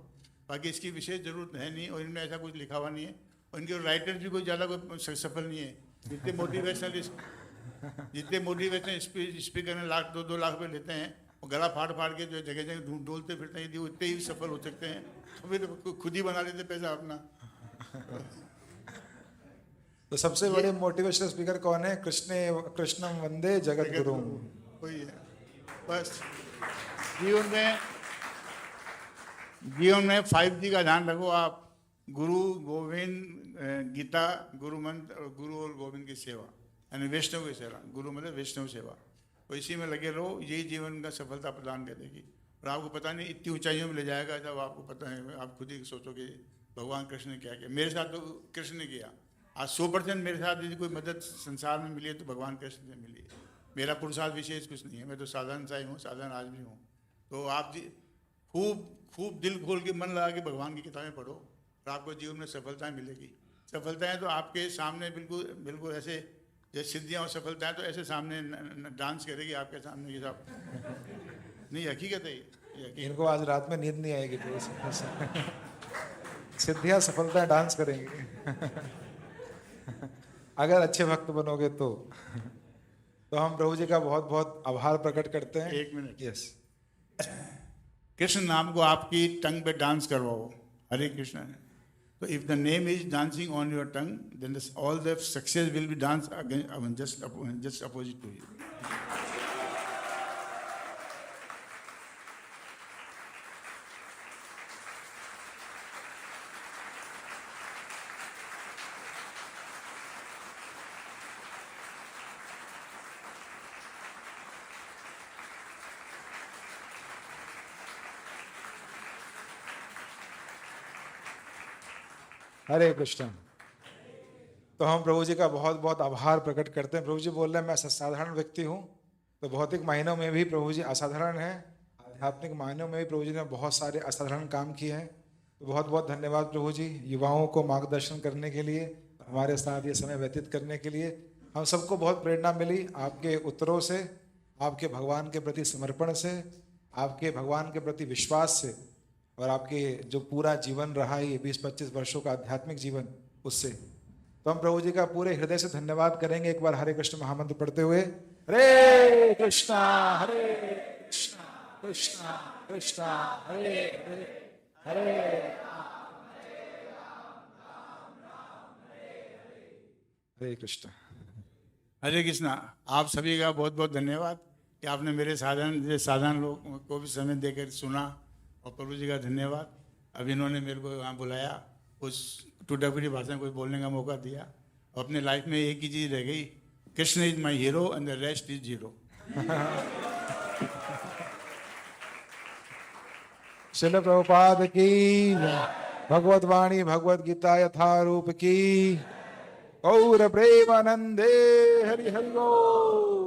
[SPEAKER 2] बाकी इसकी विशेष जरूरत है नहीं, और इनमें ऐसा कुछ लिखा हुआ नहीं है। और इनके राइटर्स भी कोई ज़्यादा कोई सफल नहीं है। जितने मोटिवेशनल स्पीकर हैं, 1-2 लाख रुपये लेते हैं, और गला फाड़ फाड़ के जो जगह जगह डोलते फिरते हैं, यदि वो इतने ही सफल हो सकते हैं तो फिर खुद ही बना लेते पैसा अपना।
[SPEAKER 1] तो सबसे बड़े मोटिवेशनल स्पीकर कौन है? कृष्णम वंदे जगत गुरु,
[SPEAKER 2] वही है बस। जीवन में 5G का ध्यान रखो आप, गुरु गोविंद गीता, गुरु मंत्र, और गुरु और गोविंद की सेवा, यानी वैष्णव की सेवा। गुरु मतलब वैष्णव सेवा, तो इसी में लगे रहो, यही जीवन का सफलता प्रदान करेगी। और आपको पता नहीं इतनी ऊंचाइयों में ले जाएगा जब आपको पता है। आप खुद ही सोचोगे भगवान कृष्ण ने क्या किया। मेरे साथ तो कृष्ण ने किया। आज 100% मेरे साथ यदि कोई मदद संसार में मिली है तो भगवान कृष्ण से मिली है। मेरा पुरुषार्थ विशेष कुछ नहीं है, मैं तो साधारण सा ही हूँ, साधारण आदमी हूँ। तो आप खूब दिल खोल के मन लगा के भगवान की किताबें पढ़ो, और आपको जीवन में सफलताएं मिलेगी। सफलताएं तो आपके सामने बिल्कुल ऐसे, जैसे सिद्धियाँ और सफलताएं तो ऐसे सामने डांस करेगी आपके सामने, ये सब नहीं, हकीकत है ये।
[SPEAKER 1] इनको आज रात में नींद नहीं आएगी तो सिद्धियां सफलता डांस करेंगे अगर अच्छे भक्त बनोगे तो हम प्रभु जी का बहुत बहुत आभार प्रकट करते हैं।
[SPEAKER 2] 1 मिनट।
[SPEAKER 1] यस।
[SPEAKER 2] कृष्ण नाम को आपकी टंग पे डांस करवाओ, हरे कृष्ण। तो if the name is dancing on your tongue, then all the success will be dance just opposite to you.
[SPEAKER 1] Hare Krishna. तो हम प्रभु जी का बहुत बहुत आभार प्रकट करते हैं। प्रभु जी बोल रहे हैं मैं साधारण व्यक्ति हूँ, तो भौतिक मायनों में भी प्रभु जी असाधारण हैं, आध्यात्मिक मायनों में भी प्रभु जी ने बहुत सारे असाधारण काम किए हैं। तो बहुत बहुत धन्यवाद प्रभु जी, युवाओं को मार्गदर्शन करने के लिए, हमारे साथ ये समय व्यतीत करने के लिए। हम सबको बहुत प्रेरणा मिली आपके उत्तरों से, आपके भगवान के प्रति समर्पण से, आपके भगवान के प्रति विश्वास से, और आपके जो पूरा जीवन रहा है ये 20-25 वर्षों का आध्यात्मिक जीवन, उससे। तो हम प्रभु जी का पूरे हृदय से धन्यवाद करेंगे एक बार हरे कृष्ण महामंत्र पढ़ते हुए। हरे कृष्णा कृष्णा कृष्णा हरे हरे, हरे हरे कृष्ण।
[SPEAKER 2] हरे कृष्णा। आप सभी का बहुत बहुत धन्यवाद कि आपने मेरे साधारण लोग को भी समय देकर सुना, और प्रभु जी का धन्यवाद। अब इन्होंने मेरे को यहाँ बुलाया, कुछ टूटाफूटी भाषा में कुछ बोलने का मौका दिया। और अपने लाइफ में एक ही चीज़ रह गई, Krishna is my hero and the rest is zero.
[SPEAKER 1] शिल प्रभुपाद की भगवत वाणी भगवत गीता यथारूप की। गौर प्रेमानंदे हरि हरि बोल।